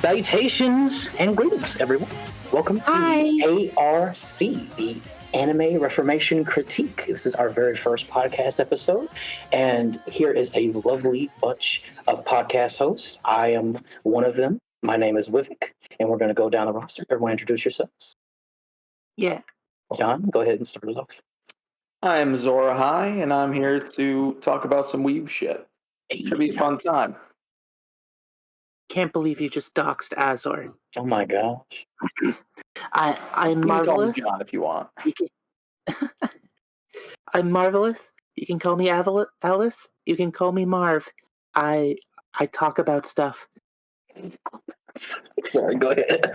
Salutations and greetings, everyone. Welcome to the ARC, the Anime Reformation Critique. This is our very first podcast episode, and here is a lovely bunch of podcast hosts. I am one of them. My name is Wivik, and we're going to go down the roster. Everyone introduce yourselves. Yeah. John, go ahead and start us off. I'm Zora High, and I'm here to talk about some weeb shit. Should be a fun time. Can't believe you just doxed Azor. Oh my gosh. I'm You can call me marvelous. John if you want. I'm marvelous. You can call me Alice. You can call me Marv. I talk about stuff. Sorry, go ahead.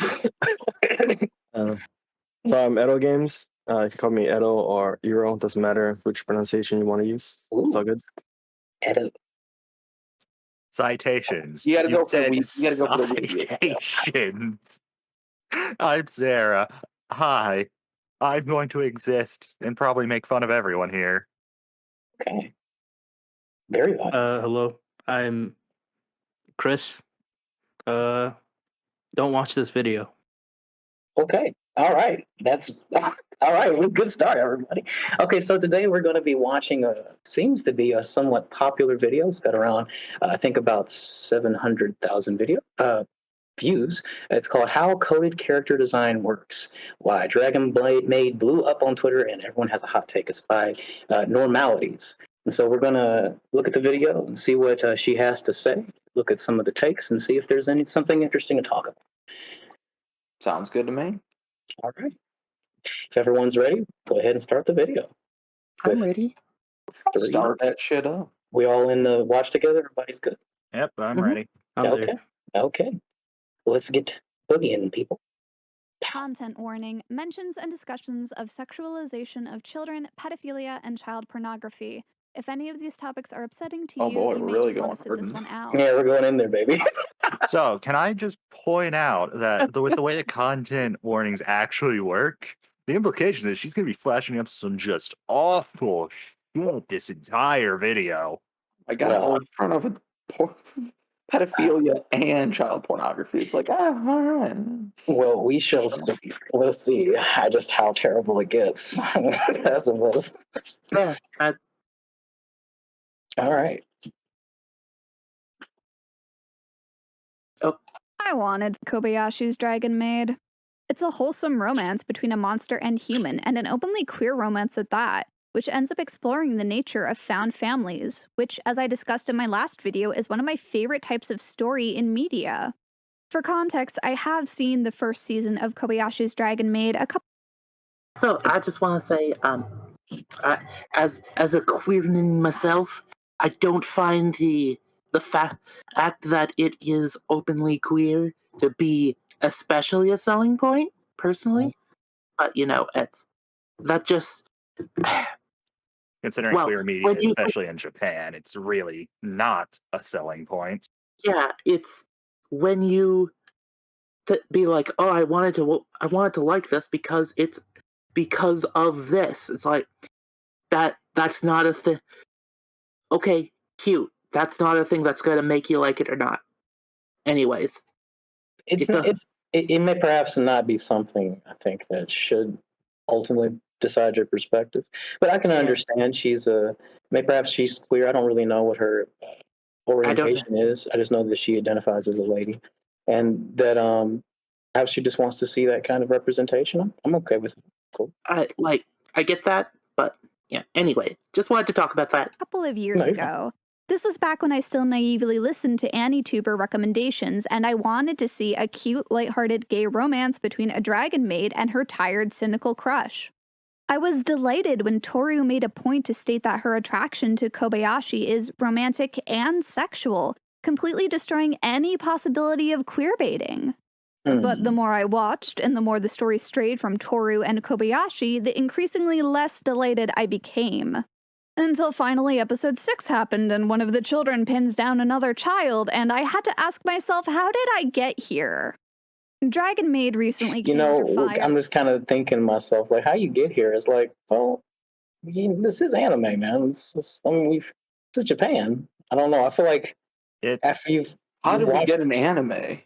From Edo Games, you can call me Edo or Euro, doesn't matter which pronunciation you want to use. It's all good. Edo. Citations. You gotta go for the said weeb. You gotta go for the weeb. citations. I'm Sarah. Hi. I'm going to exist and probably make fun of everyone here. Okay. Very well. Hello. I'm Chris. Don't watch this video. Okay. All right. That's all right. Well, good start, everybody. Okay, so today we're going to be watching seems to be a somewhat popular video. It's got around, I think, about 700,000 views. It's called "How Coded Character Design Works." Why Dragon Blade Maid blew up on Twitter, and everyone has a hot take. It's by Normalities. And so we're going to look at the video and see what she has to say. Look at some of the takes and see if there's something interesting to talk about. Sounds good to me. All right. If everyone's ready, go ahead and start the video. I'm ready. Start that shit up. We all in the watch together? Everybody's good? Yep, I'm Mhm. ready. Okay. There. Okay. Let's get boogieing, people. Content warning, mentions and discussions of sexualization of children, pedophilia, and child pornography. If any of these topics are upsetting to Oh you, boy, you we're may really just want to going sit this hard. one out. Yeah, we're going in there, baby. So, can I just point out that with the way the content warnings actually work, the implication is she's going to be flashing up some just awful shit this entire video. I got Well, in front of pedophilia and child pornography. It's like, all right. Well, we shall see. We'll see just how terrible it gets. That's what it is. Yeah. All right. I wanted Kobayashi's Dragon Maid. It's a wholesome romance between a monster and human, and an openly queer romance at that, which ends up exploring the nature of found families, which, as I discussed in my last video, is one of my favorite types of story in media. For context, I have seen the first season of Kobayashi's Dragon Maid a couple. So I just want to say, as a queerman myself, I don't find the fact that it is openly queer to be especially a selling point, personally. But it's that just. Considering Well, queer media, when you- especially in Japan, it's really not a selling point. Yeah, it's when you be like, oh, I wanted to like this because of this. It's like that's not a thing. Okay, cute. That's not a thing that's going to make you like it or not. Anyways, it may perhaps not be something I think that should ultimately decide your perspective, but I can understand perhaps she's queer. I don't really know what her orientation is. I just know that she identifies as a lady, and that perhaps she just wants to see that kind of representation. I'm okay with it. Cool. I get that, but yeah. Anyway, just wanted to talk about that. A couple of years ago. This was back when I still naively listened to AniTuber recommendations, and I wanted to see a cute, lighthearted gay romance between a dragon maid and her tired, cynical crush. I was delighted when Toru made a point to state that her attraction to Kobayashi is romantic and sexual, completely destroying any possibility of queerbaiting. But the more I watched, and the more the story strayed from Toru and Kobayashi, the increasingly less delighted I became. Until finally episode 6 happened and one of the children pins down another child, and I had to ask myself, how did I get here? Dragon Maid recently came under fire. I'm just kind of thinking to myself, like, how you get here? It's like, well, this is anime, man. This is Japan. I don't know. I feel like after you've How did we watched- get an anime?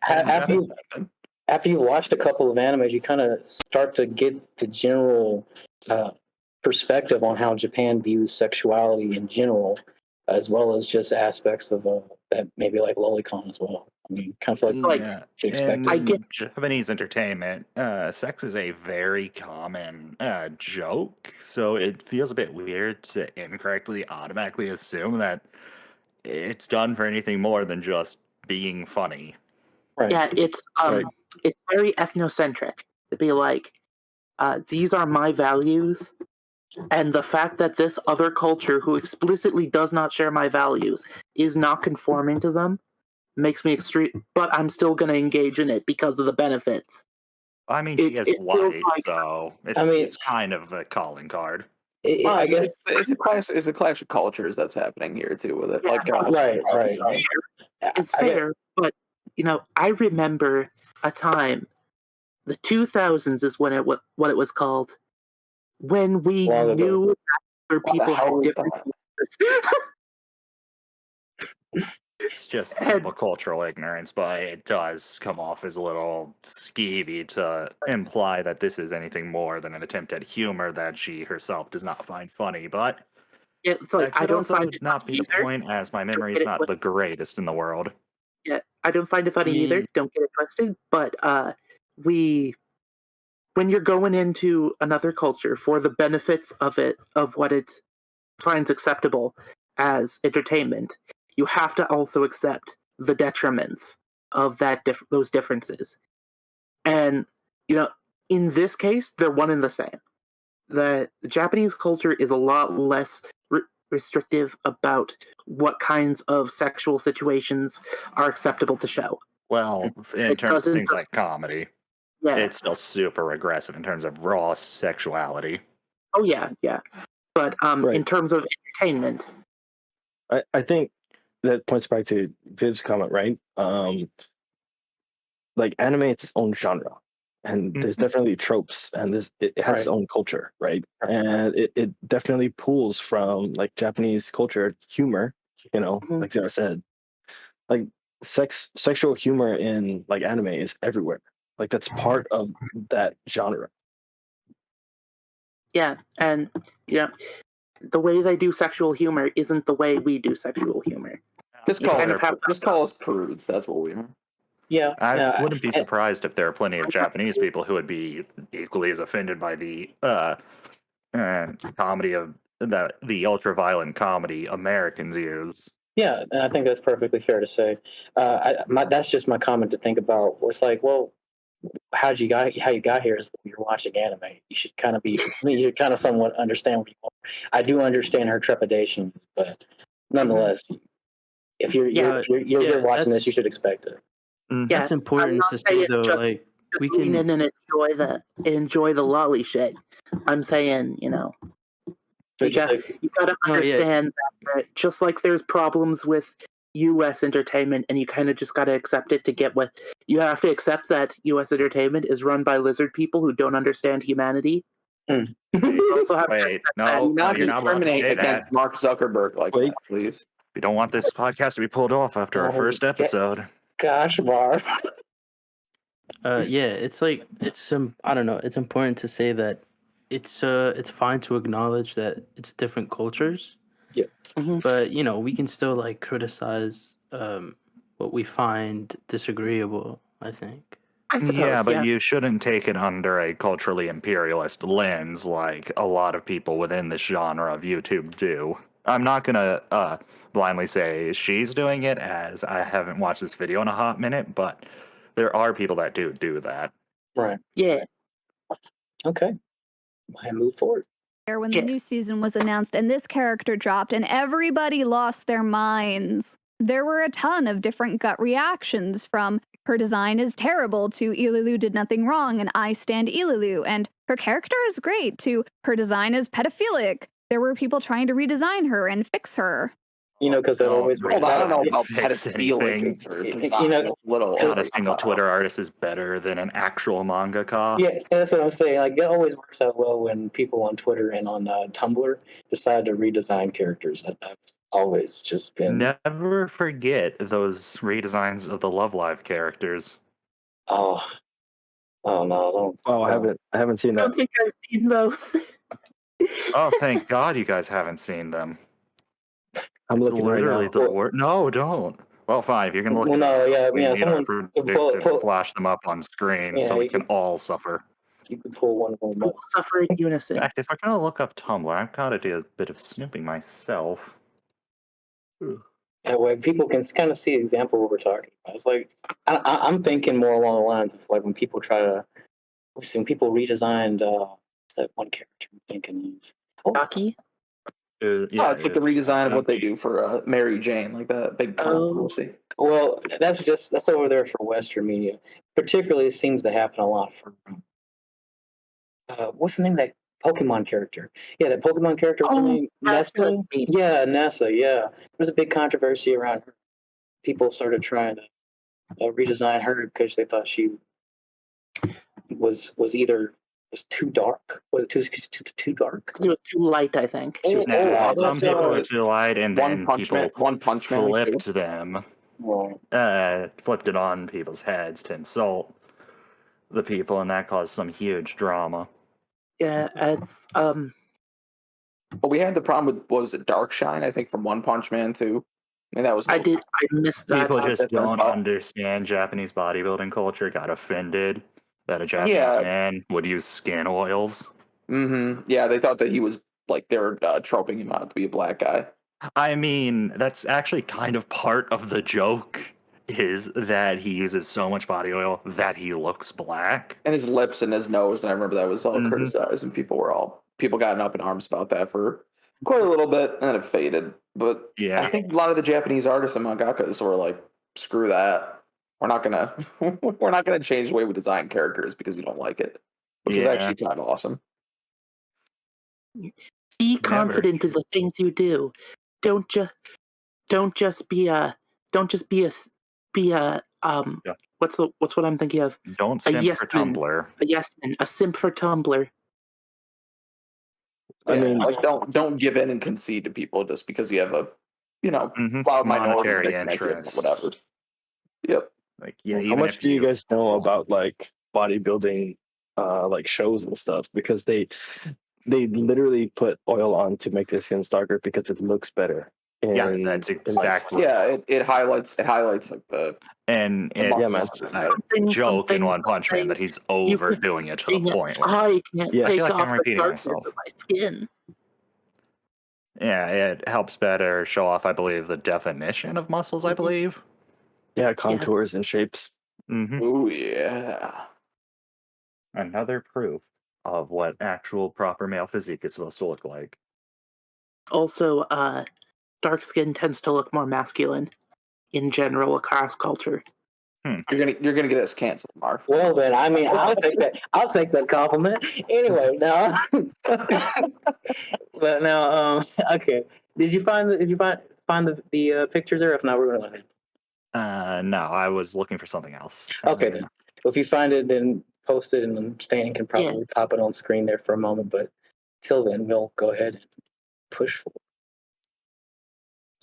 After you watched a couple of animes, you kind of start to get the general perspective on how Japan views sexuality in general, as well as just aspects of that maybe like lolicon as well. I mean, kind of like Yeah. you expect. In I get- Japanese entertainment, sex is a very common joke, so it feels a bit weird to incorrectly automatically assume that it's done for anything more than just being funny. Right. Yeah, it's very ethnocentric to be like, these are my values, and the fact that this other culture who explicitly does not share my values is not conforming to them makes me extreme. But I'm still going to engage in it because of the benefits. I mean, she is it feels white, like- so mean- it's kind of a calling card. I guess it's a clash of cultures that's happening here too with it. Yeah, Like, right. It's I guess- fair, but I remember a time, the 2000s is when what it was called, when we Long ago. knew that other What the people hell had was different. It's just And- simple cultural ignorance, but it does come off as a little skeevy to imply that this is anything more than an attempt at humor that she herself does not find funny. But It's that like I could don't also find it not funny be the either. point, as my memory get is it not the greatest in the world. Yeah, I don't find it funny either. Don't get it twisted. But when you're going into another culture for the benefits of it, of what it finds acceptable as entertainment, you have to also accept the detriments of those differences. And in this case, they're one and the same. The Japanese culture is a lot less restrictive about what kinds of sexual situations are acceptable to show. Well, in It terms of doesn't things just- like comedy, Yeah. it's still super aggressive in terms of raw sexuality. Oh yeah. But Right. in terms of entertainment, I think that points back to Viv's comment, right? Like anime, it's its own genre, and there's definitely tropes, and it has its Right. own culture, right? And it definitely pulls from like Japanese culture humor, Mhm. like Sarah said, like sexual humor in like anime is everywhere. Like that's part of that genre. yeah, and the way they do sexual humor isn't the way we do sexual humor. just You call kind of have just call us prudes. That's what we are. Yeah. I wouldn't be I- surprised if there are plenty of Japanese people who would be equally as offended by the comedy of the ultra-violent comedy Americans use. Yeah, and I think that's perfectly fair to say. That's just my comment to think about. It's like, well, how you got here is you're watching anime. You should kind of you should kind of somewhat understand what you want. I do understand her trepidation, but nonetheless, if you're watching this, you should expect it. Yeah, That's important not to say saying though. just- Like just we lean can. in and enjoy the lolly shit. I'm saying, So you got to Oh, yeah. understand that just like there's problems with U.S. entertainment, and you kind of just got to accept it to get what you have to accept that U.S. entertainment is run by lizard people who don't understand humanity. You also have to Wait, accept no, that. Do not you're not allowed to discriminate say against that. Mark Zuckerberg like Wait. that, please. We don't want this podcast to be pulled off after our Oh, first yeah. episode. Gosh, Marv. Yeah, it's like I don't know. It's important to say that it's fine to acknowledge that it's different cultures. Yeah. Mhm. But we can still like criticize what we find disagreeable. I think. I suppose, Yeah, but you shouldn't take it under a culturally imperialist lens like a lot of people within this genre of YouTube do. I'm not going to blindly say she's doing it, as I haven't watched this video in a hot minute, but there are people that do that. Right. Yeah. Okay. I move forward. When the new season was announced and this character dropped and everybody lost their minds. There were a ton of different gut reactions, from her design is terrible to Ililu did nothing wrong and I stand Ililu, and her character is great to her design is pedophilic. There were people trying to redesign her and fix her. Because that always Hold on, I don't know Really about fix pedophilic anything. or You design. know, It's a little. Not a single Twitter artist is better than an actual mangaka. Yeah, that's what I'm saying. Like, it always works out well when people on Twitter and on Tumblr decide to redesign characters. always just been. Never forget those redesigns of the Love Live characters. Oh, oh no! Don't. Oh, I haven't seen I that. don't think I've seen those. Oh, thank God you guys haven't seen them. I'm It's looking right literally now. the worst. No, don't. Well, fine. If you're gonna look Well, it no, up, yeah, we yeah. need our Someone producer to flash them up on screen Yeah, so we you can all suffer. you could pull one of them We'll up. suffer in In unison. fact, if I'm gonna look up Tumblr, I've got to do a bit of snooping myself. That way, people can kind of see example of what we're talking about. It's like I'm thinking more along the lines of like when people try to, when people redesigned what's that one character I'm thinking of. Oh, Rocky? Yeah, it's like the redesign of what they do for Mary Jane, like that big controversy. well, that's over there for Western media. Particularly, it seems to happen a lot for what's the name of that Pokemon character? Yeah, that Pokemon character. What's her name? Nessa. Yeah, Nessa. Yeah, there's a big controversy around her. People started trying to redesign her because they thought she was either was too dark. Was it too dark? It was too light, I think. Some people were too light, and then people One Punch Man flipped them, flipped it on people's heads to insult the people, and that caused some huge drama. Yeah, it's But we had the problem with, what was it, Darkshine, I think, from One Punch Man too. I mean, that was I missed that. People just That's don't our- understand Japanese bodybuilding culture. Got offended that a Japanese man would use skin oils. Yeah, they thought that he was like they were troping him out to be a black guy. I mean, that's actually kind of part of the joke, is that he uses so much body oil that he looks black. And his lips and his nose, and I remember that was all criticized, and people got up in arms about that for quite a little bit, and then it faded. But Yeah. I think a lot of the Japanese artists and mangakas were like, "Screw that, we're not gonna change the way we design characters because you don't like it," which is actually kind of awesome. Be confident in the things you do. Don't just be a what's what I'm thinking of? Don't simp for Tumblr. A yes man, a simp for Tumblr. I mean, like don't give in and concede to people just because you have a loud monetary minority interest, whatever. Yep. Like, yeah. How much do you guys know about like bodybuilding, like shows and stuff? Because they literally put oil on to make their skins darker because it looks better. Yeah, that's exactly. Yeah, it highlights like the and it's a joke in One Punch Man that he's overdoing it to the point. I can't take I feel like off I'm repeating the myself. of my skin. Yeah, it helps better show off, I believe, the definition of muscles. I believe. Yeah, contours and shapes. Oh yeah. Another proof of what actual proper male physique is supposed to look like. Also, dark skin tends to look more masculine in general across culture. You're gonna get us canceled, Marv. Well then, I mean, I'll take that. I'll take that compliment. Anyway, now, but now, okay. Did you find the picture there? If not, we're gonna. No, I was looking for something else. Okay, then. Well, if you find it, then post it, and then Stan can probably pop it on screen there for a moment. But till then, we'll go ahead and push forward.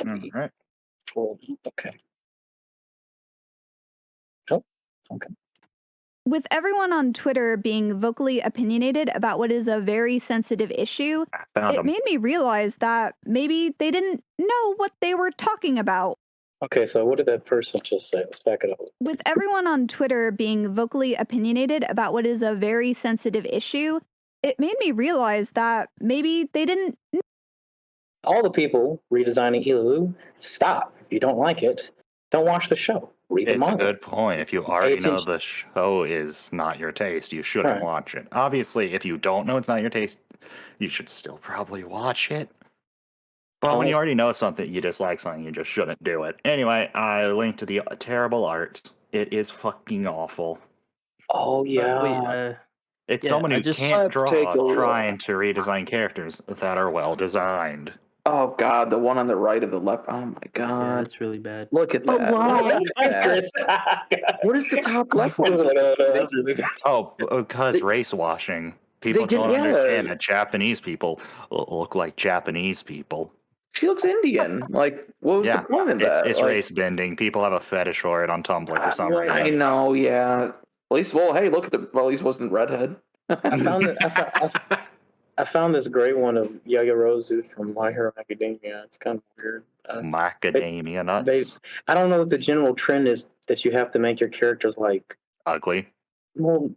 All right. Okay. Oh, okay. With everyone on Twitter being vocally opinionated about what is a very sensitive issue, it made me realize that maybe they didn't know what they were talking about. Okay, so what did that person just say? Let's back it up. With everyone on Twitter being vocally opinionated about what is a very sensitive issue, it made me realize that maybe they didn't. All the people redesigning Ilulu, stop. If you don't like it, don't watch the show. Read the manga. It's a good point. If you already know the show is not your taste, you shouldn't watch it. Obviously, if you don't know it's not your taste, you should still probably watch it. But when you already know something, you dislike something, you just shouldn't do it. Anyway, I linked to the terrible art. It is fucking awful. Oh, yeah. It's someone who can't draw trying to redesign characters that are well designed. Oh god, the one on the right of the left. Oh my god, yeah, that's really bad. Look at that. What is the top left one? That's really bad. Oh, because race washing. People don't understand that Japanese people look like Japanese people. She looks Indian. Like, what was the point of that? It's Like, race bending. People have a fetish for it on Tumblr for some right. I reason. know, yeah. At least, well, hey, look at the. Well, at least it wasn't redhead. I found it. I found this great one of Yayorozu from My Hero Academia. It's kind of weird. Macadamia nuts. I don't know if the general trend is that you have to make your characters like, Ugly. well,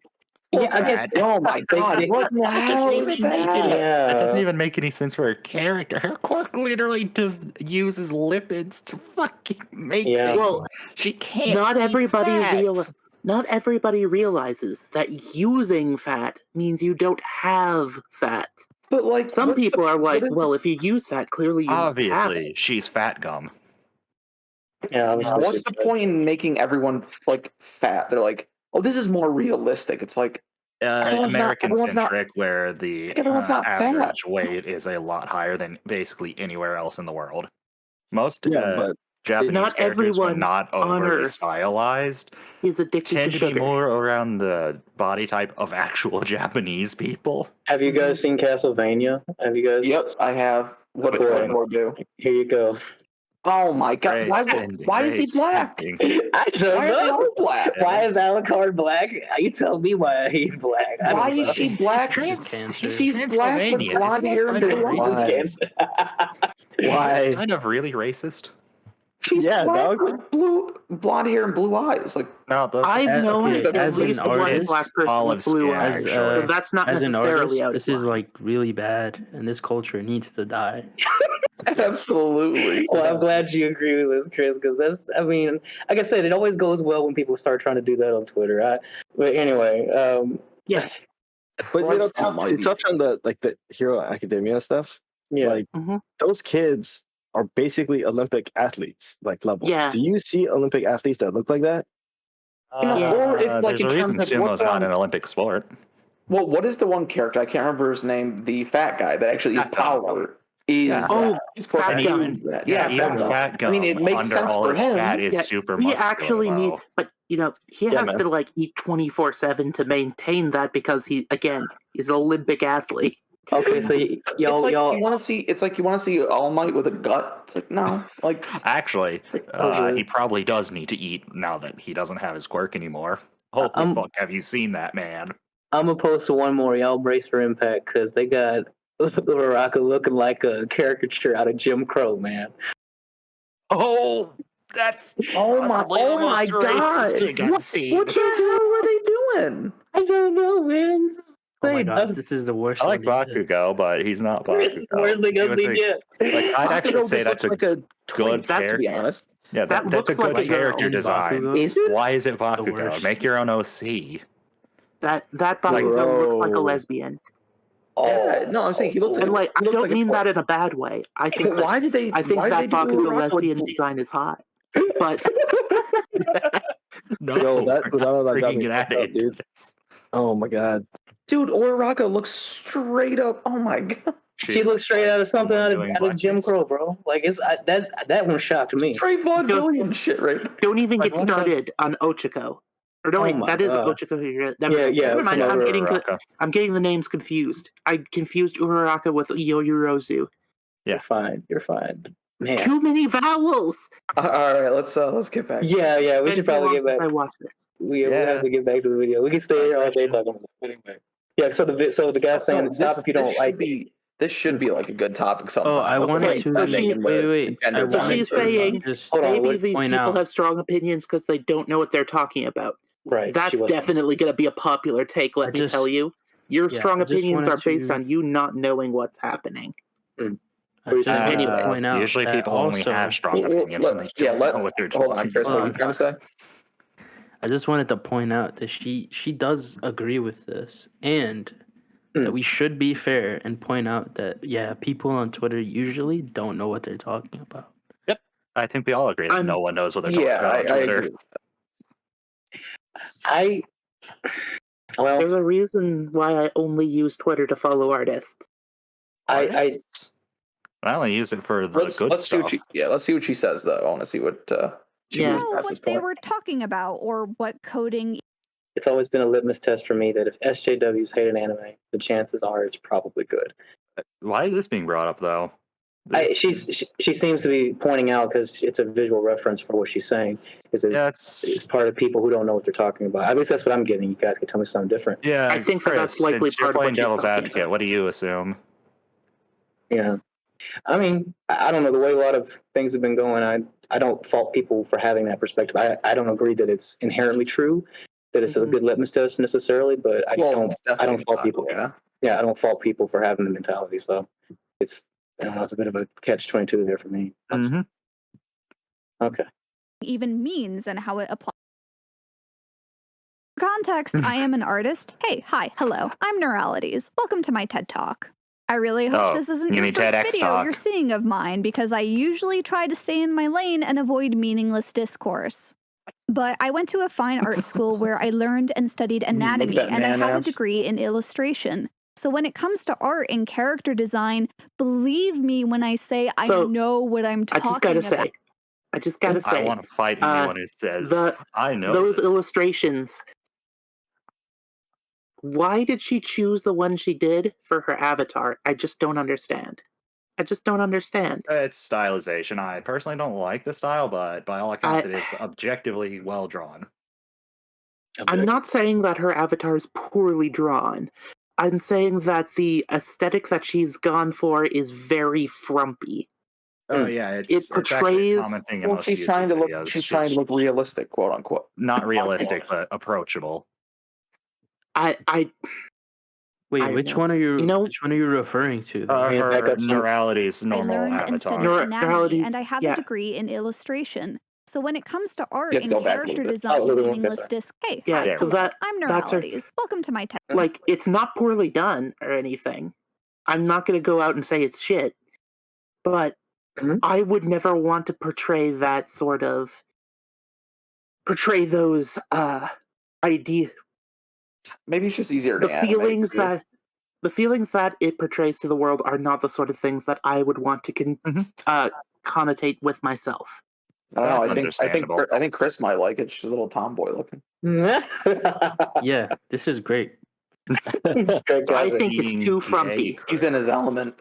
yeah, I guess. Oh my god! What the hell is that? Yeah. That doesn't even make any sense for a character. Her quirk literally uses lipids to fucking make Yeah. things. Well, She can't. not eat everybody fat. not everybody realizes that using fat means you don't have fat. But like, Some what's people are like, what is- well, if you use fat, clearly you must have it. Obviously, she's fat gum. Yeah. Obviously what's she's the good. point in making everyone like fat? They're like, oh, this is more realistic. It's like everyone's not- American everyone's not- centric, where the everyone's not fat. average weight is a lot higher than basically anywhere else in the world. Most Yeah, but Japanese Not characters, when everyone not on overly Earth stylized, is addicted tend to to be sugar. more around the body type of actual Japanese people. Have you guys seen Castlevania? Have you guys? Yep, I have. What Which do I one? more do? Here you go. Oh my god! Race Why? bending, Why is he race black? bending. I don't Why are they know. all black? Why is Alucard black? You tell me why he's black. I Why don't is know. she black? She's cancer. She's black with Transylvania. blonde Isn't hair that and blue funny? This is eyes. cancer. why? Kind of really racist. She's Yeah, black dog. with blonde hair and blue eyes. Like, No, those I've known okay, at as least an one artist, black person olive with blue skin, eyes. as So that's not as an necessarily artist, out this of is line. like really bad, and this culture needs to die. absolutely. Well, I'm glad you agree with this, Chris, because that's, I mean, like I said, it always goes well when people start trying to do that on Twitter. But anyway, Yes. But you know, Christ almighty. to touch on the Hero Academia stuff, yeah. like Mhm. those kids are basically Olympic athletes, like level. Yeah. Do you see Olympic athletes that look like that? You know, or if, like, there's in a reason terms of sumo's what's not on- an Olympic sport. Well, what is the one character? I can't remember his name. The fat guy that actually is Fat Gun. power. Is Yeah. Oh, his Fat quirk Gun. means that. Yeah, Yeah, even Fat Gun. fat gum. I mean, it makes under sense all for his him. fat is Yeah, super he muscular. actually though. needs, but he Yeah, has man. to like eat 24/7 to maintain that because he's an Olympic athlete. Okay, so It's y'all, like y'all, you want to see. It's like you want to see All Might with a gut. It's like no, like Actually, Okay. he probably does need to eat now that he doesn't have his quirk anymore. Holy fuck, have you seen that man? I'm gonna post one more. Y'all brace for impact because they got Uraraka looking like a caricature out of Jim Crow, man. Oh, that's oh my possibly the most god, racist thing I've seen. what the hell are they doing? I don't know, man. This is Oh my insane. god, this is the worst. I like one yet. Bakugo, but he's not Where's Bakugo. they gonna He was see a- yet? Like, I'd actually Bakugo say just that's looks a like a good twink, to be character. honest. Yeah, That that's a looks like good a girl. character design. Bakugo. Is it? Why is it Bakugo? worst. Make your own OC. That Bakugo looks like a Bro. lesbian, Yeah, no, I'm saying he looks and like I he looks don't like a mean twink. that in a bad way. I think But why did they? I think why that did they do Bakugo Uraraka with lesbian design is hot, but No, Yo, that we're not got bringing me that fucked up, into dude. this. Oh my god. Dude, Uraraka looks straight up. Oh my god, She looks straight out of something out Doing of Jim blackface. Crow, bro. Like it's that one shocked me. straight vaudevillian shit, right? don't even Like, get what the- started on Ochako. Or no, Oh wait, my that is God. Ochako here. Yeah, Never mind. Uraraka. I'm getting the names confused. I confused Uraraka with Yoyorozu. You're fine. You're fine. Man. Too many vowels. All right, let's get back. Yeah, we Been should too probably long get back. since I watched this. We Yeah. have to get back to the video. We can stay here all day talking about it. Anyway. Yeah, so the guy's saying stop if you don't like it. This should be like a good topic sometime. Oh, I but wanted like to. sending in with Wait. I gender So wanted she's to saying just Hold on, maybe wait, these point people out. have strong opinions because they don't know what they're talking about. Right. That's she was- definitely going to be a popular take, let I me just- tell you. Your yeah, strong I just opinions wanted are based to- on you not knowing what's happening. I just wanted to Anyways. point out Usually that people only also, have strong Well, opinions when they don't know what they're hold talking on, Chris. What are you about. trying to say? I just wanted to point out that she does agree with this, and that we should be fair and point out that people on Twitter usually don't know what they're talking about. I think we all agree that no one knows what they're talking Yeah, about on I Twitter. agree. well, There's a reason why I only use Twitter to follow artists. I I only use it for the Let's good see stuff. what she says though. I want to see what she Yeah. moves know past this what they point. were talking about or what coding. it's always been a litmus test for me that if SJWs hate an anime, the chances are it's probably good. Why is this being brought up though? She seems to be pointing out, because it's a visual reference for what she's saying. It's part of people who don't know what they're talking about. At least that's what I'm getting. You guys can tell me something different. Yeah, I think Chris, that's likely since you're part of playing what she's devil's talking advocate. about. What do you assume? Yeah, I mean, I don't know, the way a lot of things have been going. I don't fault people for having that perspective. I don't agree that it's inherently true, that it's a good litmus test necessarily, but I don't fault people. Yeah, I don't fault people for having the mentality. So it's it's a bit of a catch-22 there for me. Mm-hmm. Okay. Even means and how it applies. For context, I am an artist. Hey, hi, hello. I'm Noralities. Welcome to my TED Talk. I really hope this isn't you your mean first TEDx video talk. you're seeing of mine, because I usually try to stay in my lane and avoid meaningless discourse. But I went to a fine art school where I learned and studied anatomy, that and I man have a ass. degree in illustration. So when it comes to art and character design, believe me when I say I So, know what I'm I talking just gotta say, I want to fight anyone who says I know those this. illustrations. Why did she choose the one she did for her avatar? I just don't understand. It's stylization. I personally don't like the style, but by all accounts, it is objectively well drawn. I'm not saying that her avatar is poorly drawn. I'm saying that the aesthetic that she's gone for is very frumpy. Oh yeah, It it's actually a portrays. common thing in Well, most she's YouTube trying to look. videos. She's trying to look realistic, quote unquote. Not realistic, but approachable. Wait, which one are you? Which one are you referring to? Her Noralities I normal learned and avatar. studied anatomy, and I have a degree in illustration. So when it comes to art and character design, meaningless disc. Hey, hi, so hello. I'm Noralities. Welcome to my TED. Like, it's not poorly done or anything. I'm not going to go out and say it's shit, but I would never want to portray those idea. Maybe it's just easier to animate. The feelings that it portrays to the world are not the sort of things that I would want to connotate with myself. I don't know. I think Chris might like it. She's a little tomboy looking. Yeah, this is great. I think it's too frumpy. He's in his element.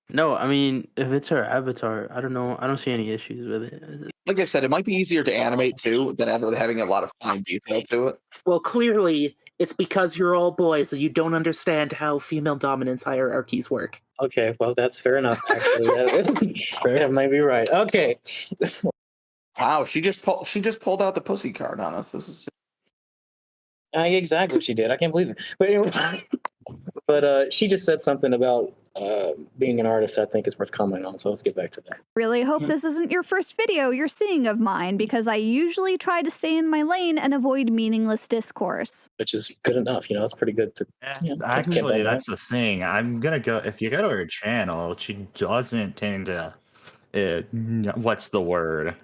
No, I mean, if it's her avatar, I don't know. I don't see any issues with it. Like I said, it might be easier to animate too than really having a lot of fine detail to it. Well, clearly, it's because you're all boys and you don't understand how female dominance hierarchies work. Okay, well, that's fair enough, actually. That might be right. Okay. Wow, she just pulled out the pussy card on us. This is exactly what she did. I can't believe it. But anyway, she just said something about being an artist I think is worth commenting on, so let's get back to that. Really hope this isn't your first video you're seeing of mine, because I usually try to stay in my lane and avoid meaningless discourse. Which is good enough, it's pretty good to... Actually, that's the thing. I'm going to go... If you go to her channel, she doesn't tend to... what's the word?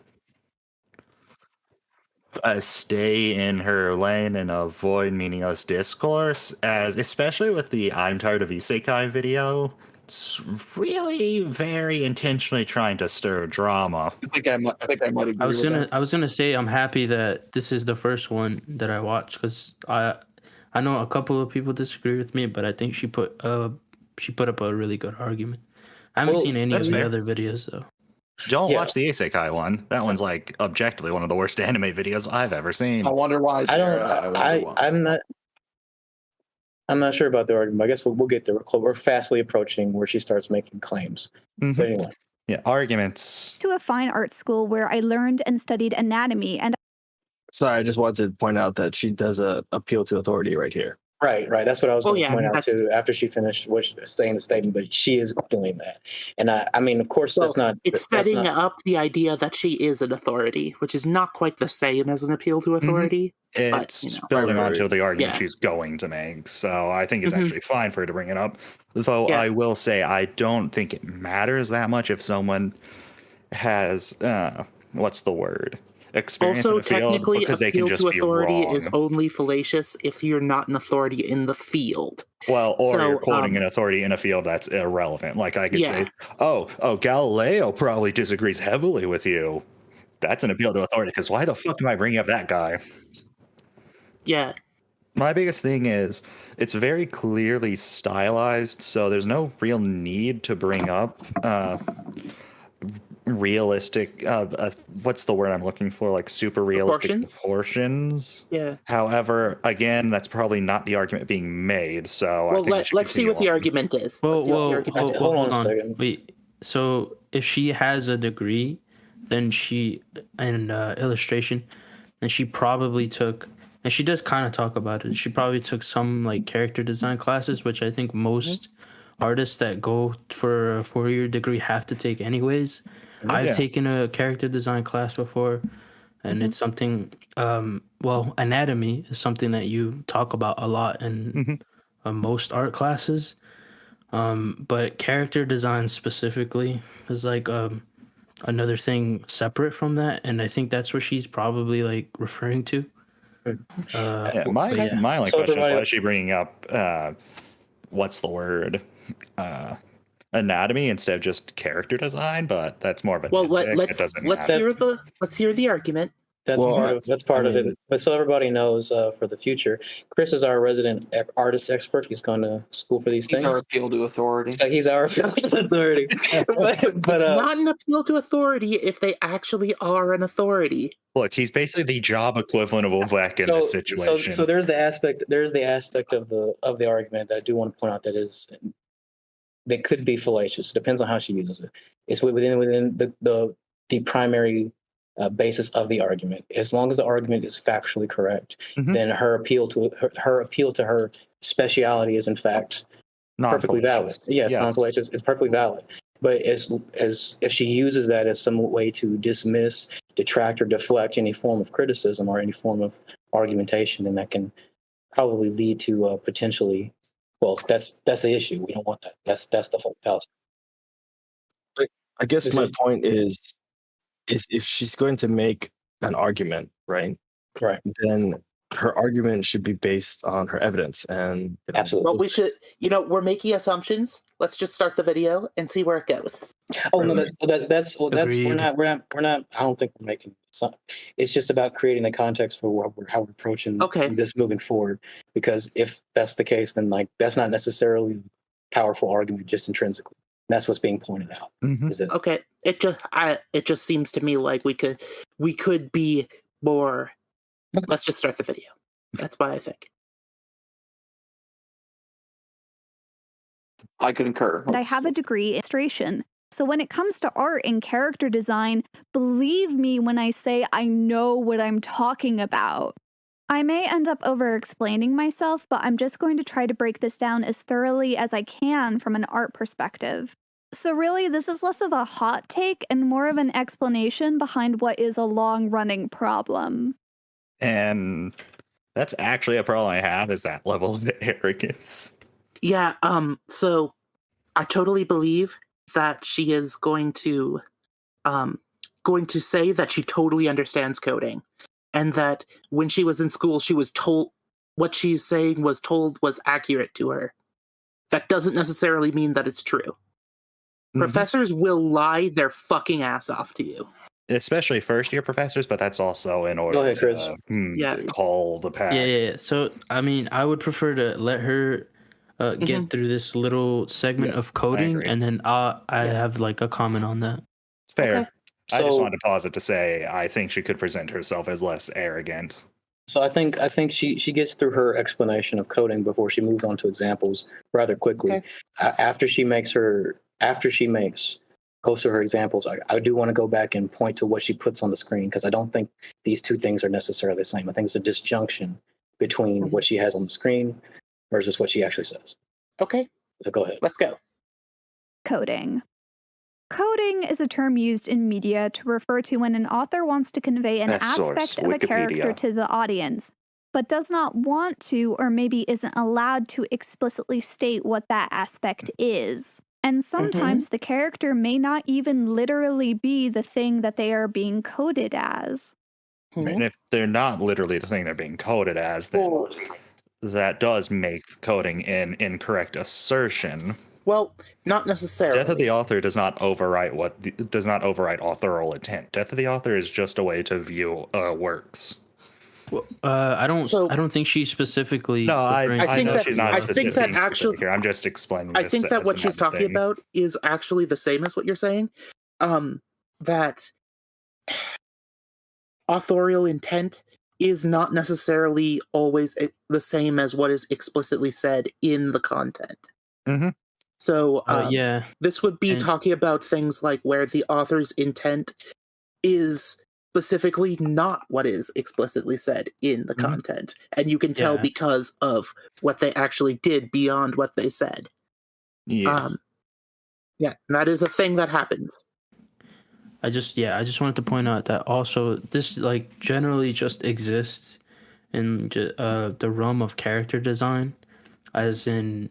Stay in her lane and avoid meaningless discourse, especially with the I'm Tired of Isekai video. It's really very intentionally trying to stir drama. I think I might agree with that. I was gonna say I'm happy that this is the first one that I watched, because I know a couple of people disagree with me, but I think she put up a really good argument. I haven't seen any of the other videos though. Don't watch the Isekai one. That one's like objectively one of the worst anime videos I've ever seen. I wonder why. I'm not sure about the argument. I guess we'll get there. We're fastly approaching where she starts making claims. But anyway. Yeah, arguments. To a fine art school where I learned and studied anatomy, and sorry, I just wanted to point out that she does appeal to authority right here. Right. That's what I was going to point out too. After she finished saying the statement, but she is doing that, and I mean, of course, that's not. It's setting up the idea that she is an authority, which is not quite the same as an appeal to authority. It's building onto the argument she's going to make, so I think it's actually fine for her to bring it up. Though I will say, I don't think it matters that much if someone has what's the word? Experience also, in the field, technically, because they can appeal just to be authority wrong. is only fallacious if you're not an authority in the field. Well, or you're quoting an authority in a field that's irrelevant. Like I could say, oh, Galileo probably disagrees heavily with you. That's an appeal to authority, because why the fuck am I bringing up that guy? Yeah. My biggest thing is it's very clearly stylized, so there's no real need to bring up realistic what's the word I'm looking for, like super realistic proportions. Yeah. However, again, that's probably not the argument being made, so Well, I think we should let's see continue what the on. argument is. Well, Let's see what the well, argument hold, is. Hold on a on. second. Wait. So if she has a degree, then she in illustration, then she probably took, and she does kind of talk about it. She probably took some like character design classes, which I think most artists that go for a 4-year degree have to take anyways. I've taken a character design class before, and it's something. Well, anatomy is something that you talk about a lot in most art classes. But character design specifically is like another thing separate from that, and I think that's what she's probably like referring to. My only So question is, why everybody- is she bringing up what's the word, anatomy instead of just character design? But that's more of a Well, nitpick. let's hear the argument. That's part of it. But so everybody knows, for the future, Chris is our resident artist expert. He's going to school for these He's things. our appeal to authority. So he's our authority. but It's not an appeal to authority if they actually are an authority. Look, he's basically the job equivalent of Ovek in this situation. So there's the aspect of the argument that I do want to point out that could be fallacious. It depends on how she uses it. It's within the primary basis of the argument. As long as the argument is factually correct, then her appeal to her speciality is in fact perfectly valid. Yeah, it's non-fallacious. It's perfectly valid. But as if she uses that as some way to dismiss, detract, or deflect any form of criticism or any form of argumentation, then that can probably lead to potentially. Well, that's the issue. We don't want that. That's the fallacy. I guess my point is if she's going to make an argument, right? Right. Then her argument should be based on her evidence, and Absolutely. But we should, we're making assumptions. Let's just start the video and see where it goes. Oh no, that's Agreed. we're not. I don't think we're making. It's just about creating the context for how we're approaching this moving forward. Because if that's the case, then like that's not necessarily a powerful argument just intrinsically. That's what's being pointed out. Is it? Okay. It just seems to me like we could be more. Let's just start the video. That's what I think. I concur. And I have a degree in illustration. So when it comes to art and character design, believe me when I say I know what I'm talking about. I may end up over-explaining myself, but I'm just going to try to break this down as thoroughly as I can from an art perspective. So really, this is less of a hot take and more of an explanation behind what is a long-running problem. And that's actually a problem I have, is that level of arrogance. Yeah, so I totally believe that she is going to say that she totally understands coding, and that when she was in school, she was told what she's saying was accurate to her. That doesn't necessarily mean that it's true. Professors will lie their fucking ass off to you. Especially first-year professors, but that's also in order to call the pack. Yeah. So, I mean, I would prefer to let her get through this little segment of coding, and then I have like a comment on that. It's fair. Okay. I just wanted to pause it to say I think she could present herself as less arrogant. So I think she gets through her explanation of coding before she moves on to examples rather quickly. Okay. After she goes through her examples, I do want to go back and point to what she puts on the screen, because I don't think these two things are necessarily the same. I think it's a disjunction between what she has on the screen versus what she actually says. Okay. So go ahead. Let's go. Coding. Coding is a term used in media to refer to when an author wants to convey an aspect of a character to the audience, but does not want to, or maybe isn't allowed to explicitly state what that aspect is. And sometimes the character may not even literally be the thing that they are being coded as. And if they're not literally the thing they're being coded as, then that does make coding an incorrect assertion. Well, not necessarily. Death of the author does not overwrite authorial intent. Death of the author is just a way to view works. Well, I don't think she's specifically. No, I think know that- she's not I think specific, that being actually- specific here. I'm just explaining. I this think that as what she's another talking thing. about is actually the same as what you're saying. That authorial intent is not necessarily always the same as what is explicitly said in the content. Mhm. So Yeah, this would be And- talking about things like where the author's intent is specifically not what is explicitly said in the content. And you can tell Yeah. because of what they actually did beyond what they said. Yeah. Yeah, and that is a thing that happens. I just wanted to point out that also this like generally just exists in the realm of character design, as in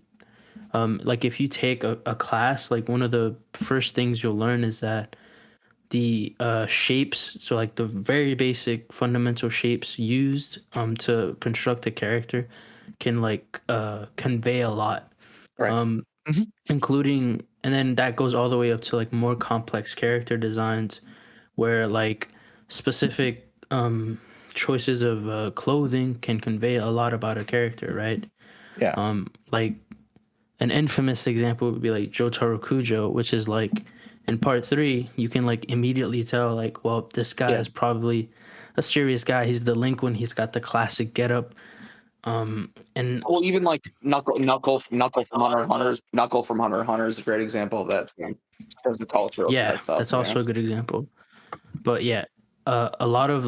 like if you take a class, like one of the first things you'll learn is that the shapes, so like the very basic fundamental shapes used to construct a character can like convey a lot. Right. Including, and then that goes all the way up to like more complex character designs where like specific choices of clothing can convey a lot about a character, right? Yeah. Like an infamous example would be like Jotaro Kujo, which is like in part 3 you can like immediately tell like, well, this guy is probably a serious guy. He's delinquent. He's got the classic getup. And Well, even like Knuckle from Hunter x Hunter. Knuckle from Hunter x Hunter is a great example of that too. There's the culture of yeah, that stuff. that's also a good example. But yeah, a lot of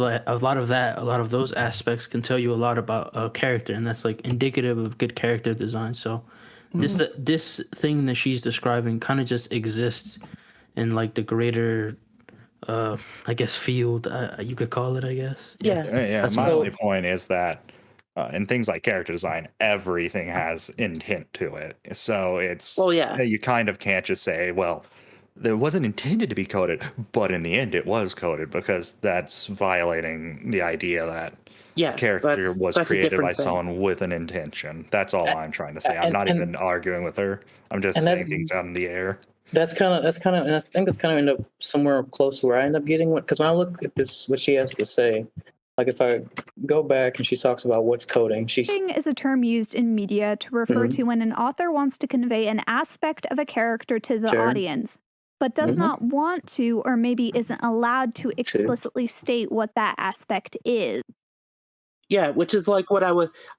those aspects can tell you a lot about a character, and that's like indicative of good character design. So this thing that she's describing kind of just exists in like the greater I guess field, you could call it, I guess. Yeah. Yeah. That's My my- only point is that in things like character design, everything has intent to it. So it's Well, yeah. you kind of can't just say, well, it wasn't intended to be coded, but in the end it was coded, because that's violating the idea that Yeah, character was that's a created different by thing. someone with an intention. That's all I'm trying to say. I'm and- not and- even arguing with her. I'm just and saying that- things out in the air. That's kind of, and I think that's kind of end up somewhere close to where I end up getting. Because when I look at this, what she has to say, like if I go back and she talks about what's coding, Coding is a term used in media to refer Mhm. to when an author wants to convey an aspect of a character to the Sure. audience, but does Mhm. not want to or maybe isn't allowed to explicitly state what that aspect is. Yeah, which is like what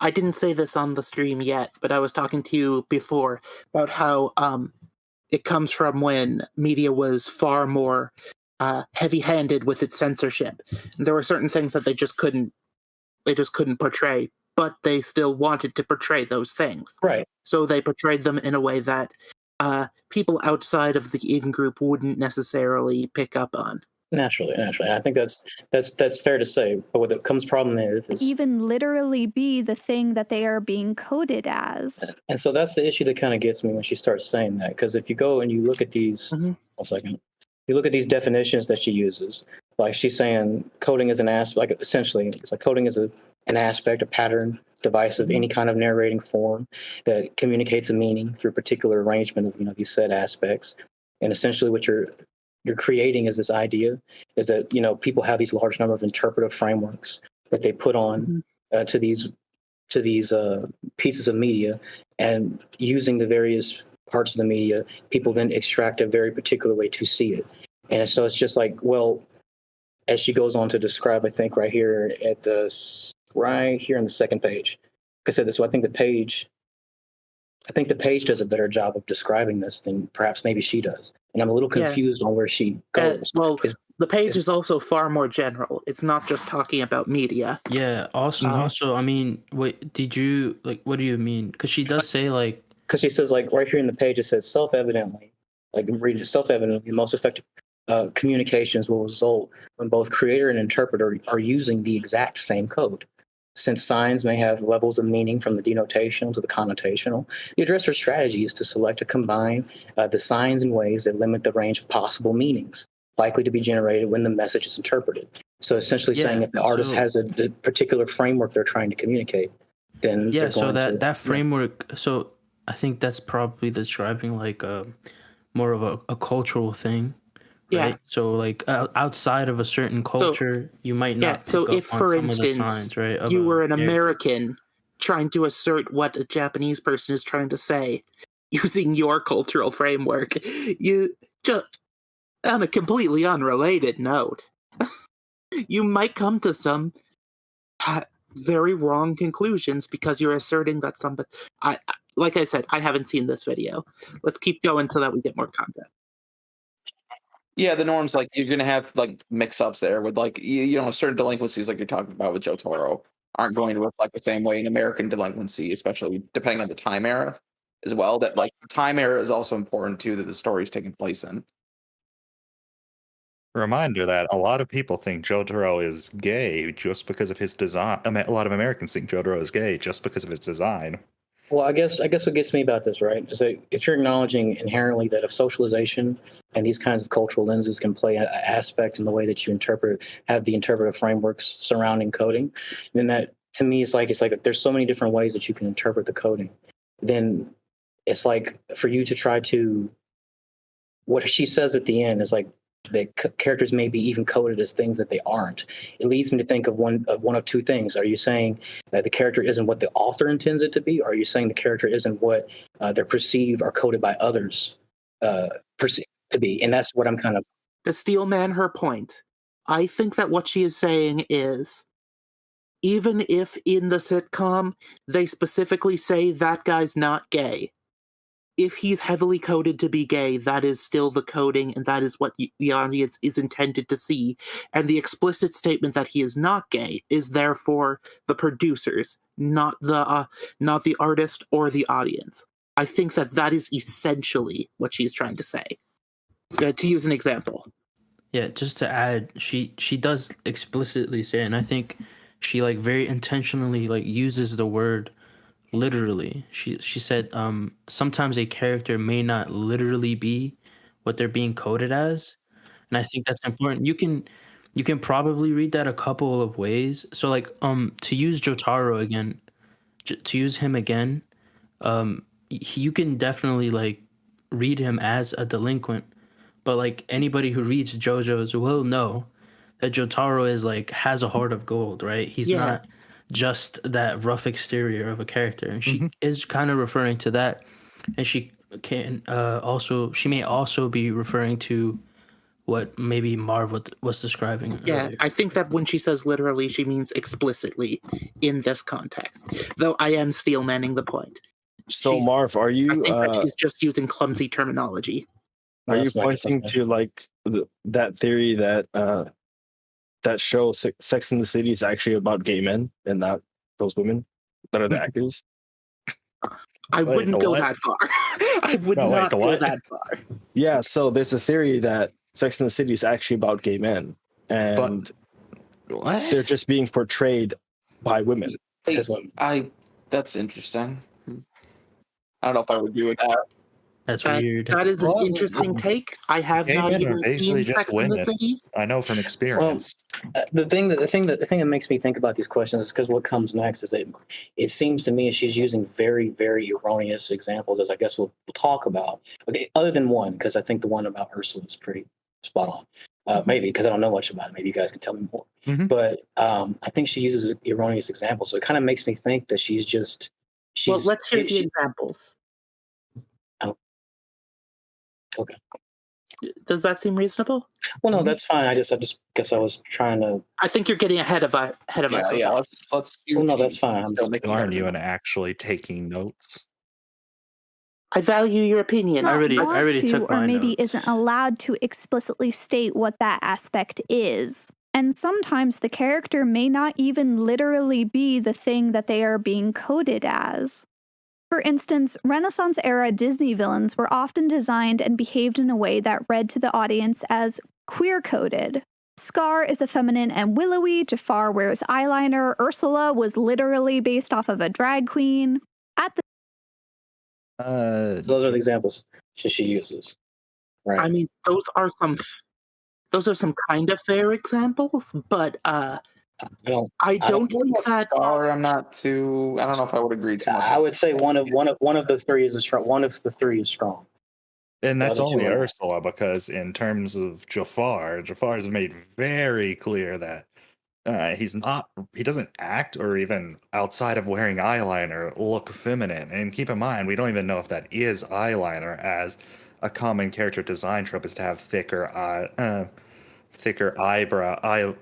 I didn't say this on the stream yet, but I was talking to you before about how it comes from when media was far more heavy-handed with its censorship. And there were certain things that they just couldn't portray, but they still wanted to portray those things. right. So they portrayed them in a way that people outside of the in-group wouldn't necessarily pick up on. Naturally. I think that's fair to say. But what the comes problem is Even literally be the thing that they are being coded as. and so that's the issue that kind of gets me when she starts saying that. Because if you go and you look at these, Mhm. 1 second, you look at these definitions that she uses. Like she's saying, coding is an aspect. Like essentially, it's like coding is an aspect, a pattern, device of any kind of narrating form that communicates a meaning through a particular arrangement of these set aspects. And essentially, what you're creating is this idea is that people have these large number of interpretive frameworks that they put on to these pieces of media, and using the various parts of the media, people then extract a very particular way to see it. And so it's just like, well, as she goes on to describe, I think right here in the second page, like I said, so I think the page does a better job of describing this than perhaps maybe she does. And I'm a little confused on where she goes. The page is also far more general. It's not just talking about media. Yeah. Also, I mean, what do you mean? Because she does say like, Because she says, like right here in the page, it says self-evidently, like read it, self-evidently, most effective communications will result when both creator and interpreter are using the exact same code. Since signs may have levels of meaning from the denotational to the connotational, the addresser's strategy is to select or combine the signs in ways that limit the range of possible meanings likely to be generated when the message is interpreted. So essentially saying if the artist has a particular framework they're trying to communicate, then they're so going that framework. So I think that's probably describing like more of a cultural thing, Yeah. right? So like outside of a certain culture, you might not pick So up if, on for some of the instance, signs, right? Of you a were an character. American trying to assert what a Japanese person is trying to say using your cultural framework, you just, on a completely unrelated note, you might come to some very wrong conclusions because you're asserting that somebody. Like I said, I haven't seen this video. Let's keep going so that we get more context. Yeah, the norms, like you're gonna have like mix-ups there with like certain delinquencies like you're talking about with Jotaro aren't going to reflect the same way in American delinquency, especially depending on the time era as well. That like the time era is also important too that the story is taking place in. Reminder that a lot of people think Jotaro is gay just because of his design. I mean, a lot of Americans think Jotaro is gay just because of his design. Well, I guess what gets me about this, right, is that if you're acknowledging inherently that if socialization and these kinds of cultural lenses can play an aspect in the way that you have the interpretive frameworks surrounding coding, then that to me it's like there's so many different ways that you can interpret the coding. Then it's like for you to try to, what she says at the end is like that characters may be even coded as things that they aren't. It leads me to think of one of two things. Are you saying that the character isn't what the author intends it to be, or are you saying the character isn't what they're perceived or coded by others perceived to be? And that's what I'm kind of. To steel man her point, I think that what she is saying is, even if in the sitcom they specifically say that guy's not gay, if he's heavily coded to be gay, that is still the coding, and that is what the audience is intended to see. And the explicit statement that he is not gay is therefore the producers, not the artist or the audience. I think that is essentially what she's trying to say. To use an example. Yeah, just to add, she does explicitly say, and I think she like very intentionally like uses the word literally. She said sometimes a character may not literally be what they're being coded as, and I think that's important. You can probably read that a couple of ways. So like to use Jotaro again, to use him again, you can definitely like read him as a delinquent, but like anybody who reads JoJo's will know that Jotaro is like has a heart of gold, right? He's not just that rough exterior of a character, and she is kind of referring to that, and she may also be referring to what maybe Marv was describing earlier. I think that when she says literally, she means explicitly in this context. Though I am steel manning the point. So Marv, are you? I think that she's just using clumsy terminology. Are you pointing to like that theory that that show Sex and the City is actually about gay men and not those women that are the actors? I wouldn't go that far. I would not go that far. Yeah, so there's a theory that Sex and the City is actually about gay men, and they're just being portrayed by women. That's interesting. I don't know if I would agree with that. That's weird. That is an interesting take. I have not even seen Sex and the City. I know from experience. Well, the thing that makes me think about these questions is because what comes next is that it seems to me as she's using very, very erroneous examples, as I guess we'll talk about. Okay, other than one, because I think the one about Ursula is pretty spot on. Maybe because I don't know much about it. Maybe you guys can tell me more. But I think she uses erroneous examples, so it kind of makes me think that she's. Well, let's hear the examples. Okay. Does that seem reasonable? Well, no, that's fine. I just guess I was trying to. I think you're getting ahead of us. Yeah, let's. Well, no, that's fine. I'm just aren't you and actually taking notes? I value your opinion. I already took my or maybe notes. isn't allowed to explicitly state what that aspect is. And sometimes the character may not even literally be the thing that they are being coded as. For instance, Renaissance-era Disney villains were often designed and behaved in a way that read to the audience as queer-coded. Scar is effeminate and willowy, Jafar wears eyeliner, Ursula was literally based off of a drag queen. So those are the examples she uses. Right. I mean, those are some kind of fair examples, but I don't think that. Scar, I'm not too. I don't know if I would agree too much. I would say one of the three is strong. One of the three is strong. And the that's other two only are not. Ursula, because in terms of Jafar, Jafar has made very clear that he doesn't act or even outside of wearing eyeliner look feminine. And keep in mind, we don't even know if that is eyeliner, as a common character design trope is to have thicker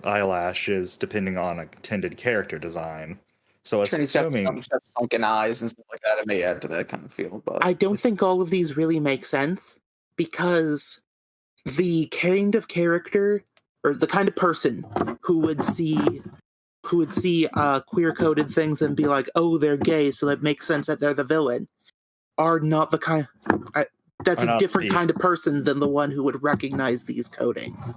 eyelashes depending on a intended character design. So Sure, he's got assuming sunken eyes and stuff like that. It may add to that kind of feel, but I don't think all of these really make sense because the kind of character or the kind of person who would see queer coded things and be like, "Oh, they're gay, so that makes sense that they're the villain," are not the kind. That's Are a not different the- kind of person than the one who would recognize these codings.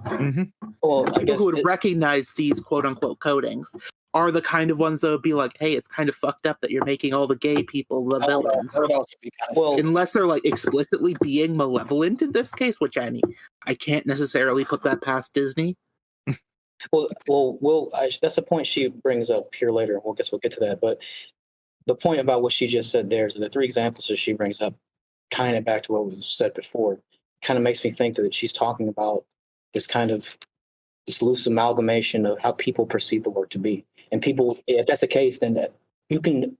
Well, I People guess who would recognize these quote unquote codings are the kind of ones that would be like, "Hey, it's kind of fucked up that you're making all the gay people the villains." that would also be kind of well, Unless they're like explicitly being malevolent in this case, which I mean, I can't necessarily put that past Disney. that's a point she brings up here later, and we'll get to that. But the point about what she just said there is that the three examples that she brings up, kind of back to what was said before, kind of makes me think that she's talking about this kind of this loose amalgamation of how people perceive the work to be. And people, if that's the case, then that you can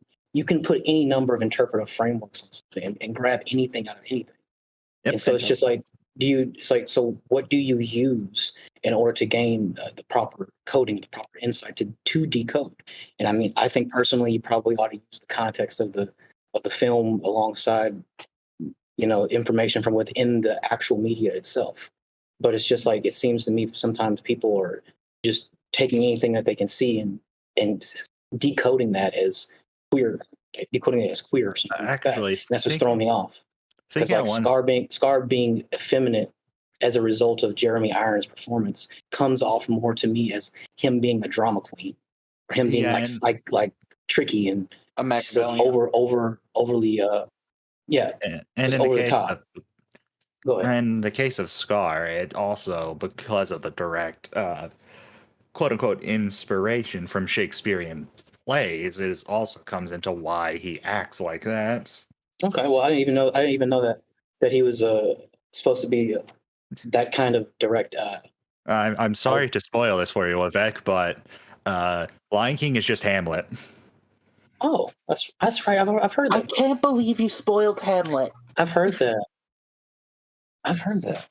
put any number of interpretive frameworks on something and grab anything out of anything. Yep. And so it's just like, so what do you use in order to gain the proper coding, the proper insight to decode? And I mean, I think personally, you probably ought to use the context of the film alongside, information from within the actual media itself. But it's just like, it seems to me sometimes people are just taking anything that they can see and decoding that as queer, decoding it as queer or something like that. Actually, And that's what's throwing me off. Because thinking like at one Scar being effeminate as a result of Jeremy Irons' performance comes off more to me as him being a drama queen, or him being Yeah, like tricky and a just Machiavellian. overly and just in the over the case top. of Go ahead. in the case of Scar, it also, because of the direct quote unquote inspiration from Shakespearean plays, is also comes into why he acts like that. Okay, well I didn't even know that he was supposed to be that kind of direct. I'm sorry to spoil this for you, Vivek, but Lion King is just Hamlet. Oh, that's right. I've heard I that. can't believe you spoiled Hamlet. I've heard that. I've heard that.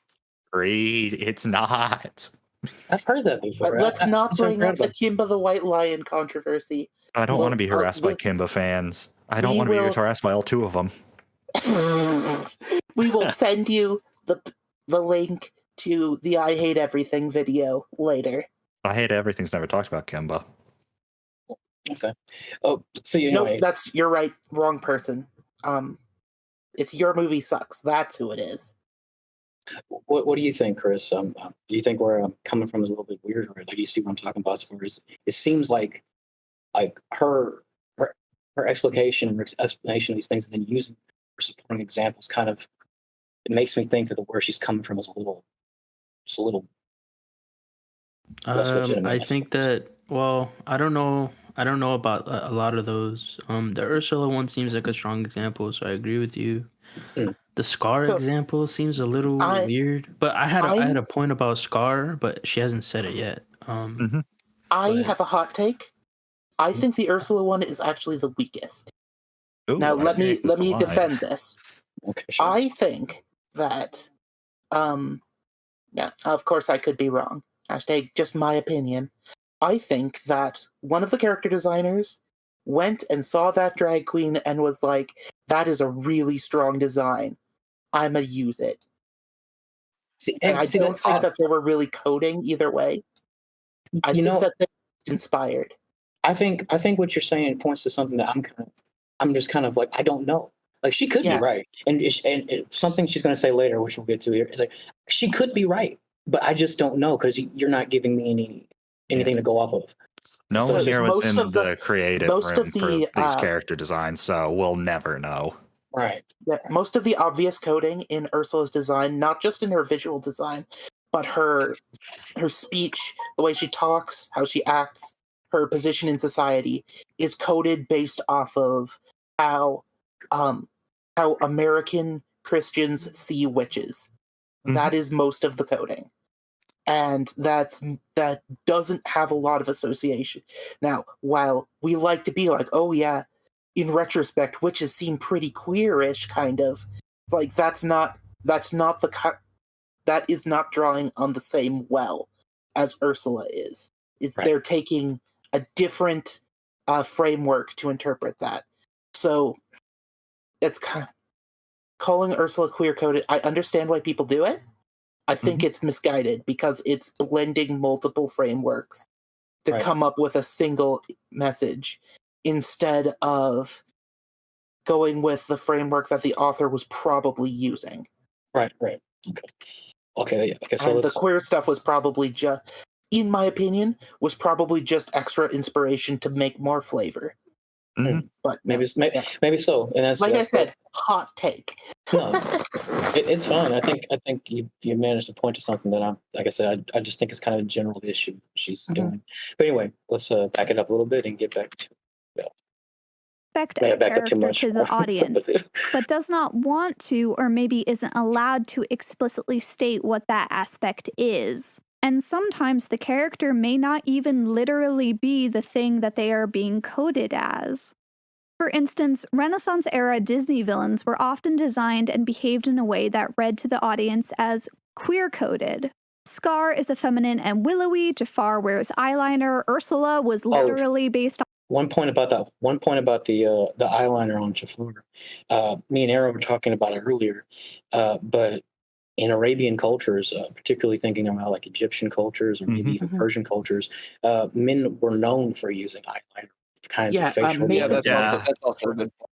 Reed, it's not. I've heard that before. But let's not bring up the incredible. Kimba the White Lion controversy. I don't Well, want to be harassed by we- Kimba fans. I we don't want to will- be harassed by all two of them. We will send you the link to the I Hate Everything video later. I hate everything's never talked about Kimba. Okay. Oh, so No, you're right. Wrong person. It's Your Movie Sucks. That's who it is. What do you think, Chris? Do you think where I'm coming from is a little bit weird, or like you see what I'm talking about? As far as it seems like her explanation of these things, and then using her supporting examples, kind of it makes me think that where she's coming from is a little less legitimate. I think that. Well, I don't know. I don't know about a lot of those. The Ursula one seems like a strong example, so I agree with you. Mm. The Scar So, example seems a little weird, but I had a point about Scar, but she hasn't said it yet. I have a hot take. I think the Ursula one is actually the weakest. Ooh, Now let me why? defend this. Okay, sure. I think that yeah, of course I could be wrong. Hashtag just my opinion. I think that one of the character designers went and saw that drag queen and was like, that is a really strong design. I'ma use it. And I don't think that they were really coding either way. I think that they were inspired. I think what you're saying points to something that I'm just kind of like, I don't know. Like she could be right, and something she's going to say later, which we'll get to here, is like she could be right, but I just don't know because you're not giving me anything to go off of. No So one it's here just was in the creative most room of for the, these character designs, so we'll never know. Right. Yeah, most of the obvious coding in Ursula's design, not just in her visual design, but her speech, the way she talks, how she acts, her position in society, is coded based off of how American Christians see witches. Mhm. That is most of the coding. And that doesn't have a lot of association. Now, while we like to be like, oh yeah, in retrospect, witches seem pretty queerish, kind of. It's like that is not drawing on the same well as Ursula is. Right. They're taking a different framework to interpret that. So it's kind of calling Ursula queer coded. I understand why people do it. I think it's misguided because it's blending multiple frameworks to come up with a single message instead of going with the framework that the author was probably using. Right. Okay. So And the queer stuff was probably just, in my opinion, was probably just extra inspiration to make more flavor. Mhm. But maybe so. And that's like that's, I said, hot take. No, it's fine. I think you managed to point to something that like I said, I just think it's kind of a general issue she's doing. But anyway, let's back it up a little bit and get back to Expect may a have backed up too character much to the audience, but does not want to or maybe isn't allowed to explicitly state what that aspect is. And sometimes the character may not even literally be the thing that they are being coded as. For instance, Renaissance-era Disney villains were often designed and behaved in a way that read to the audience as queer-coded. Scar is effeminate and willowy, Jafar wears eyeliner, Ursula was literally based on... One point about the eyeliner on Jafar. Me and Arrow were talking about it earlier, but in Arabian cultures, particularly thinking about like Egyptian cultures or maybe even Persian cultures, men were known for using eyeliner kinds of facial maybe. That's also a good point.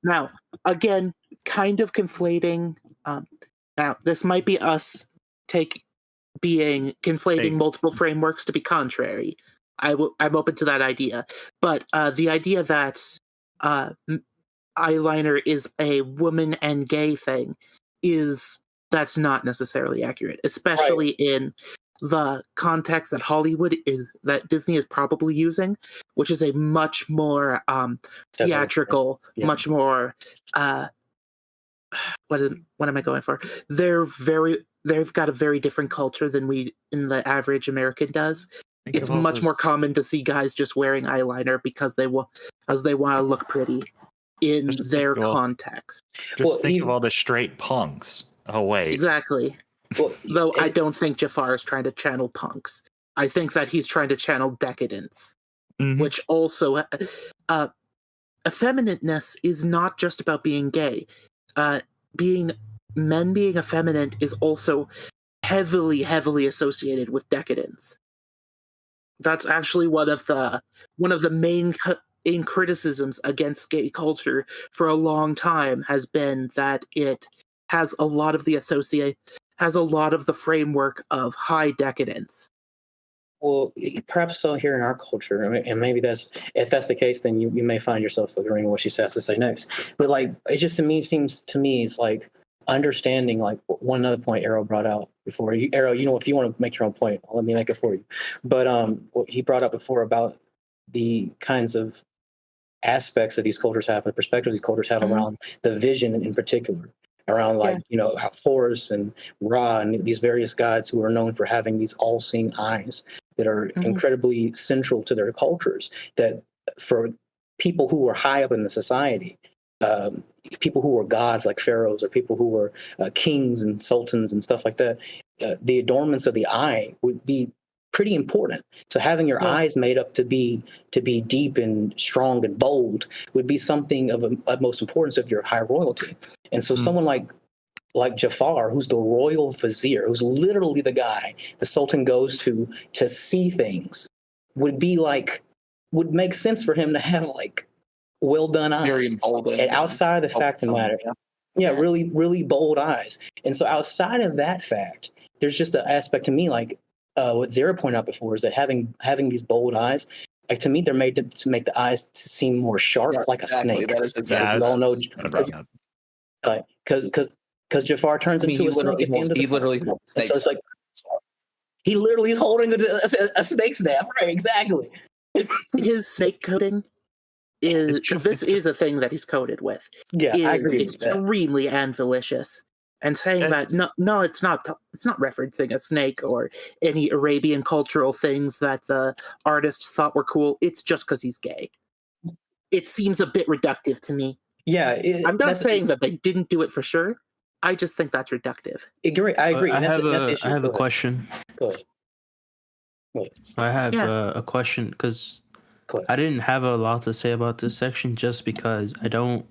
Now, again, kind of conflating. Now, this might be us conflating multiple frameworks to be contrary. I'm open to that idea, but the idea that eyeliner is a woman and gay thing that's not necessarily accurate, especially in the context that Disney is probably using, which is a much more theatrical, much more what am I going for? They've got a very different culture than the average American does. It's much more common to see guys just wearing eyeliner because they want to look pretty in their context. Think of all the straight punks. Oh wait, exactly. Though I don't think Jafar is trying to channel punks. I think that he's trying to channel decadence, which also effeminateness is not just about being gay. Being effeminate is also heavily associated with decadence. That's actually one of the main criticisms against gay culture for a long time has been that it has a lot of the framework of high decadence. Well, perhaps so here in our culture, and maybe if that's the case, then you may find yourself agreeing with what she has to say next. But like, it just seems to me it's like understanding like one other point Arrow brought out before. Arrow, if you want to make your own point, let me make it for you. But what he brought up before about the kinds of aspects that these cultures have, the perspectives these cultures have around the vision in particular. Around how Horus and Ra and these various gods who are known for having these all-seeing eyes that are incredibly central to their cultures, that for people who were high up in the society, people who were gods like pharaohs or people who were kings and sultans and stuff like that, the adornments of the eye would be pretty important. So having your eyes made up to be deep and strong and bold would be something of utmost importance if you're high royalty. And so someone like Jafar, who's the royal vizier, who's literally the guy the Sultan goes to see things, would make sense for him to have like well done eyes. Very bold. And outside of the fact of the matter, really, really bold eyes. And so outside of that fact, there's just an aspect to me like what Zara pointed out before is that having these bold eyes, like to me, they're made to make the eyes seem more sharp, like a snake. That is exactly. We all know because Jafar turns into a snake at the end of the film. So it's like he literally is holding a snake snap, right? Exactly. His snake coding is just- this is a thing that he's coded with. Yeah, I Is agree with that. extremely anvilicious, and saying that no, it's not referencing a snake or any Arabian cultural things that the artists thought were cool. It's just because he's gay. It seems a bit reductive to me. Yeah, I'm not saying that they didn't do it for sure. I just think that's reductive. I agree. I and that's, have that's the a issue. I have Go a ahead. question. Go ahead. I have Yeah. a question because Go ahead. I didn't have a lot to say about this section just because I don't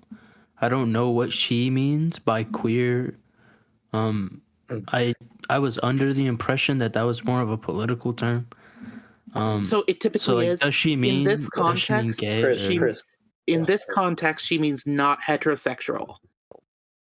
know what she means by queer. I was under the impression that was more of a political term. So it typically So like, is. does she mean in this does she mean context? gay? Chris, or- Chris. In this context, she means not heterosexual.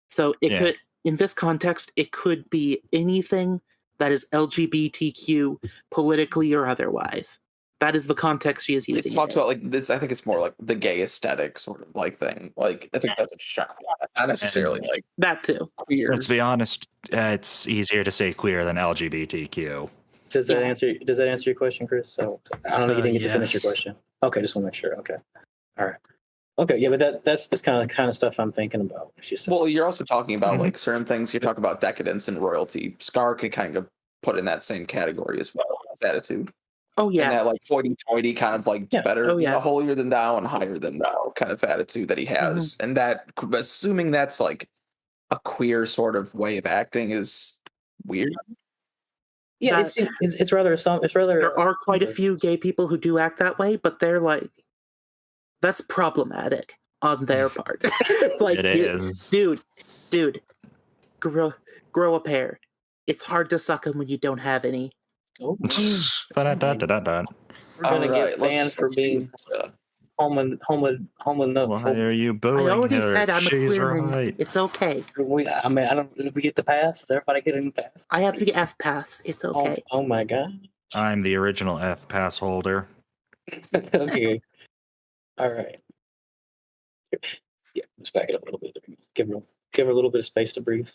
So it Yeah. could, in this context, it could be anything that is LGBTQ, politically or otherwise. That is the context she is using. It talks about like this. I think it's more like the gay aesthetic sort of like thing. Like I think that's what she's trying to, not necessarily like that too. queer. Let's be honest, it's easier to say queer than LGBTQ. Does that Yeah. answer your question, Chris? So I don't know, you didn't get to finish your Yes. question. Okay, just want to make sure. Okay. All right. Okay, yeah, but that's this kind of stuff I'm thinking about when she says. Well, you're also talking about Mhm. like certain things. You're talking about decadence and royalty. Scar could kind of put in that same category as well as attitude. Oh And yeah, that like hoity-toity kind of like Yeah. better, Oh, yeah. holier than thou and higher than thou kind of attitude that he has. And that, assuming that's like a queer sort of way of acting, is weird. yeah, that- it's rather there are quite a few gay people who do act that way, but they're like, that's problematic on their part. It's like, It is. dude, grow a pair. It's hard to suck them when you don't have any. Oh, Ba-da-da-da-da-da. we're gonna All right, get banned for let's see. being homo. Why are you I booing already her? said I'm a She's queerman. right. It's okay. I mean, I don't. Did we get the pass? Is everybody getting the pass? I have the F pass. It's okay. Oh my god. I'm the original F pass holder. Okay. All right. Yeah, let's back it up a little bit. Give her a little bit of space to breathe.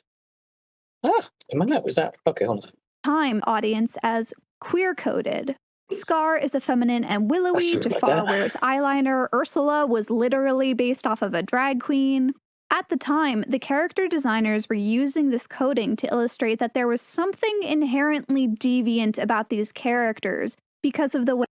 Am I not? Was that okay? Hold on a second. Time audience as queer coded. Scar is effeminate and willowy. Sorry about Jafar that. wears eyeliner. Ursula was literally based off of a drag queen. At the time, the character designers were using this coding to illustrate that there was something inherently deviant about these characters because of the way.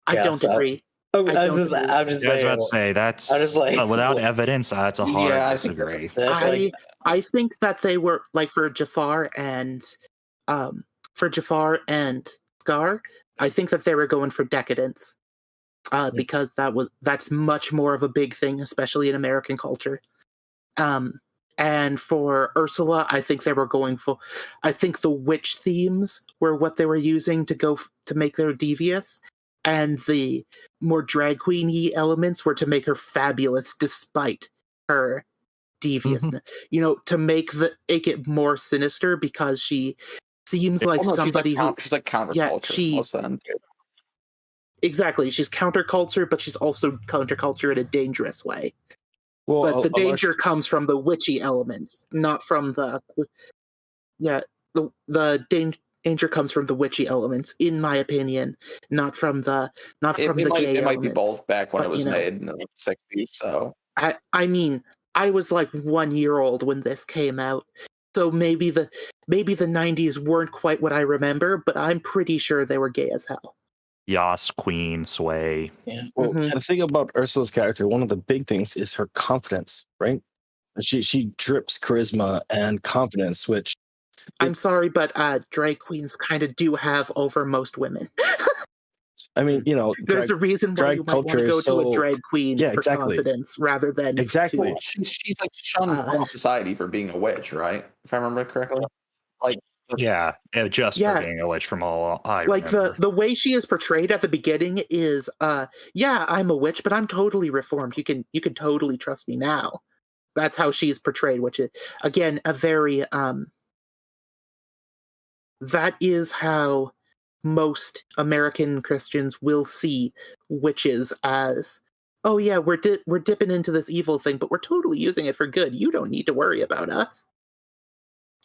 I Yeah, don't so- agree. I'm I just don't agree. I'm just Yeah, I was saying. about to say that's I just like- without evidence. That's a hard Yeah, I think that's- disagree. That's like I think that they were like for Jafar and Scar. I think that they were going for decadence, because that's much more of a big thing, especially in American culture. And for Ursula, I think they were going for. I think the witch themes were what they were using to make her devious, and the more drag queeny elements were to make her fabulous despite her deviousness. To make it more sinister because she seems like Well, no, somebody she's like counterculture. Yeah, she- most of them. exactly. She's counterculture, but she's also counterculture in a dangerous way. Well, But the unless- danger comes from the witchy elements, not from the. Yeah, the danger comes from the witchy elements, in my opinion, not from the gay It might be elements. both back when But, it was made in the 60s. So I mean, I was like 1 year old when this came out, so maybe the 90s weren't quite what I remember, but I'm pretty sure they were gay as hell. Yas, queen, sway. yeah. Well, Mhm. the thing about Ursula's character, one of the big things is her confidence, right? She drips charisma and confidence, which I'm sorry, but drag queens kind of do have over most women. I mean, There's a reason why drag you might want culture to is go to so- a drag queen Yeah, for exactly. confidence rather than Exactly. to- she's like shunned from society for being a witch, right? If I remember correctly. Like Yeah, just Yeah. for being a witch from all I like remember. the way she is portrayed at the beginning is yeah, I'm a witch, but I'm totally reformed. You can totally trust me now. That's how she's portrayed, which is again a very that is how most American Christians will see witches as, oh yeah, we're dipping into this evil thing, but we're totally using it for good. You don't need to worry about us.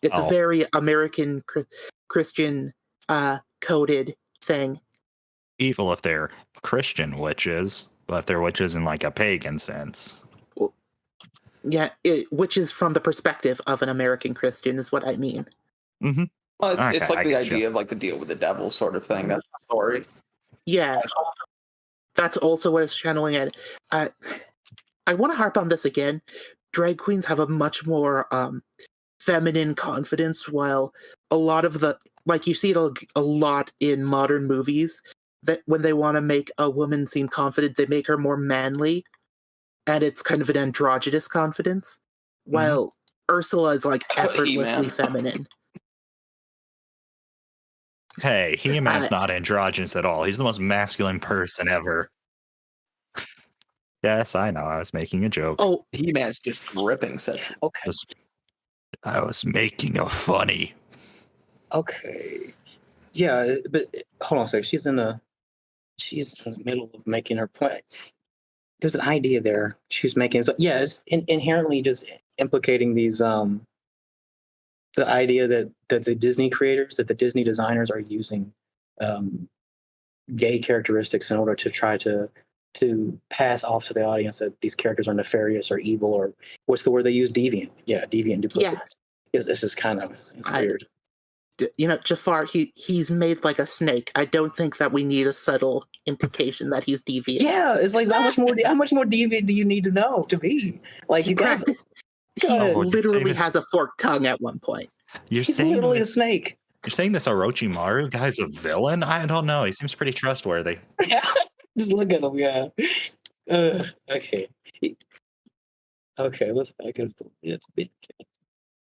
It's a Oh. very American Christian coded thing. Evil if they're Christian witches. but they're witches in like a pagan sense. Yeah, which is from the perspective of an American Christian, is what I mean. Mm-hmm. Well, it's Okay, like I the get you. idea of like the deal with the devil sort of thing. That's the story. Yeah, that's also what it's channeling at. I want to harp on this again. Drag queens have a much more feminine confidence, while a lot of the, like, you see it a lot in modern movies, that when they want to make a woman seem confident, they make her more manly, and it's kind of an androgynous confidence, while Ursula is like effortlessly He-Man. feminine. Hey, He-Man's not androgynous at all. He's the most masculine person ever. Yes, I know. I was making a joke. Oh, He-Man's just dripping sexual. Okay. I was making a funny. Okay. Yeah, but hold on a second. She's in the middle of making her play. There's an idea there she's making. So, yeah, it's inherently just implicating these the idea that the Disney creators, that the Disney designers are using gay characteristics in order to try to pass off to the audience that these characters are nefarious or evil, or what's the word they use? Deviant. Yeah, deviant, duplicitous. Yeah. Yes, this is kind of weird. Jafar, he's made like a snake. I don't think that we need a subtle implication that he's deviant. Yeah, it's like how much more deviant do you need to know to be? Like He you guys, literally has a forked tongue at one point. You're he's saying literally a snake. You're saying this Orochimaru guy's a villain? I don't know. He seems pretty trustworthy. Just look at him, yeah. Okay. Okay, let's back it up. It's a bit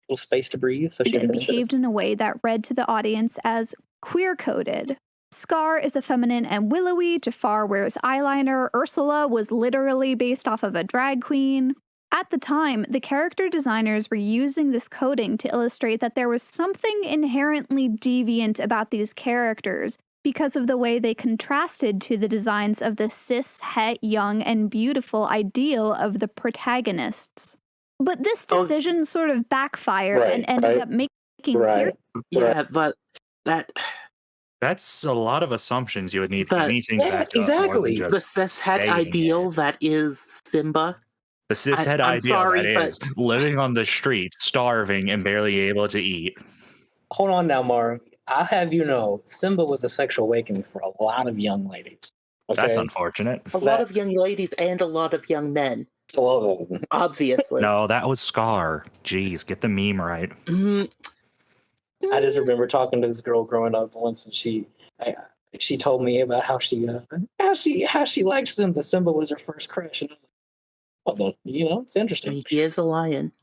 little space to breathe. So she They behaved in a way that read to the audience as queer-coded. Scar is effeminate and willowy, Jafar wears eyeliner, Ursula was literally based off of a drag queen. At the time, the character designers were using this coding to illustrate that there was something inherently deviant about these characters because of the way they contrasted to the designs of the cis, het, young, and beautiful ideal of the protagonists. But this decision sort of backfired and ended up making clear. Yeah, but that's a lot of assumptions you would need for anything back up. Exactly. The cishet ideal that is Simba. The cishet ideal that is living on the street, starving, and barely able to eat. Hold on now, Marv. I'll have you know, Simba was a sexual awakening for a lot of young ladies. Okay? That's unfortunate. A lot of young ladies and a lot of young men. Obviously. No, that was Scar. Jeez, get the meme right. I just remember talking to this girl growing up once, and she told me about how she liked Simba. Simba was her first crush, and I was like, it's interesting. He is a lion.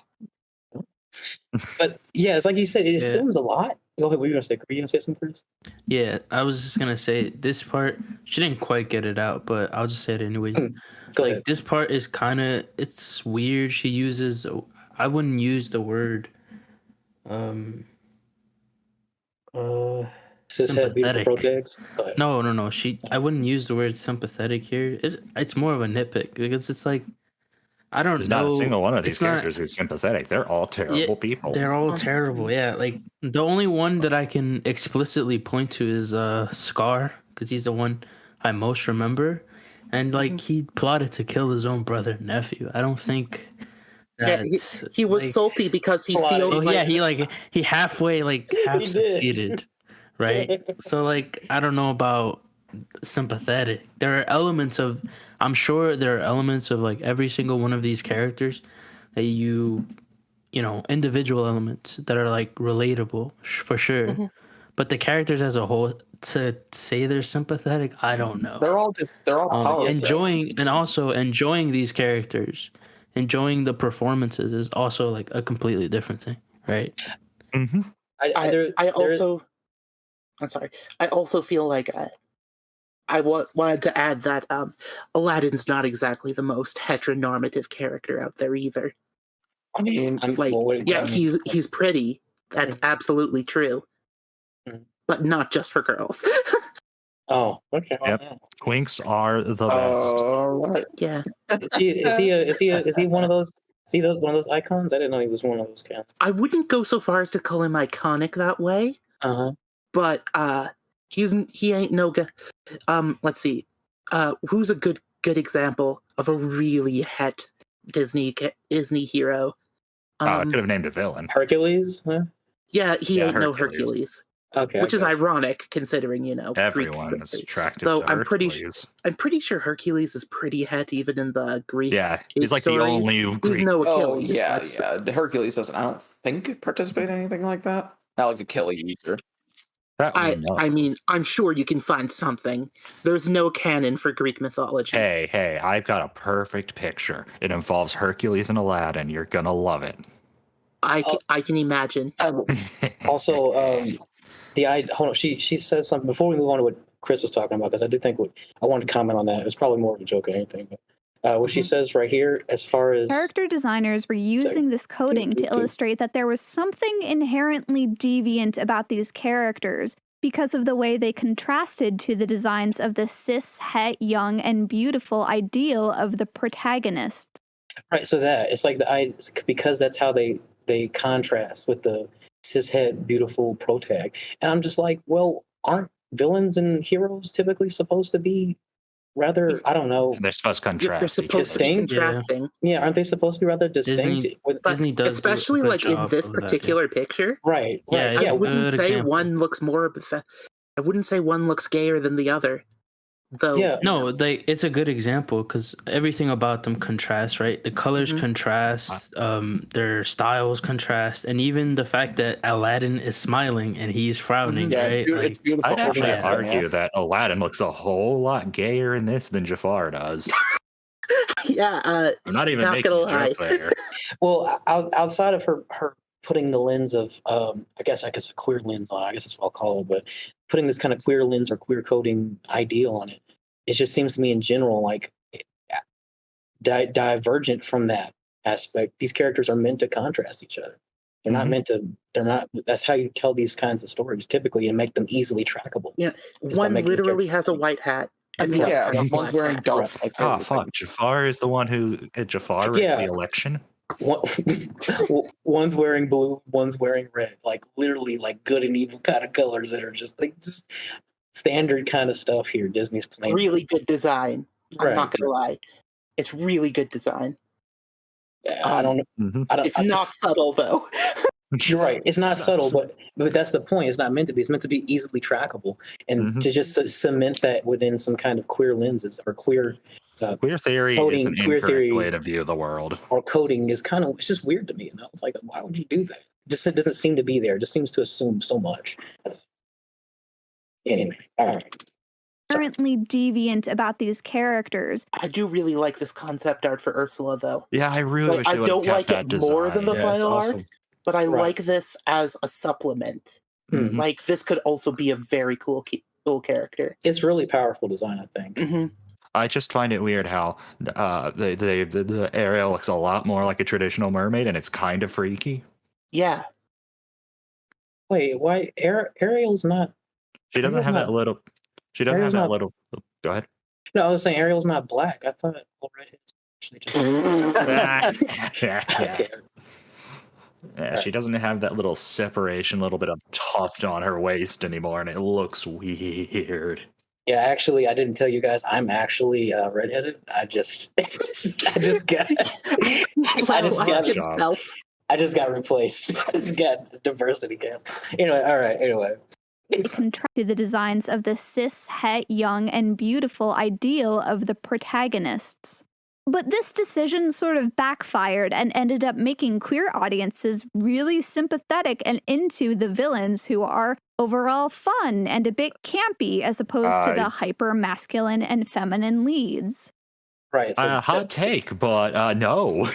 But yeah, it's like you said, it assumes a lot. Go ahead. What were you gonna say something first? Yeah, I was just gonna say this part. She didn't quite get it out, but I'll just say it anyways. Go ahead. This part is it's weird. She uses. I wouldn't use the word. Sympathetic. No. I wouldn't use the word sympathetic here. It's more of a nitpick because it's like I don't know. There's not a single one of these characters who's sympathetic. They're all terrible people. They're all terrible. Yeah, like the only one that I can explicitly point to is Scar because he's the one I most remember, and like he plotted to kill his own brother and nephew. I don't think. He was salty because he feels. Oh yeah, he halfway half succeeded, right? So I don't know about sympathetic. I'm sure there are elements of every single one of these characters that individual elements that are relatable for sure. But the characters as a whole, to say they're sympathetic, I don't know. They're all enjoying these characters, enjoying the performances is also a completely different thing, right? Mm-hmm. I'm sorry. I also feel like I wanted to add that Aladdin's not exactly the most heteronormative character out there either. I mean, he's pretty. That's absolutely true. But not just for girls. Oh, okay. Yep. Twinks are the best. Right. Yeah. Is he one of those? Is he one of those icons? I didn't know he was one of those cats. I wouldn't go so far as to call him iconic that way. But he ain't no guy. Let's see. Who's a good good example of a really het Disney hero. Could have named a villain. Hercules? Huh? Yeah, he Yeah, ain't no Hercules. Hercules. Okay. Which is I got you. ironic considering, Greek Everyone is mythology. attracted Though to I'm pretty Hercules. I'm pretty sure Hercules is pretty het even in the Greek. Yeah, he's like stories. the only He's Greek. no Oh Achilles. yeah, That's- yeah. The Hercules doesn't, I don't think, participate in anything like that. Not like Achilles either. That we know. I mean, I'm sure you can find something. There's no canon for Greek mythology. Hey, I've got a perfect picture. It involves Hercules and Aladdin. You're gonna love it. I can imagine. Also, hold on. She says something before we move on to what Chris was talking about, because I did think I wanted to comment on that. It was probably more of a joke than anything. But what she says right here, as far as Character designers were using this coding to illustrate that there was something inherently deviant about these characters because of the way they contrasted to the designs of the cis, het, young, and beautiful ideal of the protagonist. right, so that it's like because that's how they contrast with the cishet beautiful protag, and I'm just like, well, aren't villains and heroes typically supposed to be rather, I don't know, They're supposed to They're contrast each supposed to be Distinct? contrasting. yeah, aren't they supposed to be rather distinct? But Disney does do a especially good like in job this of that, yeah. particular picture. Right, Yeah, right, it's yeah. a wouldn't good say example. one looks more. I wouldn't say one looks gayer than the other, though. Yeah. No, it's a good example because everything about them contrasts, right? The colors contrast, their styles contrast, and even the fact that Aladdin is smiling and he's frowning, Yeah, right? it's beautiful. I'd actually contrast, argue yeah. that Aladdin looks a whole lot gayer in this than Jafar does. Yeah, I'm not even Not making gonna a lie. joke there. Well, outside of her putting the lens of, I guess a queer lens on it, I guess that's what I'll call it, but putting this kind of queer lens or queer coding ideal on it, it just seems to me in general like divergent from that aspect. These characters are meant to contrast each other. They're not meant to. They're not. That's how you tell these kinds of stories typically, and make them easily trackable. Yeah, Is by one making these literally characters has a distinct. white hat. And the other Yeah, has a one's black wearing hat. dark. Like Oh fuck! Jafar is the one who Jafar Yeah. rigged the election. One, one's wearing blue, one's wearing red. Like literally, like good and evil kind of colors that are just standard kind of stuff here. Disney's playing. Really good design. I'm Right. not gonna lie. It's really good design. I don't know. Mhm. I don't. It's I not just- subtle though. You're right. It's not It's not subtle, subtle. but that's the point. It's not meant to be. It's meant to be easily trackable, and to just cement that within some kind of queer lenses or queer Queer theory is an queer incorrect theory way to view the world. or coding is kind of, it's just weird to me. It's like, why would you do that? It doesn't seem to be there. It just seems to assume so much. Anyway, all right. Inherently deviant about these characters. I do really like this concept art for Ursula though. Yeah, I really wish I they would don't have like kept it that more than the design. Yeah, it's final awesome. art, but I Right. like this as a supplement. Mhm. Like this could also be a very cool character. It's really powerful design, I think. Hmm I just find it weird how the Ariel looks a lot more like a traditional mermaid, and it's kind of freaky. Yeah, Wait, why Ariel's not? She doesn't Ariel's have not- that little. She doesn't Ariel's have that not- little. Go ahead. No, I was saying Ariel's not black. I thought all redheads actually just. Okay. Yeah, she doesn't have that little separation, little bit of tuft on her waist anymore, and it looks weird. Yeah, actually, I didn't tell you guys. I'm actually redheaded. I just got. I just got replaced. I just got diversity cast. Anyway, all right. Anyway. Contrast to the designs of the cis, het, young, and beautiful ideal of the protagonists. But this decision sort of backfired and ended up making queer audiences really sympathetic and into the villains who are overall fun and a bit campy as opposed to the hyper masculine and feminine leads. Right. So Hot take, but no.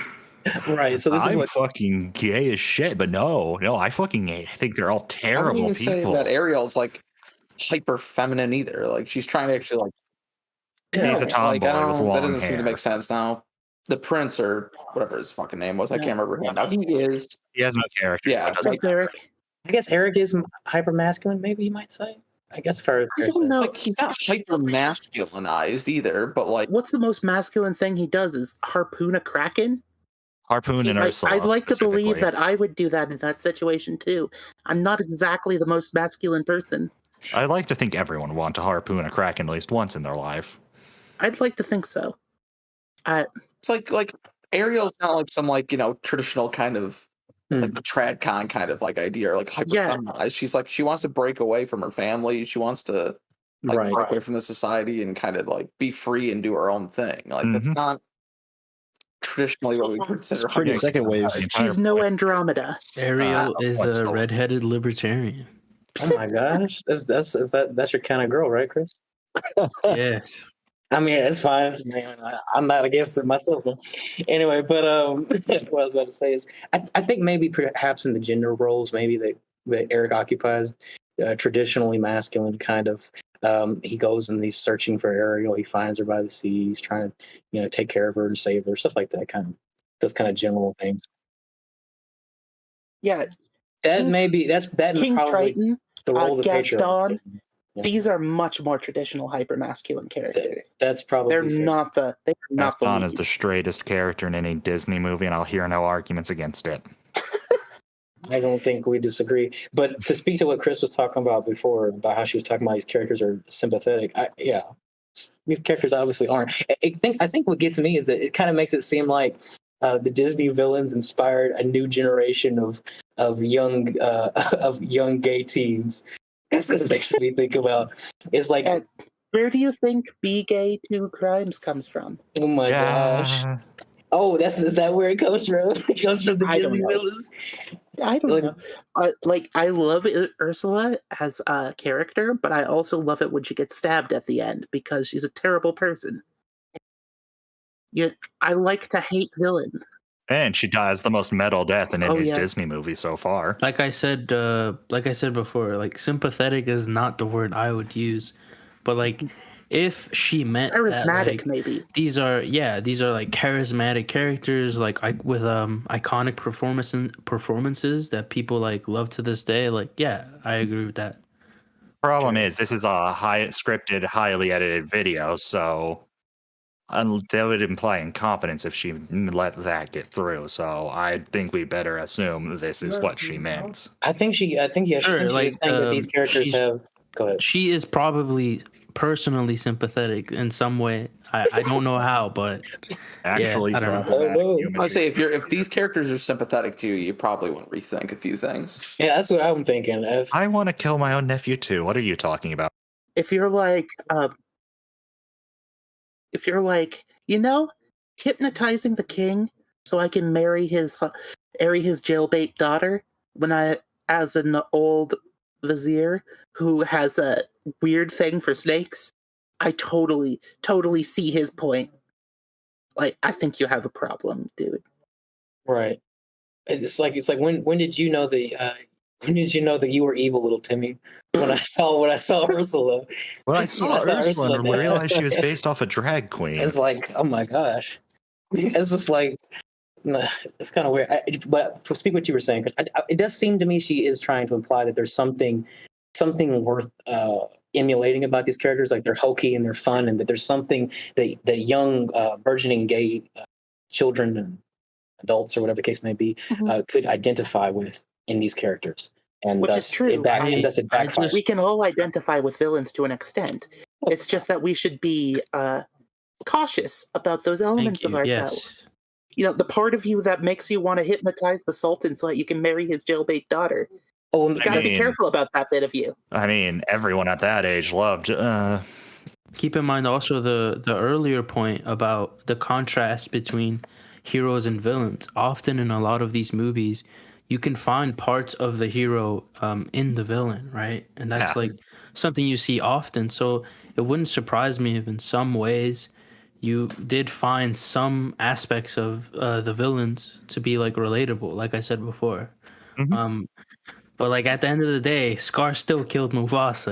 Right. So this is I'm what. fucking gay as shit, but no, I fucking think they're all I terrible wouldn't even say people. that Ariel's like hyper feminine either. Like she's trying to actually like. He's a tomboy I with don't. long That doesn't seem hair. to make sense now. The prince or whatever his fucking name was, I can't remember him. Now he is. He has no character. Yeah, so it doesn't Thanks, Eric. I guess Eric is hyper masculine. Maybe you might say. I guess fair. I don't know. Like he's not hyper masculinized either, but like What's the most masculine thing he does is harpoon a kraken? Harpoon and Ursula. I'd like to believe specifically. that I would do that in that situation too. I'm not exactly the most masculine person. I like to think everyone would want to harpoon a kraken at least once in their life. I'd like to think so. It's like Ariel's not like some traditional kind of like the tradcon kind of like idea or like hyper feminized. She's like she wants to break away from her family. She wants to break away from the society and kind of like be free and do her own thing. Like that's not traditionally what we consider. Pretty second wave. She's no Andromeda. Ariel is a redheaded libertarian. Oh my gosh, that's your kind of girl, right, Chris? Yes. I mean, it's fine. I'm not against it myself. Anyway, but what I was about to say is, I think maybe perhaps in the gender roles, maybe that Eric occupies, traditionally masculine kind of. He goes and he's searching for Ariel. He finds her by the sea. He's trying to, take care of her and save her, stuff like that. Those kind of general things. Yeah, that King, maybe that's that King probably Triton, the role of the Gaston. Yeah. These are much more traditional hyper-masculine characters. That's probably they're fair. not the Gaston lead. is the straightest character in any Disney movie, and I'll hear no arguments against it. I don't think we disagree. But to speak to what Chris was talking about before, about how she was talking about these characters are sympathetic, these characters obviously aren't. I think what gets me is that it kind of makes it seem like the Disney villains inspired a new generation of young gay teens. That's what it makes me think about. It's like, where do you think "Be Gay 2 Crimes" comes from? Oh my gosh! Oh, is that where it comes from? It comes from the Disney villains. I don't know. I love Ursula as a character, but I also love it when she gets stabbed at the end because she's a terrible person. Yet I like to hate villains. And she dies the most metal death in any Disney movie so far. Like I said before, like sympathetic is not the word I would use, but like if she meant charismatic, that, maybe these are like charismatic characters, like with iconic performances that people like love to this day. Like, yeah, I agree with that. Problem is, this is a scripted, highly edited video, so that would imply incompetence if she let that get through. So I think we better assume this is what she meant. I think she is saying that these characters have. Go ahead. She is probably personally sympathetic in some way. I don't know how, but actually, I don't know. I'd say if these characters are sympathetic to you, you probably want to rethink a few things. Yeah, that's what I'm thinking. I want to kill my own nephew too. What are you talking about? If you're like, hypnotizing the king so I can marry his jailbait daughter as an old vizier who has a weird thing for snakes, I totally see his point. Like, I think you have a problem, dude. Right. It's like when did you know that you were evil, little Timmy? When I saw Ursula. When I saw Ursula and realized she was based off a drag queen. It's like, oh my gosh. It's just like, it's kind of weird. But to speak what you were saying, Chris, it does seem to me she is trying to imply that there's something worth emulating about these characters. Like they're hokey and they're fun, and that there's something that young burgeoning gay children and adults or whatever the case may be could identify with in these characters. And which is true. And thus it backfires. We can all identify with villains to an extent. It's just that we should be cautious about those elements of ourselves. Yes. The part of you that makes you want to hypnotize the Sultan so that you can marry his jailbait daughter. Oh, you gotta be careful about that bit of you. I mean, everyone at that age loved. Keep in mind also the earlier point about the contrast between heroes and villains. Often in a lot of these movies, you can find parts of the hero in the villain, right? And that's like something you see often. So it wouldn't surprise me if in some ways you did find some aspects of the villains to be like relatable, like I said before. But like at the end of the day, Scar still killed Mufasa,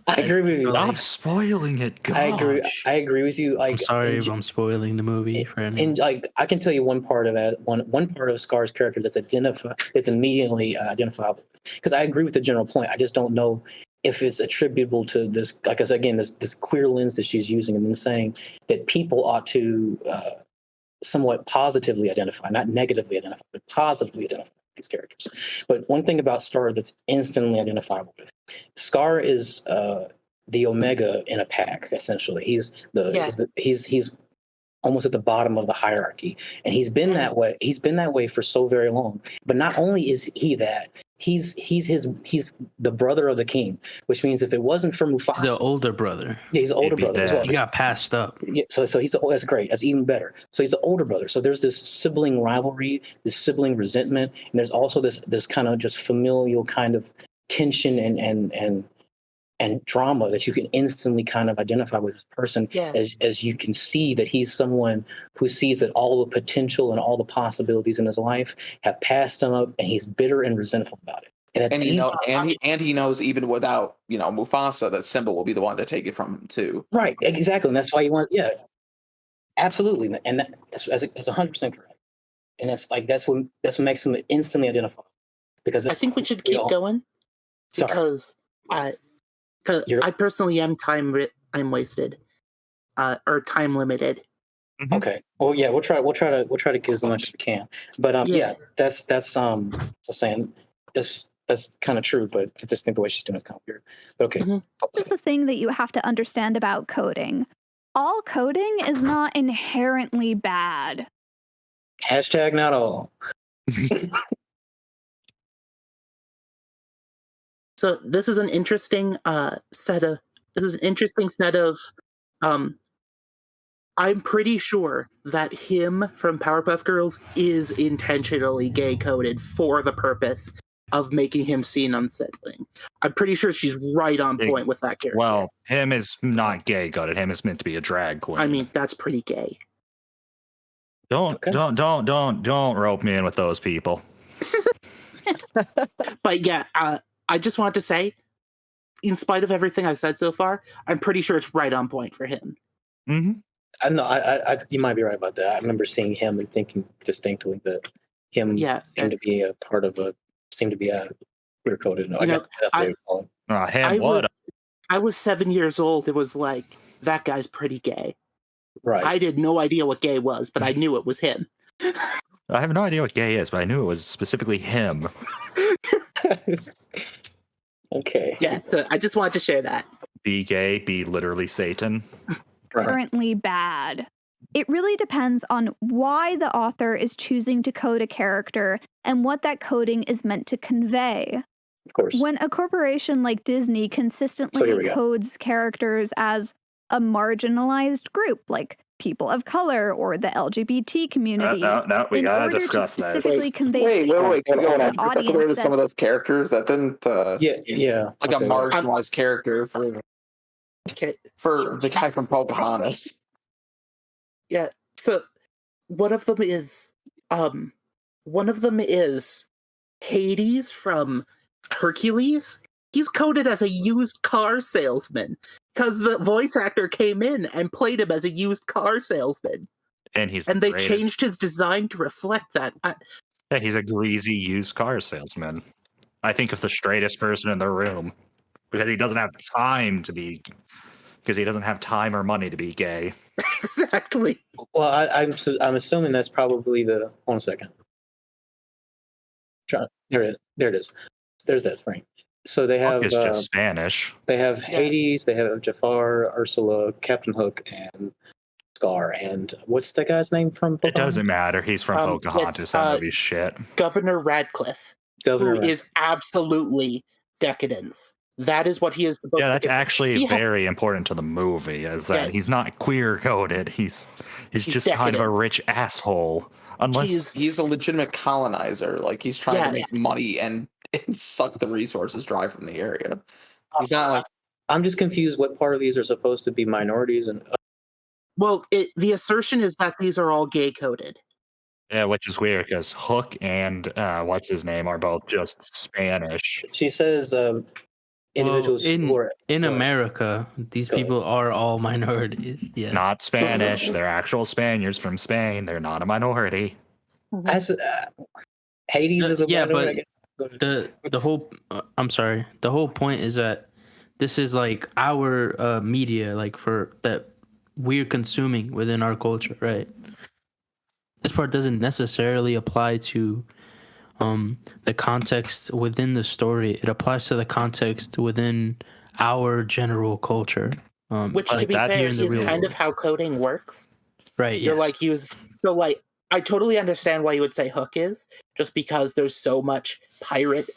I agree with you. Stop spoiling it, gosh. I agree with you. Like, I'm sorry if I'm spoiling the movie for anyone. And like I can tell you one part of that, one part of Scar's character that's immediately identifiable. Because I agree with the general point. I just don't know if it's attributable to this, like I said again, this queer lens that she's using, and then saying that people ought to somewhat positively identify, not negatively identify, but positively identify these characters. But one thing about Scar that's instantly identifiable with, Scar is the omega in a pack. Essentially, he's Yeah. he's almost at the bottom of the hierarchy, and he's been that way. He's been that way for so very long. But not only is he that, he's the brother of the king, which means if it wasn't for Mufasa, He's the older brother. yeah, he's the older He'd be brother as dead. well. He got passed up. Yeah, so he's that's great. That's even better. So he's the older brother. So there's this sibling rivalry, this sibling resentment, and there's also this kind of just familial kind of tension and drama that you can instantly kind of identify with this person, Yeah. as you can see that he's someone who sees that all the potential and all the possibilities in his life have passed him up, and he's bitter and resentful about it. And it's And easy. he knows even without Mufasa that Simba will be the one to take it from him too. Right, exactly, and that's why you want, yeah, absolutely, and that's 100% correct. And that's what makes him instantly identifiable. Because I think we should keep going Sorry. because I personally am I'm wasted, or time limited. Okay. Well, yeah, we'll try to get as much as we can. But yeah, that's saying that's kind of true. But I just think the way she's doing is kind of weird. But okay. This is the thing that you have to understand about coding. All coding is not inherently bad. Hashtag not all. So this is an interesting set of I'm pretty sure that him from Powerpuff Girls is intentionally gay coded for the purpose of making him seem unsettling. I'm pretty sure she's right on point with that character. Well, him is not gay coded. Him is meant to be a drag queen. I mean, that's pretty gay. Don't rope me in with those people. But yeah, I just want to say, in spite of everything I've said so far, I'm pretty sure it's right on point for him. Mm-hmm. I know. I you might be right about that. I remember seeing him and thinking distinctly that him seemed to be a part of queer coded. No, I guess that's what you call him. I was 7 years old. It was like, that guy's pretty gay. Right. I had no idea what gay was, but I knew it was him. I have no idea what gay is, but I knew it was specifically him. Okay. Yeah, so I just wanted to share that. Be gay, be literally Satan. Currently bad. It really depends on why the author is choosing to code a character and what that coding is meant to convey. Of course. When a corporation like Disney consistently codes characters as a marginalized group, like people of color or the LGBT community, no, we gotta discuss that. Specifically convey wait, going on. Audience Some of those characters that didn't, like a marginalized character for the guy from Pocahontas. Yeah, so one of them is Hades from Hercules. He's coded as a used car salesman because the voice actor came in and played him as a used car salesman. And they changed his design to reflect that. Yeah, he's a greasy used car salesman. I think of the straightest person in the room because he doesn't have time or money to be gay. Exactly. Well, I'm assuming that's probably the 1 second. There it is. There's that frame. So they have It's just Spanish. They have Hades, they have Jafar, Ursula, Captain Hook, and Scar. And what's the guy's name from Pocahontas? It doesn't matter. He's from Pocahontas. That movie's shit. Governor Radcliffe, is absolutely decadence. That is what he is supposed to be. Yeah, that's actually very important to the movie, is that he's not queer coded. He's just decadence. Kind of a rich asshole. Unless he's a legitimate colonizer. Like, he's trying to make money and suck the resources dry from the area. He's not like... I'm just confused what part of these are supposed to be minorities and... Well, the assertion is that these are all gay coded. Yeah, which is weird because Hook and what's his name are both just Spanish. She says individuals in America, these people are all minorities. Yeah, not Spanish. They're actual Spaniards from Spain. They're not a minority. As Hades is a minority. But the whole I'm sorry. The whole point is that this is like our media, like for that we're consuming within our culture, right? This part doesn't necessarily apply to the context within the story. It applies to the context within our general culture. Which, to like be that fair, here in the is real kind of world. how coding works. Right. You're Yes. like so like I totally understand why you would say hook is, just because there's so much pirate,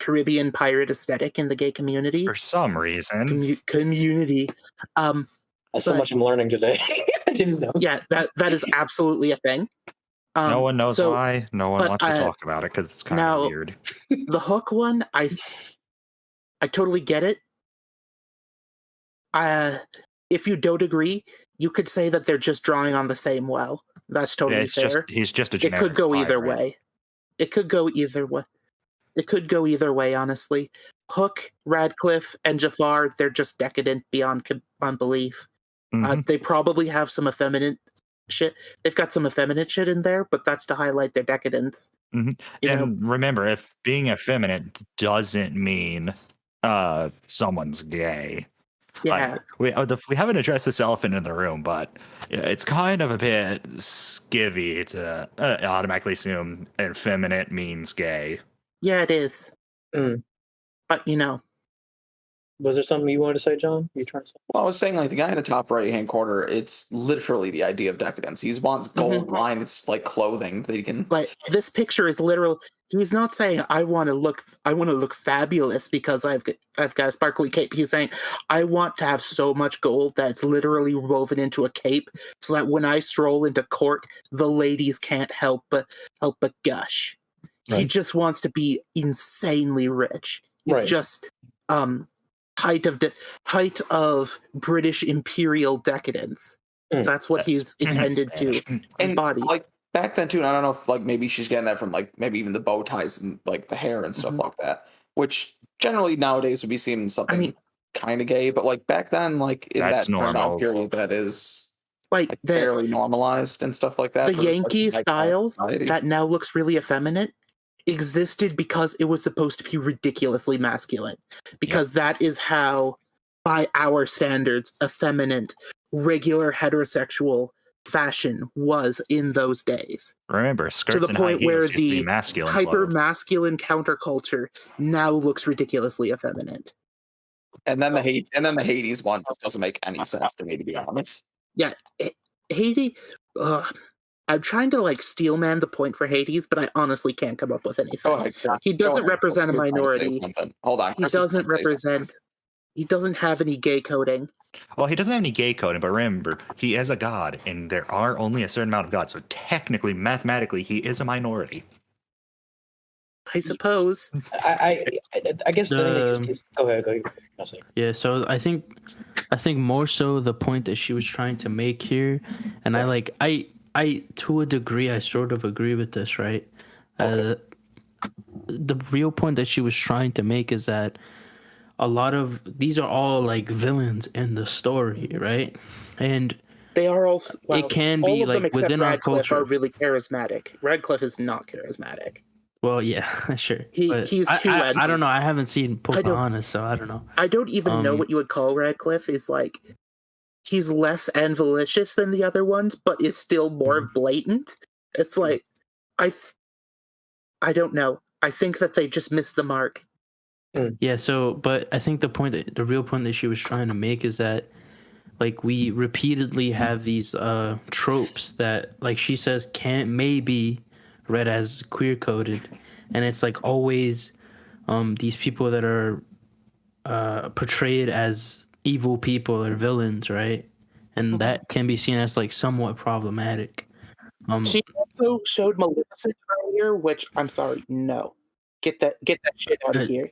Caribbean pirate aesthetic in the gay community. For some reason. Community. That's so but- much I'm learning today. I didn't know. Yeah, that is absolutely a thing. No one knows so why. No one but, wants to talk about it because it's kind now- of weird. The hook one, I totally get it. If you don't agree, you could say that they're just drawing on the same well. That's totally fair. He's just a It generic could go either pirate. way. It could go either way, honestly. Hook, Radcliffe, and Jafar, they're just decadent beyond belief. Mhm. They probably have some effeminate shit. They've got some effeminate shit in there, but that's to highlight their decadence. Mhm. You know? And remember, if being effeminate doesn't mean someone's gay. Yeah. Like, we haven't addressed this elephant in the room, but it's kind of a bit skivvy to automatically assume effeminate means gay. Yeah, it is. Mm. But, Was there something you wanted to say, John? You trying to say? Well, I was saying, like, the guy in the top right-hand corner, it's literally the idea of decadence. He wants gold line. It's like clothing that he can. like, this picture is literal. He's not saying I want to look fabulous because I've got a sparkly cape. He's saying I want to have so much gold that's literally woven into a cape, so that when I stroll into court, the ladies can't help but gush. He Right. just wants to be insanely rich. He's Right. just height of British imperial decadence. Mm. That's what he's intended to Spanish. embody. Like back then too, and I don't know if like maybe she's getting that from like maybe even the bow ties and like the hair and stuff like that, which generally nowadays would be seen in something kind of gay, but like back then, like in That's that turnout normal. period, that is like like the fairly normalized and stuff like that. the for, like, Yankee high class style society. that now looks really effeminate existed because it was supposed to be ridiculously masculine. Because that is how, by our standards, effeminate, regular heterosexual fashion was in those days. Remember, skirts To the and point high where heels used to be the masculine hyper clothes. masculine counterculture now looks ridiculously effeminate. and then the Hades one just doesn't make any sense to me, to be honest. Yeah, Hades. I'm trying to like steelman the point for Hades, but I honestly can't come up with anything. Go ahead, Chris. He doesn't Go ahead. represent a Chris was trying to say minority. something. Hold on. He Chris was doesn't trying to say represent. something. He doesn't have any gay coding. Well, he doesn't have any gay coding, but remember, he is a god, and there are only a certain amount of gods. So technically, mathematically, he is a minority. I suppose. I guess the thing is, go ahead. I'll say. Yeah, so I think more so the point that she was trying to make here, and I to a degree I sort of agree with this, right? Okay. Uh, The real point that she was trying to make is that a lot of these are all like villains in the story, right? And They are also. Well, it can all be of them like except within our Radcliffe culture. are really charismatic. Radcliffe is not charismatic. Well, yeah, sure. But He's too I edgy. don't know. I haven't seen I don't- Pocahontas, so I don't know. I don't even know what you would call Radcliffe. Is like he's less avaricious than the other ones, but is still more blatant. It's like I don't know. I think that they just missed the mark. Yeah, so but I think the real point that she was trying to make is that like we repeatedly have these tropes that like she says may be read as queer coded, and it's like always these people that are portrayed as evil people or villains, right? And that can be seen as like somewhat problematic. She also showed Maleficent earlier, which I'm sorry, no. Get that shit out of here.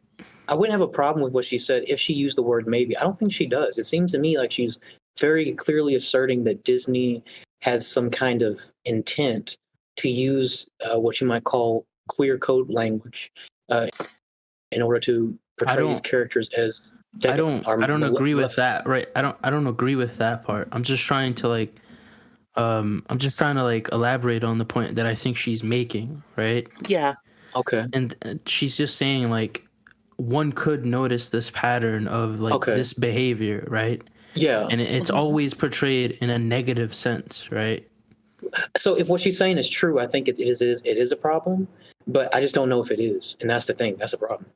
I wouldn't have a problem with what she said if she used the word maybe. I don't think she does. It seems to me like she's very clearly asserting that Disney has some kind of intent to use what you might call queer code language in order to portray these characters as I don't agree with that, right? I don't agree with that part. I'm just trying to elaborate on the point that I think she's making, right? Yeah. Okay. And she's just saying like one could notice this pattern of like this behavior, right? Yeah. And it's always portrayed in a negative sense, right? So if what she's saying is true, I think it is a problem, but I just don't know if it is, and that's the thing. That's the problem.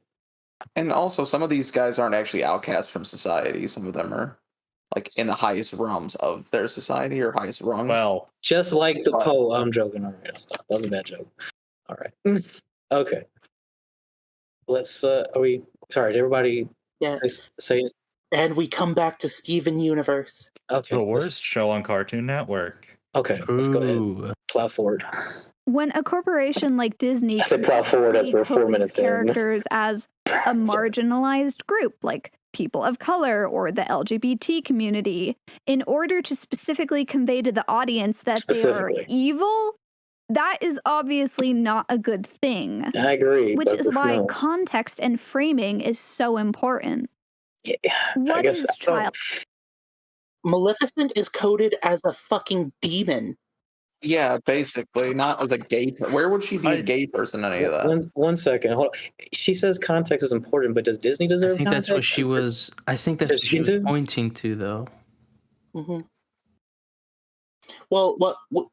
And also, some of these guys aren't actually outcasts from society. Some of them are like in the highest realms of their society or highest rungs. Well, Just like the But- Poe. I'm joking. All right, I'll stop. That was a bad joke. All right. Okay. Let's. Are we? Sorry. Did everybody Yeah. say? And we come back to Steven Universe. Okay. the let's- worst show on Cartoon Network. Okay. Let's go ahead. Ooh. Plow forward. When a corporation like Disney I said plow forward as we're 4 codes minutes in. characters as a marginalized group, like people of color or the LGBT community, in order to specifically convey to the audience that they are Specifically. evil, that is obviously not a good thing. I agree. Which but is who why knows? context and framing is so important. Yeah, I What guess is I don't- child? Maleficent is coded as a fucking demon. Yeah, basically, not as a gay. Where would she be a gay person? Any of that? One second. Hold on. She says context is important, but does Disney deserve I think context? that's what she was. I think that's Does what she she was do? pointing to, though. Mm-hmm. Well,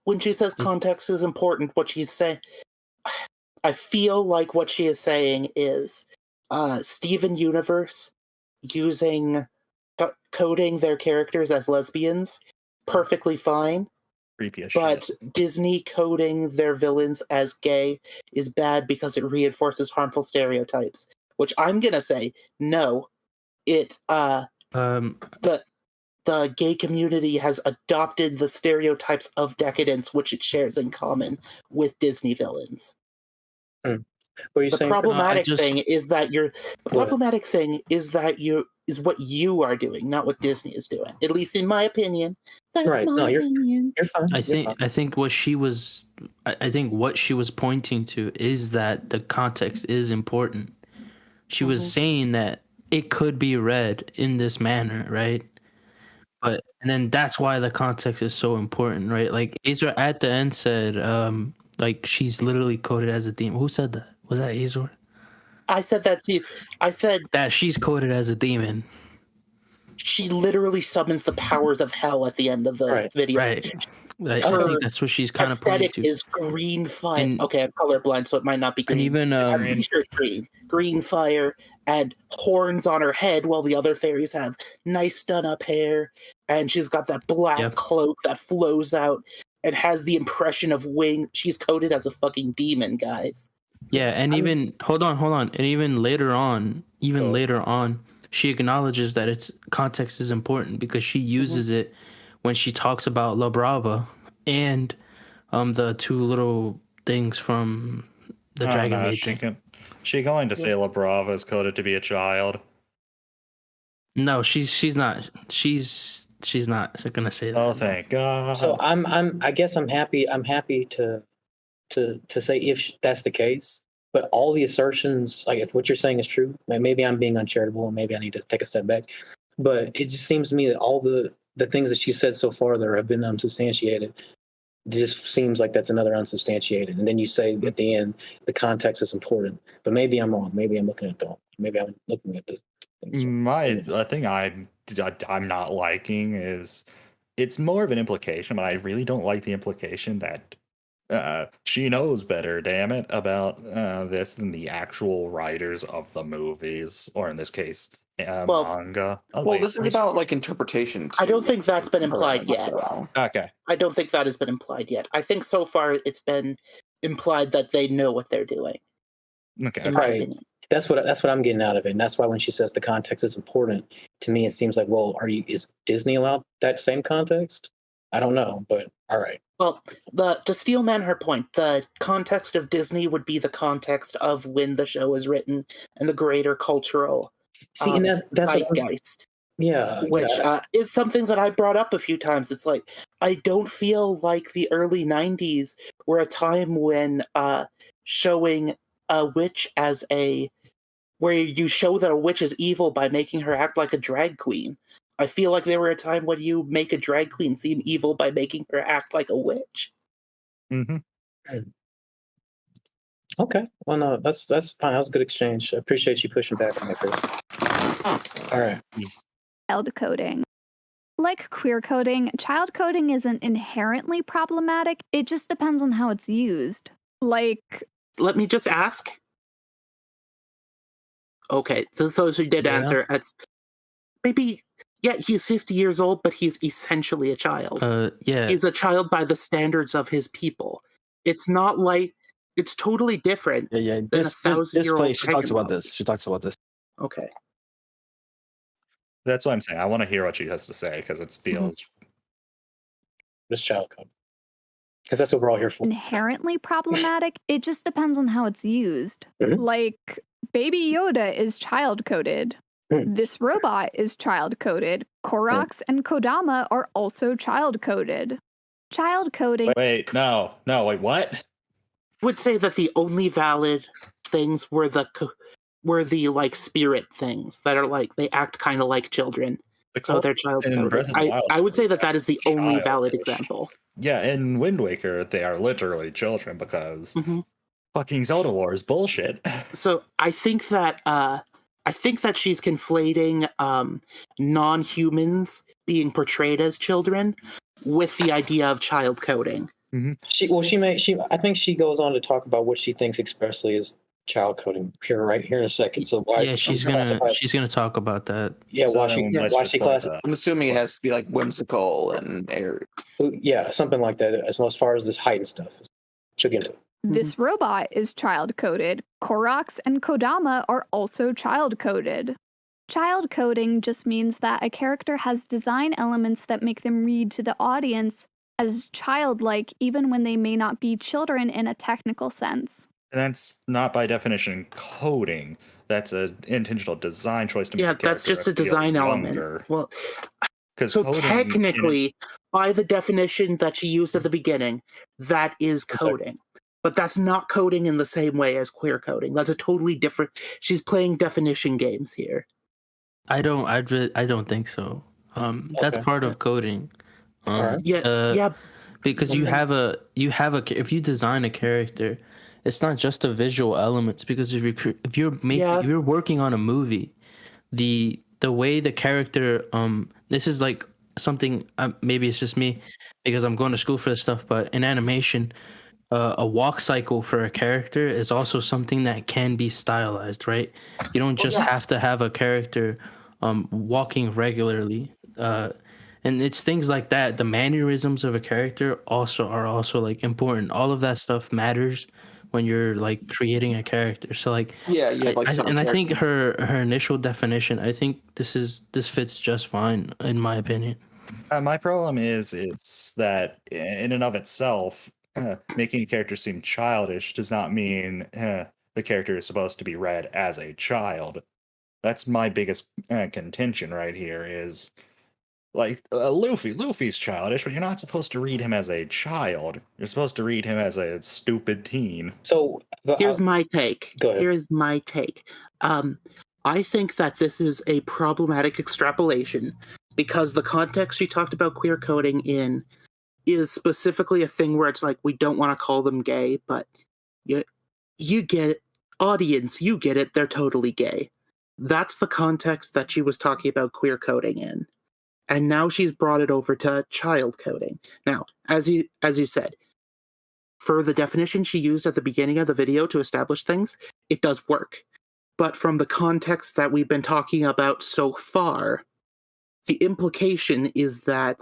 when she says context is important, what she's saying, I feel like what she is saying is Steven Universe using coding their characters as lesbians, perfectly fine. Creepy as But shit. Disney coding their villains as gay is bad because it reinforces harmful stereotypes. Which I'm gonna say, no. It the gay community has adopted the stereotypes of decadence, which it shares in common with Disney villains. What are you The saying? problematic just- thing is that is what you are doing, not what Disney is doing. At least in my opinion. That's Right. my No, opinion. You're fine. I You're think fine. I think what she was pointing to is that the context is important. She was saying that it could be read in this manner, right? And then that's why the context is so important, right? Like Azor at the end said, like she's literally coded as a demon. Who said that? Was that Azor? I said that to you. I said That she's coded as a demon. she literally summons the powers of hell at the end of the video. Right. I think that's what she's kind of pointing Aesthetic to. is green fire. And- Okay, I'm colorblind, so it might not be green. And even I'm pretty sure it's green. Green fire and horns on her head, while the other fairies have nice done-up hair, and she's got that black cloak that flows out and has the impression of wing. She's coded as a fucking demon, guys. yeah, and even hold on, and even later on, she acknowledges that its context is important because she uses it when she talks about La Brava and the two little things from the Dragon Maid thing. She going to say La Brava is coded to be a child. No, she's not. She's not gonna say that. Oh, thank God. So I guess I'm happy. I'm happy to say if that's the case. But all the assertions, like if what you're saying is true, maybe I'm being uncharitable and maybe I need to take a step back. But it just seems to me that all the things that she said so far that have been unsubstantiated, it just seems like that's another unsubstantiated. And then you say at the end, the context is important. But maybe I'm wrong. Maybe I'm looking at the wrong. Maybe I'm looking at this. The thing I'm not liking is it's more of an implication, but I really don't like the implication that she knows better, damn it, about this than the actual writers of the movies, or in this case, manga. Well, this is about like interpretation. I don't think that's been implied yet. Okay. I don't think that has been implied yet. I think so far it's been implied that they know what they're doing. Okay. Right. That's what I'm getting out of it. And that's why when she says the context is important, to me it seems like, well, is Disney allowed that same context? I don't know, but all right. Well, to steal man her point, the context of Disney would be the context of when the show is written and the greater cultural and that's zeitgeist. Which is something that I brought up a few times. It's like I don't feel like the early 90s were a time when showing a witch as where you show that a witch is evil by making her act like a drag queen. I feel like there were a time when you make a drag queen seem evil by making her act like a witch. Mm-hmm. Okay. Well, no, that's fine. That was a good exchange. I appreciate you pushing back on it, Chris. All right. Child coding. Like queer coding, child coding isn't inherently problematic. It just depends on how it's used. Like, let me just ask. Okay, so she did Yeah. answer. It's maybe, yeah, he's 50 years old, but he's essentially a child. Yeah. He's a child by the standards of his people. It's not like, it's totally different Yeah. than a This 1,000-year-old place, she talks about dragon this. She talks about this. Okay. That's what I'm saying. I want to hear what she has to say because it feels. This child code. Because that's what we're all here for. Inherently problematic. It just depends on how it's used. Mhm. Like, Baby Yoda is child coded. Mm. This robot is child coded. Koroks and Kodama are also child coded. Child coding. Wait, no, wait, what? I would say that the only valid things were the like spirit things that are like they act kind of like children, so they're child in Breath coded. of the Wild, I would say that is the only child valid coded. example. Yeah, in Wind Waker, they are literally children because Mhm. fucking Zelda lore is bullshit. So I think that she's conflating non-humans being portrayed as children with the idea of child coding. I think she goes on to talk about what she thinks expressly is child coding here in a second. So why? Yeah, she's gonna talk about that. Yeah, why So she? then Yeah, let's why just she play class? that. I'm assuming it has to be like whimsical and airy. Yeah, something like that. As far as this height and stuff, she'll get into it. This robot is child coded. Koroks and Kodama are also child coded. Child coding just means that a character has design elements that make them read to the audience as childlike, even when they may not be children in a technical sense. And that's not by definition coding. That's an intentional design choice to make. Yeah, the that's character just a feel design younger. element. Well, 'Cause so coding technically, by the definition that she used at the beginning, that is coding. But that's not coding in the same way as queer coding. That's a totally different. She's playing definition games here. I don't think so. That's Okay. part of coding. Alright. Yeah. Because you have a if you design a character, it's not just the visual elements. Because if you're working on a movie, the way the character this is like something maybe it's just me because I'm going to school for this stuff, but in animation, a walk cycle for a character is also something that can be stylized, right? You don't just have to have a character walking regularly, and it's things like that. The mannerisms of a character are also like important. All of that stuff matters when you're like creating a character. So like Yeah, you have like I think her initial definition, I think this fits just fine in my opinion. My problem is that in and of itself, making a character seem childish does not mean the character is supposed to be read as a child. That's my biggest contention right here is like Luffy's childish, but you're not supposed to read him as a child. You're supposed to read him as a stupid teen. So Here's my take. Go ahead. Here's my take. I think that this is a problematic extrapolation because the context you talked about queer coding in is specifically a thing where it's like we don't want to call them gay, but you get it. Audience, you get it. They're totally gay. That's the context that she was talking about queer coding in. And now she's brought it over to child coding. Now, as you said, for the definition she used at the beginning of the video to establish things, it does work. But from the context that we've been talking about so far, the implication is that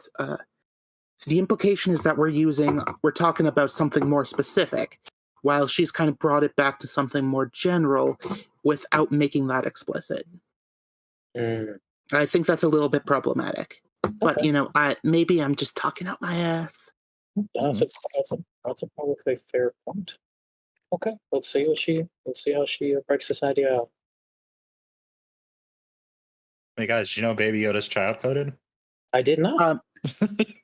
we're talking about something more specific, while she's kind of brought it back to something more general without making that explicit. I think that's a little bit problematic. But maybe I'm just talking out my ass. That's a probably fair point. Okay, let's see how she breaks this idea out. Hey guys, did you know Baby Yoda's child coded? I did not.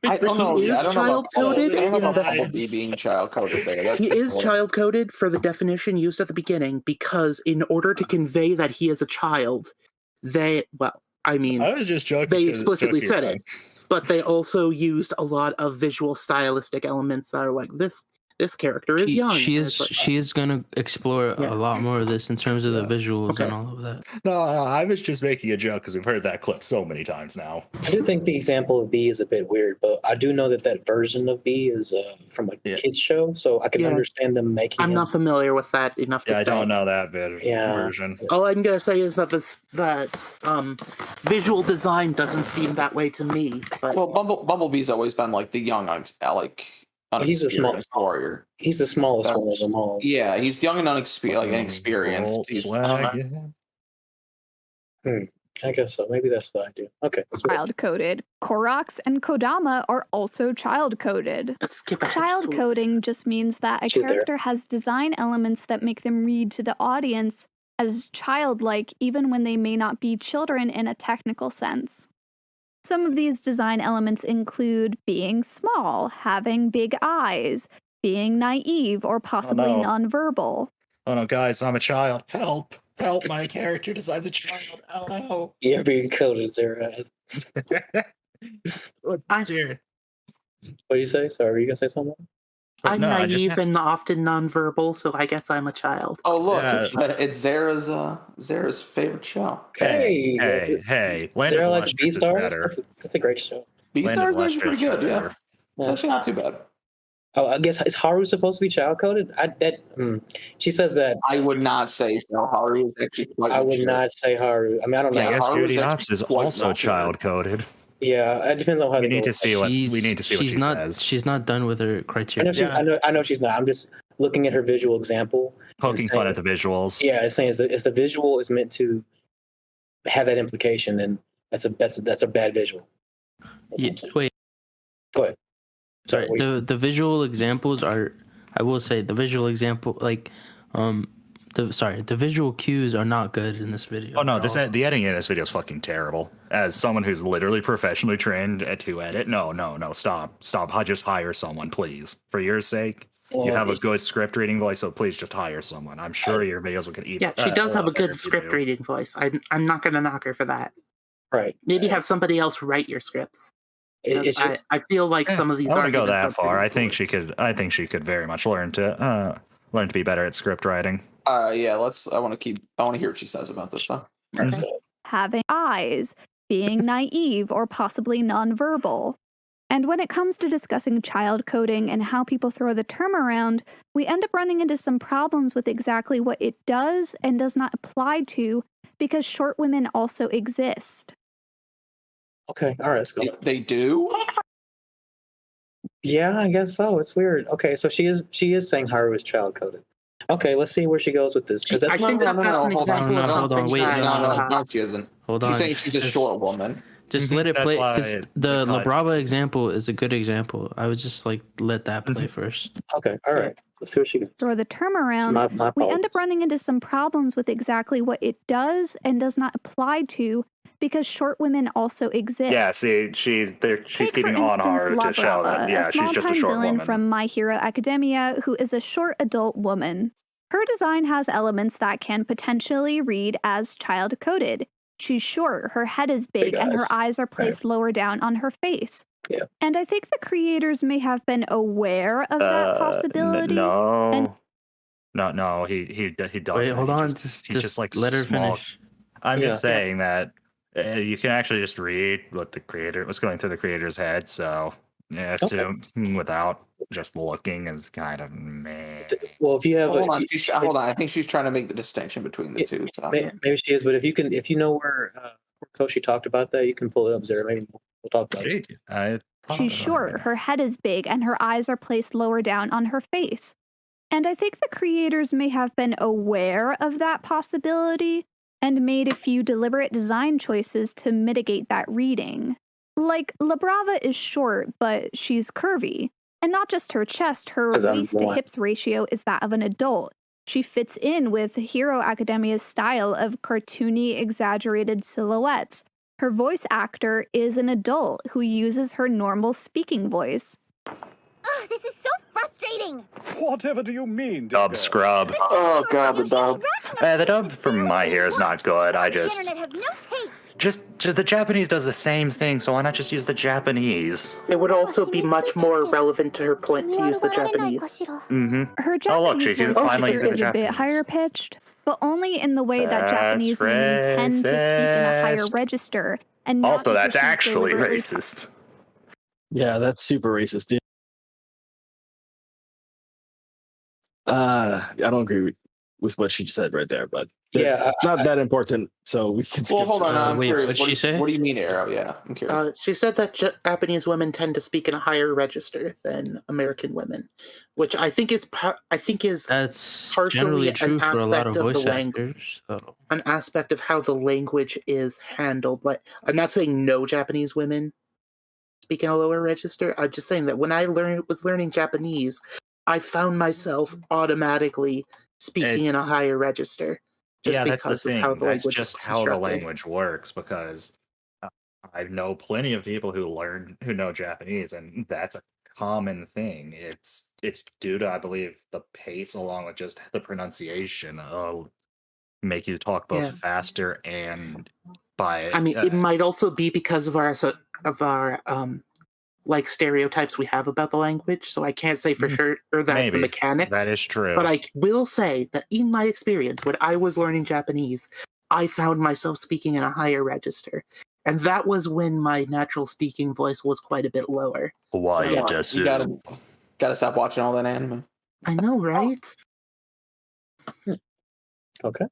I don't know. He is I don't know about child-coded I don't know in about the- Bumblebee being child coded there. That's He the is point. child coded for the definition used at the beginning because in order to convey that he is a child, I was just joking. they explicitly said it, but they also used a lot of visual stylistic elements that are like this this character is young. She And is it's like, she is gonna explore Yeah. a lot more of this in terms of the visuals Okay. and all of that. No, I was just making a joke because we've heard that clip so many times now. I do think the example of B is a bit weird, but I do know that version of B is from a Yeah. kids show, so I can Yeah. understand them making. I'm not familiar with that enough to Yeah, I say. don't know that Yeah. version. All I'm gonna say is that visual design doesn't seem that way to me. But Well, Bumblebee's always been like the young, He's the unexperienced warrior. He's the smallest one of That's- them all. Yeah, he's young and inexperienced. He's Volkswagen. I guess so. Maybe that's what I do. Okay. let's move. Child coded. Koroks and Kodama are also child coded. let's skip ahead. Child coding just means that a She's there. character has design elements that make them read to the audience as childlike, even when they may not be children in a technical sense. Some of these design elements include being small, having big eyes, being naive or possibly no. nonverbal. Oh no, guys, I'm a child. Help! Help! My character decides a child. Oh no! You're being coded, Zara. I'm, Dear. What do you say? Sorry, were you gonna say something? I'm No, I just naive and often nonverbal, so I guess I'm a child. Oh look, Yeah. it's Zara's favorite show. Hey, Hey, hey! Land Zara of likes Lustrous B is stars. better. That's a great show. B-Stars Land is of pretty Lustrous good. is Yeah, better. it's actually not too bad. Oh, I guess is Haru supposed to be child coded? She says that. I would not say so. Haru is actually quite. I would mature. not say Haru. I mean, I don't know. I guess Haru's Judy actually Hopps is quite also mature. child coded. Yeah, it depends on how We they need go to with see what She's she not says. she's not done with her I know criteria. she. I know she's not. I'm just looking at her visual example. Poking and fun saying- at the visuals. Yeah, it's saying if the visual is meant to have that implication, then that's a bad visual. That's what I'm saying. Wait, Go ahead. sorry. what you The visual examples are, I will say, the visual example, like, the visual cues are not good in this video. Oh no, at all. the editing in this video is fucking terrible. As someone who's literally professionally trained to edit, no, stop. Just hire someone, please, for your sake. You Well, have a good script reading voice, so please just hire someone. I'm sure your videos will get even. Yeah, she does have a better good if you script do. reading voice. I'm not gonna knock her for that. right. Maybe have somebody else write your scripts. It's just, I feel like some of these I wouldn't go arguments that are far. pretty I think foolish. she could very much learn to be better at script writing. Yeah, I want to hear what she says about this though. let's Okay. go. Having eyes, being naive or possibly nonverbal. And when it comes to discussing child coding and how people throw the term around, we end up running into some problems with exactly what it does and does not apply to, because short women also exist. Okay, all right, let's go. They do. Yeah, I guess so. It's weird. Okay, so she is saying Haru is child coded. Okay, let's see where she goes with this because I that's think no, that's an hold on. example of No, hold on, something wait, that, No, she isn't. Hold on. She's saying she's a Just- short woman. Just let it That's play. why Because the they call it- Labrava example is a good example. I would just let that play first. okay. All right, let's see where she goes. Throw the term So around, my we end up apologies. running into some problems with exactly what it does and does not apply to, because short women also exist. Yeah, see, she's Take, keeping for on instance, Haru La to show that. Brava, Yeah, a she's just a small-time short villain woman. from My Hero Academia who is a short adult woman. Her design has elements that can potentially read as child-coded. She's short, her head is big, and her eyes are placed lower down on her face. Yeah. And I think the creators may have been aware of that possibility. No, he doesn't. Wait, hold He on. he just like let her small. finish. I'm just Yeah. saying that you can actually just read what's going through the creator's head. So yeah, assume without just looking is kind of meh. Well, if you have Hold on. I think she's trying to make the distinction between the two. So. maybe she is, but if you know where Koshi talked about that, you can pull it up, Zara. Maybe we'll talk about it. She's short, her head is big, and her eyes are placed lower down on her face. And I think the creators may have been aware of that possibility and made a few deliberate design choices to mitigate that reading. Like, La Brava is short, but she's curvy. And not just her chest, her 'Cause I'm waist to blind. hips ratio is that of an adult. She fits in with Hero Academia's style of cartoony, exaggerated silhouettes. Her voice actor is an adult who uses her normal speaking voice. Ugh, this is so frustrating. Whatever do you mean, Dub scrub. Oh god, the dub. The dub from My Hero is not good. I The just internet has no taste. The Japanese does the same thing, so why not just use the Japanese? It would also be much more relevant to her point to use the Japanese. Mm-hmm. Her Oh, look, Japanese she can voice finally actor use the is a bit Japanese. higher pitched, but only in the way that That's Japanese women tend to speak in a higher racist. register, and not Also, because that's she's actually deliberately racist. Yeah, that's super racist, dude. I don't agree with what she said right there, but Yeah, it's not that important, so we can. Well, skip hold on. that. I'm wait, curious. what'd she say? What do you mean, Arrow? Yeah, I'm curious. She said that Japanese women tend to speak in a higher register than American women, which I think is That's partially generally an true for a lot of aspect of the voice language. actors. So. An aspect of how the language is handled. Like, I'm not saying no Japanese women speak in a lower register. I'm just saying that when I was learning Japanese, I found myself automatically speaking in a higher register. Just Yeah, because that's the of how thing. the That's language just is how the constructed. language works, because I know plenty of people who know Japanese, and that's a common thing. It's due to, I believe, the pace along with just the pronunciation make you talk both Yeah. faster and by. I mean, it might also be because of our like stereotypes we have about the language. So I can't say for sure or that's the maybe. mechanics. That is true. But I will say that in my experience, when I was learning Japanese, I found myself speaking in a higher register. And that was when my natural speaking voice was quite a bit lower. Why So- just You gotta stop watching all that anime. I know, right? Okay.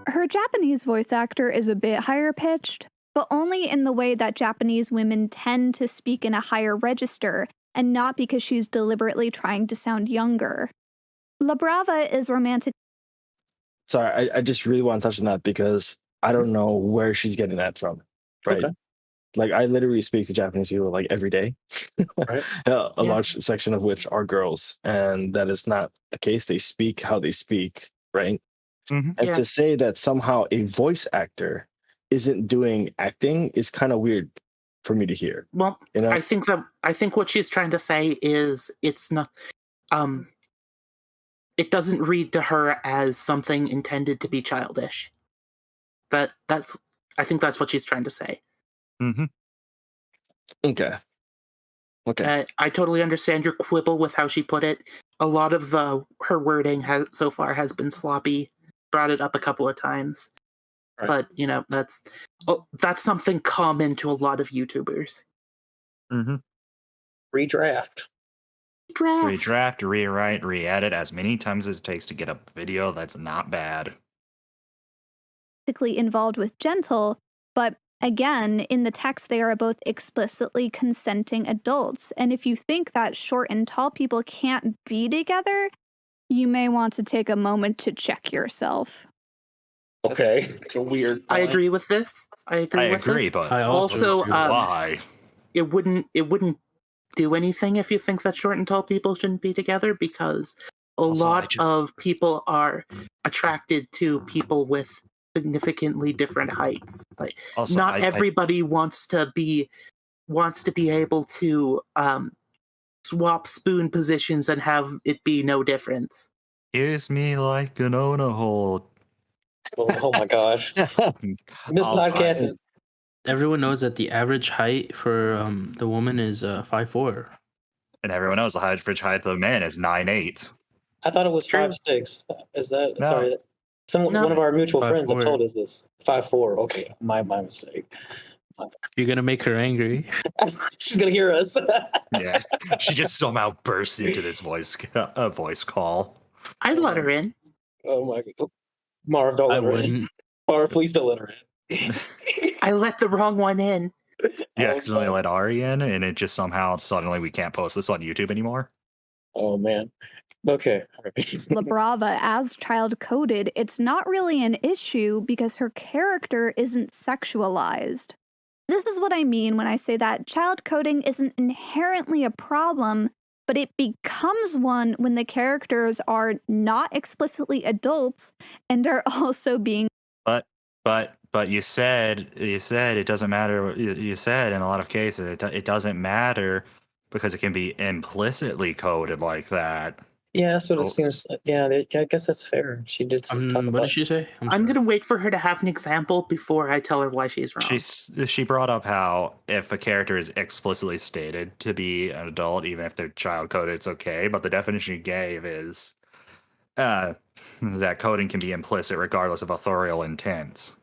Her Japanese voice actor is a bit higher pitched, but only in the way that Japanese women tend to speak in a higher register, and not because she's deliberately trying to sound younger. La Brava is romantic. Sorry, I just really want to touch on that because I don't know where she's getting that from. Right. Okay. Like, I literally speak to Japanese people like every day. Right. A large section of which are girls, and that is not the case. They speak how they speak, right? Mhm. And Yeah. to say that somehow a voice actor isn't doing acting is kind of weird for me to hear. Well, You know? I think what she's trying to say is it's not it doesn't read to her as something intended to be childish. I think that's what she's trying to say. Mm-hmm. Okay. I totally understand your quibble with how she put it. A lot of her wording so far has been sloppy. Brought it up a couple of times, Right. but that's something common to a lot of YouTubers. Mm-hmm. Redraft. Redraft, rewrite, re-edit as many times as it takes to get a video that's not bad. Involved with gentle, but again, in the text, they are both explicitly consenting adults. And if you think that short and tall people can't be together, you may want to take a moment to check yourself. Okay. It's a weird. I point. agree with this. I agree, but I also agree. why? It wouldn't do anything if you think that short and tall people shouldn't be together, because of people are attracted to people with significantly different heights. Like, Also, not everybody wants to be able to swap spoon positions and have it be no difference. Kiss me like an Ona hole. Oh my gosh. This Also, podcast is. Everyone knows that the average height for the woman is 5'4". And everyone knows the average height of the man is 9'8". I thought it was True. 5'6". Is that No. sorry? No. One of our mutual 5'4". friends have told us this. 5'4". Okay, my mistake. You're gonna make her angry. She's gonna hear us. Yeah, she just somehow burst into this voice call. I'd let her in. Oh my god. Marv, don't I let her in. wouldn't. Marv, please don't let her in. I let the wrong one in. Yeah, Oh, because I let Ari in, and it just somehow suddenly we can't post this on YouTube anymore. Oh man. Okay. All right. La Brava, as child coded, it's not really an issue because her character isn't sexualized. This is what I mean when I say that child coding isn't inherently a problem, but it becomes one when the characters are not explicitly adults and are also being. But you said it doesn't matter. You said in a lot of cases it doesn't matter because it can be implicitly coded like that. Yeah, that's what it Oh. seems. Yeah, I guess that's fair. She did talk What about. did she say? I'm sorry. gonna wait for her to have an example before I tell her why she's wrong. She brought up how if a character is explicitly stated to be an adult, even if they're child coded, it's okay. But the definition she gave is that coding can be implicit regardless of authorial intent,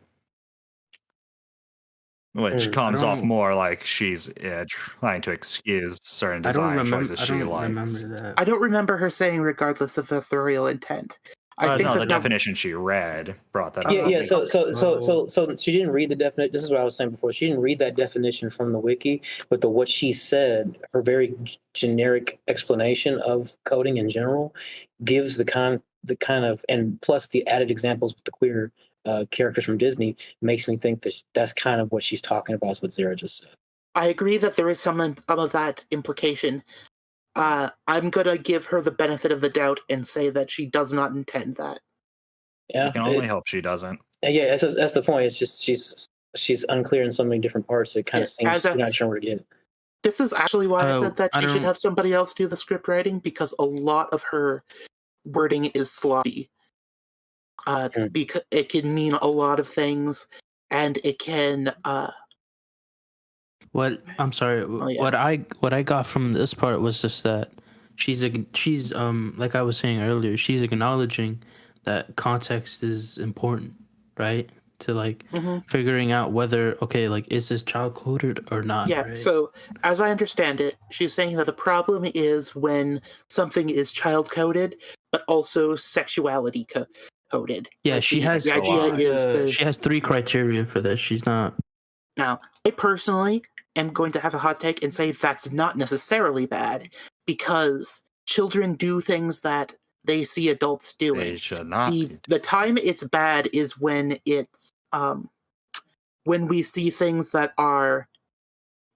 which comes off don't- more like she's trying to excuse certain design choices she likes. remember that. I don't remember her saying regardless of authorial intent. I think no, that the definition she read brought that up. Yeah. Oh, So she didn't read the definition. This is what I was saying before. She didn't read that definition from the wiki, but what she said, her very generic explanation of coding in general, gives the kind of, and plus the added examples with the queer characters from Disney, makes me think that that's kind of what she's talking about. Is what Zara just said. I agree that there is some of that implication. I'm gonna give her the benefit of the doubt and say that she does not intend that. Yeah, You can only hope she doesn't. Yeah, that's the point. It's just she's unclear in so many different parts. It kind of seems you're not sure where to get it. This is actually why I said that she should have somebody else do the script writing, because a lot of her wording is sloppy. Because it can mean a lot of things, and it can. What I'm sorry. What I got from this part was just that she's like I was saying earlier, she's acknowledging that context is important, right? To like figuring out whether is this child coded or not. Yeah. Right? So as I understand it, she's saying that the problem is when something is child coded, but also sexuality coded. Yeah, like she has. The idea is she has 3 criteria for this. She's not. Now, I personally am going to have a hot take and say that's not necessarily bad, because children do things that they see adults doing. They should not. The time it's bad is when it's when we see things that are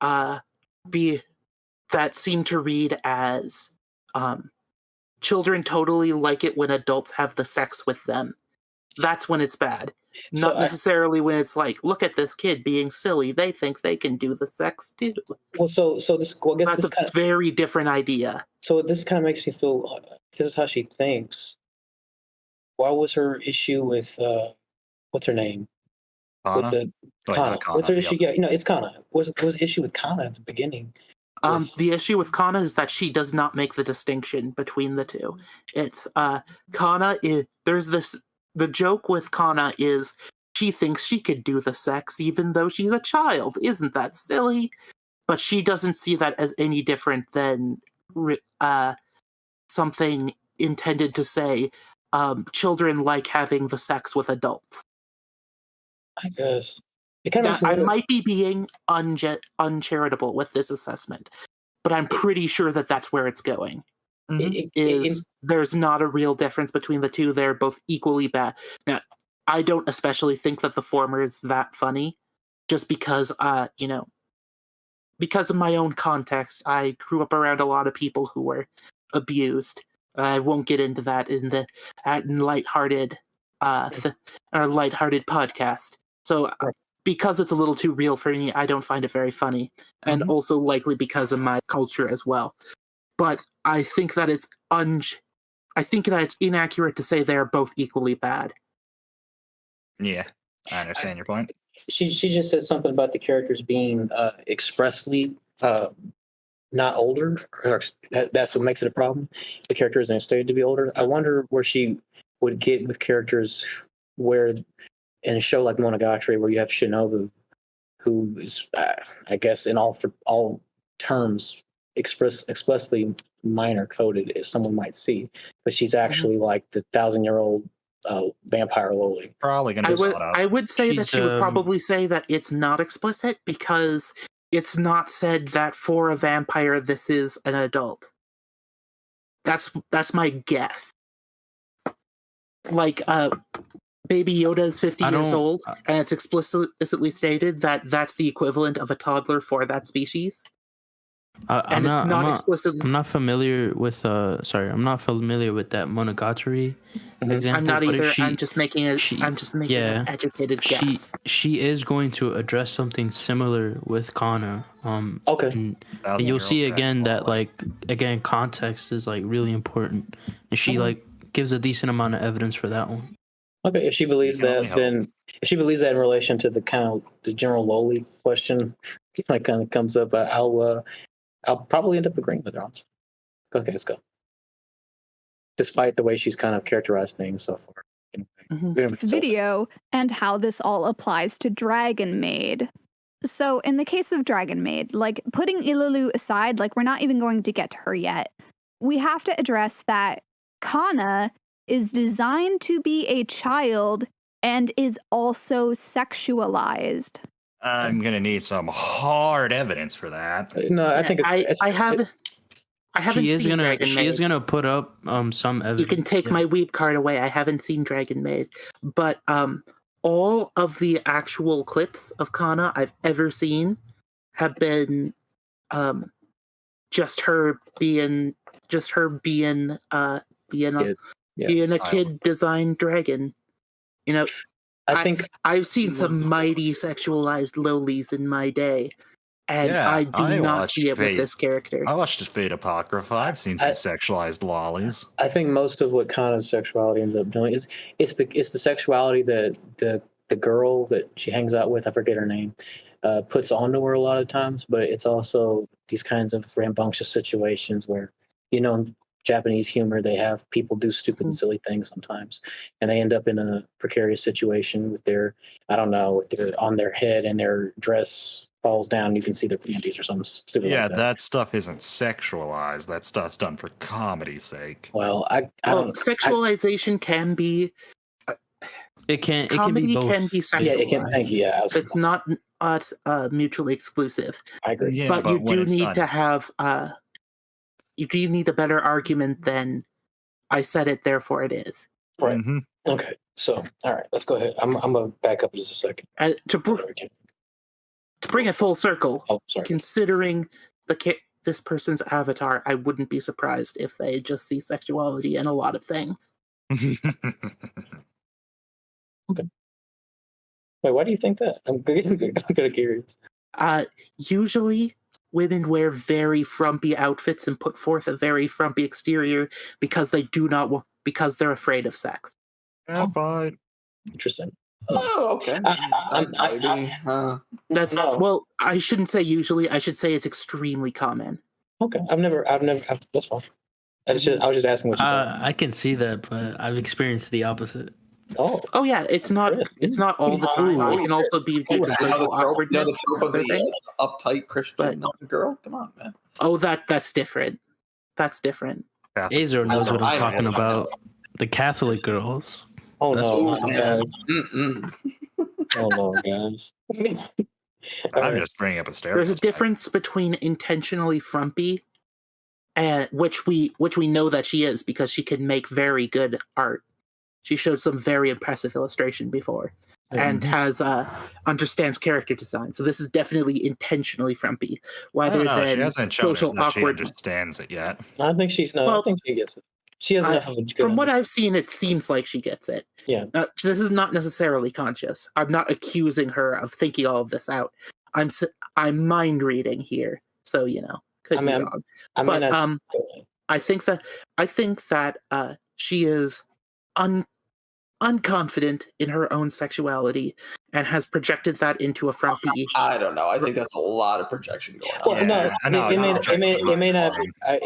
that seem to read as children totally like it when adults have the sex with them. That's when it's bad. Not necessarily when it's like, look at this kid being silly. They think they can do the sex too. Well, I guess that's a very different idea. So this kind of makes me feel. This is how she thinks. What was her issue with what's her name? Kana? With the Kana. What's her issue? Yeah, it's Kana. What's the issue with Kana at the beginning? The issue with Kana is that she does not make the distinction between the two. It's Kana is the joke with Kana is she thinks she could do the sex even though she's a child. Isn't that silly? But she doesn't see that as any different than something intended to say children like having the sex with adults. I guess. It kind of I might be being uncharitable with this assessment, but I'm pretty sure that that's where it's going. There's not a real difference between the two. They're both equally bad. Now, I don't especially think that the former is that funny, just because, because of my own context. I grew up around a lot of people who were abused. I won't get into that in the lighthearted podcast. So because it's a little too real for me, I don't find it very funny, and also likely because of my culture as well. But I think that it's inaccurate to say they are both equally bad. Yeah, I understand your point. She just said something about the characters being expressly not older. That's what makes it a problem. The character isn't stated to be older. I wonder where she would get with characters where in a show like Monogatari, where you have Shinobu, who is, I guess, in all terms, explicitly minor coded, as someone might see, but she's actually like the 1,000-year-old vampire loli. Probably gonna. I would say that she would probably say that it's not explicit because it's not said that for a vampire this is an adult. That's my guess. Like Baby Yoda is 50 years old, and it's explicitly stated that that's the equivalent of a toddler for that species. I'm and it's not, not I'm not, explicitly. I'm not familiar with I'm not familiar with that Monogatari example. I'm not but if either. she- I'm just making a. she- I'm just making yeah, an educated she guess. she is going to address something similar with Kana. Okay. And Thousand you'll Girls see Dragon again that Ball. again context is like really important, and she gives a decent amount of evidence for that one. Okay, if she believes can only that, then if she believes that in relation to the kind of the general lowly question, like kind of comes up, I'll probably end up agreeing with her. Honestly. Okay, let's go. Despite the way she's kind of characterized things so far. This video and how this all applies to Dragon Maid. So in the case of Dragon Maid, like putting Ilulu aside, like we're not even going to get to her yet. We have to address that Kana is designed to be a child and is also sexualized. I'm gonna need some hard evidence for that. No, I think I haven't seen Dragon Maid. She is gonna put up some evidence. You can take my weeb card away. I haven't seen Dragon Maid, but all of the actual clips of Kana I've ever seen have been just her being a kid designed dragon. You know, I think I've seen some mighty sexualized lowlies in my day, and I do not see it with this character. I watched Fate Apocrypha. I've seen some sexualized lollies. I think most of what Kana's sexuality ends up doing is it's the sexuality that the girl that she hangs out with, I forget her name, puts onto her a lot of times, but it's also these kinds of rambunctious situations where, in Japanese humor, they have people do stupid and silly things sometimes, and they end up in a precarious situation with their on their head and their dress falls down. You can see their panties or something stupid. Yeah, like that stuff isn't sexualized. That stuff's done for comedy's sake. Well, sexualization can be. It can Comedy be both. can be sexualized. Yeah, it can. Thank you. Yeah, it's not mutually exclusive. I agree. Yeah, but you do need to have. You do need a better argument than I said it, therefore it is. Right. Mm-hmm. Okay. So, all right, let's go ahead. I'm gonna back up just a second. To bring it full circle. Oh, sorry. Considering this person's avatar, I wouldn't be surprised if they just see sexuality in a lot of things. Okay. Wait, why do you think that? I'm kind of curious. Usually, women wear very frumpy outfits and put forth a very frumpy exterior because because they're afraid of sex. Yeah, fine. Interesting. Oh, okay. Well, I shouldn't say usually. I should say it's extremely common. Okay, that's fine. I was just asking what you thought. I can see that, but I've experienced the opposite. Oh yeah, it's not all the time. It can also be due to social awkwardness. The trope of the uptight Christian girl. Come on, man. Oh, that's different. That's different. Azor knows what I'm talking about. The Catholic girls. Oh no, guys. Oh no, guys. I'm just bringing up a stereotype. There's a difference between intentionally frumpy, and which we know that she is because she can make very good art. She showed some very impressive illustration before, and has understands character design. So this is definitely intentionally frumpy, rather than she hasn't shown social that she awkwardness. understands it yet. I think she's not. I think she gets it. She has enough of a good. From what I've seen, it seems like she gets it. Yeah. This is not necessarily conscious. I'm not accusing her of thinking all of this out. I'm mind reading here, so could be wrong. I think that she is unconfident in her own sexuality and has projected that into a frumpy. I don't know. I think that's a lot of projection going on. Well, it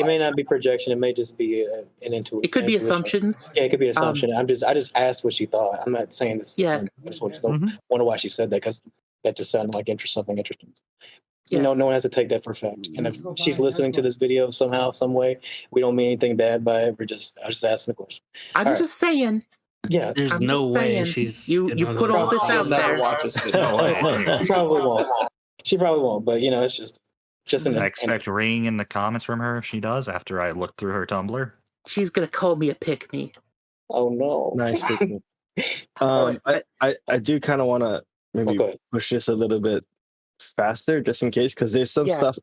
may not be projection. It may just be an intuition. It could be assumptions. Yeah, it could be an assumption. I just asked what she thought. I'm not saying this. Yeah. I just wonder why she said that, because that just sounded like something interesting. Yeah. No one has to take that for fact. And if she's listening to this video somehow, some way, we don't mean anything bad by it. I was just asking a question. I'm just saying. Yeah, there's no way she's you put all this out there. She probably won't. She probably won't. But it's just an. I expect ringing in the comments from her. She does after I look through her Tumblr. She's gonna call me a pick me. Oh no! Nice pick me. I do kind of want to maybe push this a little bit faster, just in case, because there's some stuff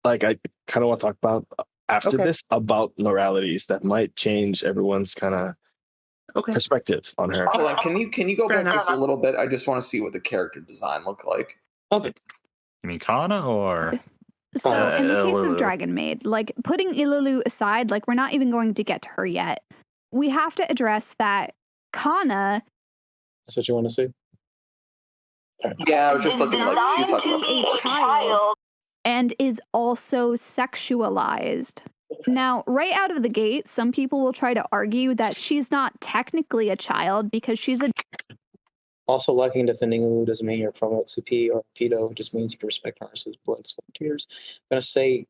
like I kind of want to talk about after this about Noralities that might change everyone's kind of perspective on her. Hold on, can you go Fair back enough. just a little bit? I just want to see what the character design looked like. Okay. You mean Kana or? So in the case Ilulu. of Dragon Maid, like putting Ilulu aside, like we're not even going to get to her yet. We have to address that Kana That's what you want to see? Yeah, I was just is looking like she's designed talking to be a child and is also sexualized. Now, right out of the gate, some people will try to argue that she's not technically a child because she's a Also, liking and defending Lulu doesn't mean you're promote Supi or Pedo. It just means you respect Narcissus' blood, sweat, and tears. I'm going to say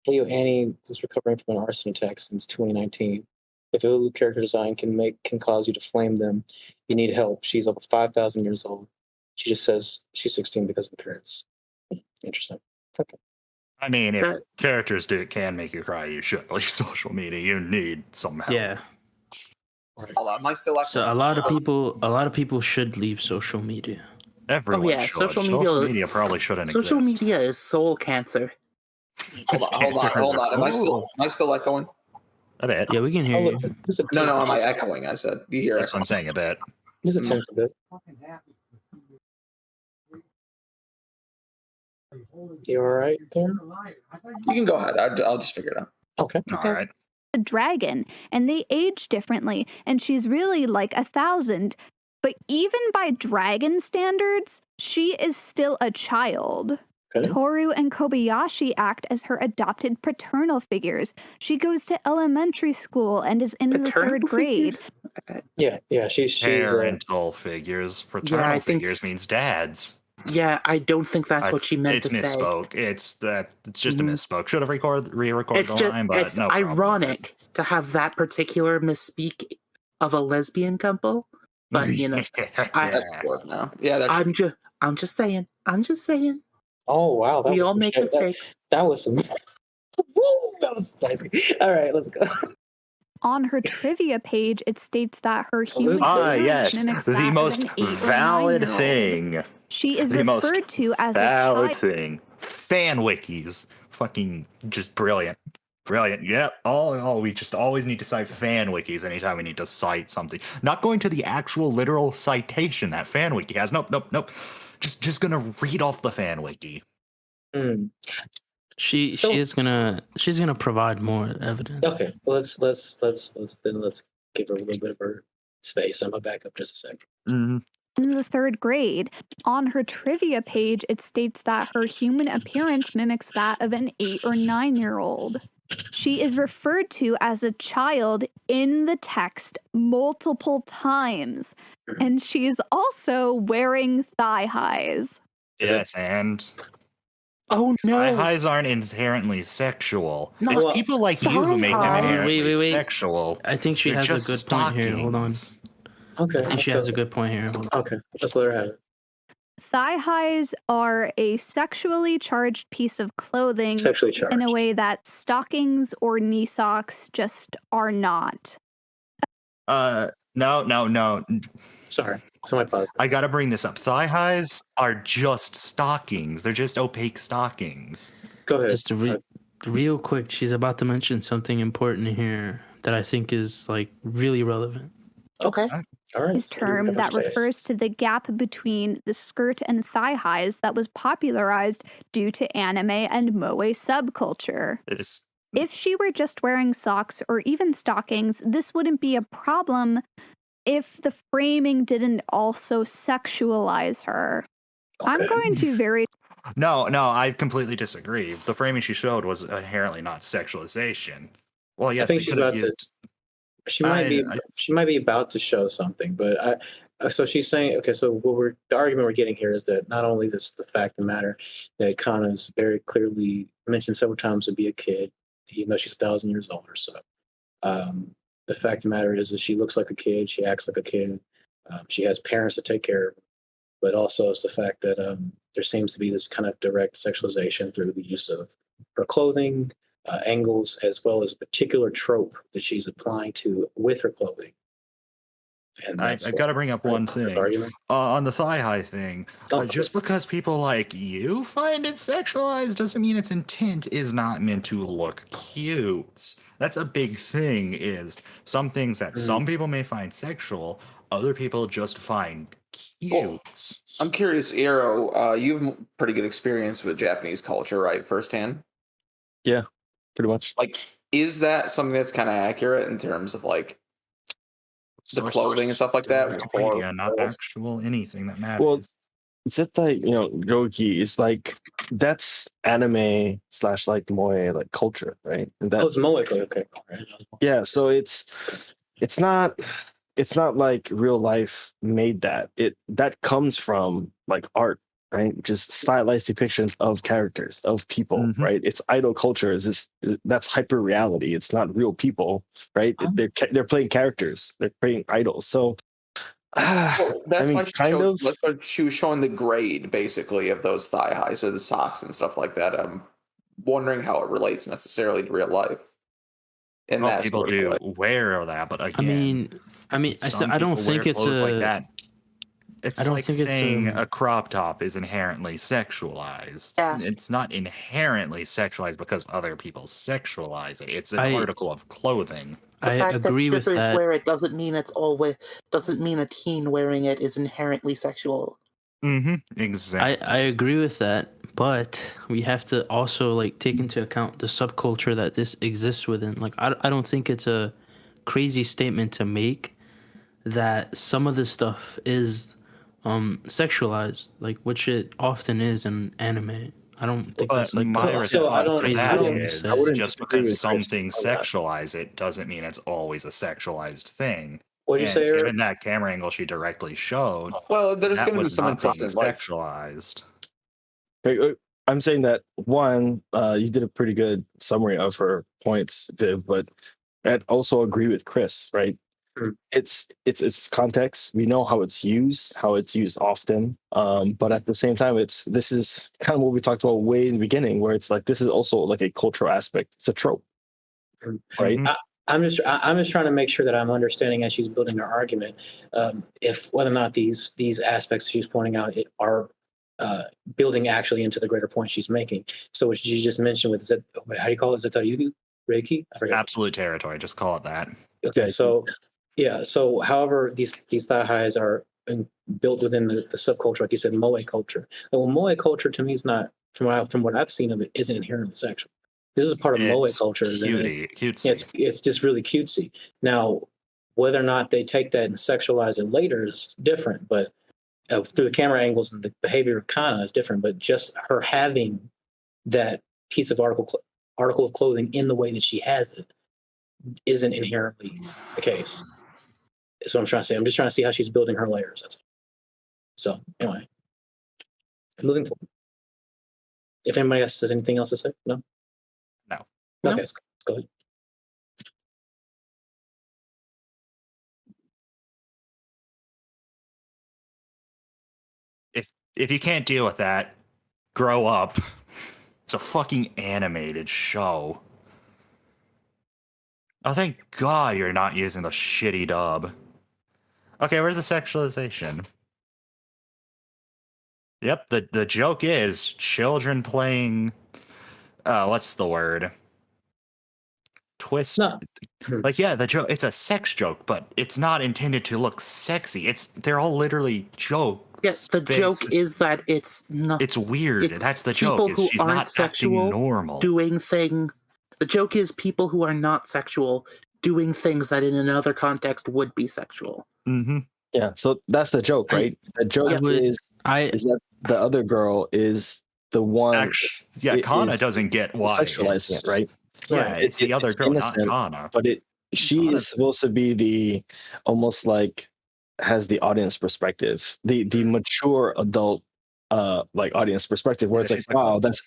Leo Annie was recovering from an arson attack since 2019. If a Lulu character design can cause you to flame them, you need help. She's over 5,000 years old. She just says she's 16 because of appearance. Interesting. Okay. I mean, if That- characters can make you cry, you should leave social media. You need some help. Yeah. Hold on, am I still So a lot of people should leave social media. Everyone yeah, should. social Social media- media probably shouldn't Social exist. media is soul cancer. Hold on. Am I still echoing? A bit. Yeah, we can hear you. No, am I echoing? I said you hear That's what I'm saying. A bit. There's a tense a bit. You all right there? You can go ahead. I'll just figure it out. Okay. All right. a dragon and they age differently, and she's really like 1,000. But even by dragon standards, she is still a child. Okay. Toru and Kobayashi act as her adopted paternal figures. She goes to elementary school and is in the Paternal 3rd grade. Yeah. She's Parental figures. Paternal I think- figures means dads. Yeah, I don't think that's what she meant It's to say. misspoke. It's just a Mhm. misspoke. Should have re-recorded It's the just line, but it's no problem. ironic to have that particular misspeak of a lesbian couple, but you know, That's work now. Yeah, that's I'm just saying. Oh wow, We was all some make shit. mistakes. That was some. Woo, that was spicy. All right, let's go. On her trivia page, it states that her human yes, mimics the that of most an 8 or valid 9-year-old. thing. She is The most referred to as a valid child. thing. Fan wikis, fucking just brilliant. Yep. We just always need to cite fan wikis anytime we need to cite something. Not going to the actual literal citation that fan wiki has. Nope. Just gonna read off the fan wiki. Hmm. She's gonna provide more evidence. Okay, let's give her a little bit of her space. I'm gonna back up just a second. Mm-hmm. In the 3rd grade. On her trivia page, it states that her human appearance mimics that of an 8 or 9-year-old. She is referred to as a child in the text multiple times, and she is also wearing thigh highs. Yes, and Oh no! thigh highs aren't inherently sexual. No, It's well, people like you who make them thigh highs- inherently Wait. sexual. I think she They're has a just good point here. Hold on. stockings. Okay, I I think she has a good point here. Hold on. Okay, let's let her have it. Thigh highs are a sexually charged piece of clothing Sexually charged. in a way that stockings or knee socks just are not. No. Sorry, somebody pause. I gotta bring this up. Thigh highs are just stockings. They're just opaque stockings. Go ahead. Just real quick, she's about to mention something important here that I think is like really relevant. Okay. All right. This term that refers to the gap between the skirt and thigh highs that was popularized due to anime and moe subculture. If she were just wearing socks or even stockings, this wouldn't be a problem if the framing didn't also sexualize her. I'm going to very No, I completely disagree. The framing she showed was inherently not sexualization. Well, yes, I think they she's could have about to. used. She might be about to show something, but so she's saying, okay, so the argument we're getting here is that not only the fact of the matter that Kana is very clearly mentioned several times to be a kid, even though she's 1,000 years old or so. The fact of the matter is that she looks like a kid, she acts like a kid, she has parents to take care of her, but also it's the fact that there seems to be this kind of direct sexualization through the use of her clothing, angles, as well as a particular trope that she's applying to with her clothing. And I that's got to bring up one this thing. argument. On the thigh high thing, Oh, just because people like you find it sexualized doesn't mean its intent is not meant to look cute. That's a big thing, is some things that some people may find sexual, other people just find cute. Well, I'm curious, Arrow, you have pretty good experience with Japanese culture, right, firsthand? Yeah, pretty much. Like, is that something that's kind of accurate in terms of, like, the Sources clothing and stuff like that? Wikipedia, not actual anything that matters. Well, Zettai, Yogi is like, that's anime / like moe like culture, right? And that, it's Moe. Okay. yeah, so it's not like real life made that. That comes from like art, right? Just stylized depictions of characters, of people, right? It's idol culture. That's hyper reality. It's not real people, right? They're playing characters. They're playing idols. So Well, that's I mean, why kind of. that's why she was showing the grade, basically, of those thigh highs or the socks and stuff like that. I'm wondering how it relates necessarily to real life. In Well, that people sort of do way. wear that, but again, I don't think it's like that. It's I don't like think it's saying a crop top is inherently sexualized. Yeah. It's not inherently sexualized because other people sexualize it. It's an article of clothing. The I fact that agree with strippers that. wear it doesn't mean doesn't mean a teen wearing it is inherently sexual. Exactly. I agree with that, but we have to also like take into account the subculture that this exists within. Like I don't think it's a crazy statement to make that some of this stuff is sexualized, like which it often is in anime. I don't think that's like my response to crazy that thing to is, say. I wouldn't just disagree because with Chris something on that. sexualize it doesn't mean it's always a sexualized thing. What'd you say, Eric? Given that camera angle she directly showed, Well, there's that going to be was some not being implicit like sexualized. I'm saying that one, you did a pretty good summary of her points, Viv, but I'd also agree with Chris, right? It's context. We know how it's used often, but at the same time, this is kind of what we talked about way in the beginning, where it's like this is also like a cultural aspect. It's a trope, right? I'm just trying to make sure that I'm understanding as she's building her argument, if whether or not these aspects she's pointing out are building actually into the greater point she's making. So what you just mentioned with how do you call it, Zetaryugu Reiki? I forget. Absolute territory. Just call it that. Okay, so yeah, so however these thigh highs are built within the subculture, like you said, moe culture. Well, moe culture to me is not, from what I've seen of it, isn't inherently sexual. This is a part of moe culture. Cutesy. It's just really cutesy. Now, whether or not they take that and sexualize it later is different, but through the camera angles and the behavior of Kana is different. But just her having that piece of article of clothing in the way that she has it isn't inherently the case. That's what I'm trying to say. I'm just trying to see how she's building her layers. That's all. So anyway, moving forward. If anybody else has anything else to say, no. No. Okay, let's go ahead. If you can't deal with that, grow up. It's a fucking animated show. Oh, thank God you're not using the shitty dub. Okay, where's the sexualization? Yep, the joke is children playing. What's the word? Twist. No. Like, yeah, the joke. It's a sex joke, but it's not intended to look sexy. They're all literally jokes. Yes, the joke is that it's not. It's weird. It's That's the joke. Is she's not acting normal. The joke is people who are not sexual doing things that in another context would be sexual. Yeah, so that's the joke, right? The joke is that the other girl is the one. Kana doesn't get why sexualizing it, right? Yeah, it's the other girl, innocent, not Kana. But she is supposed to be the almost like has the audience perspective, the mature adult like audience perspective, where it's like, wow, that's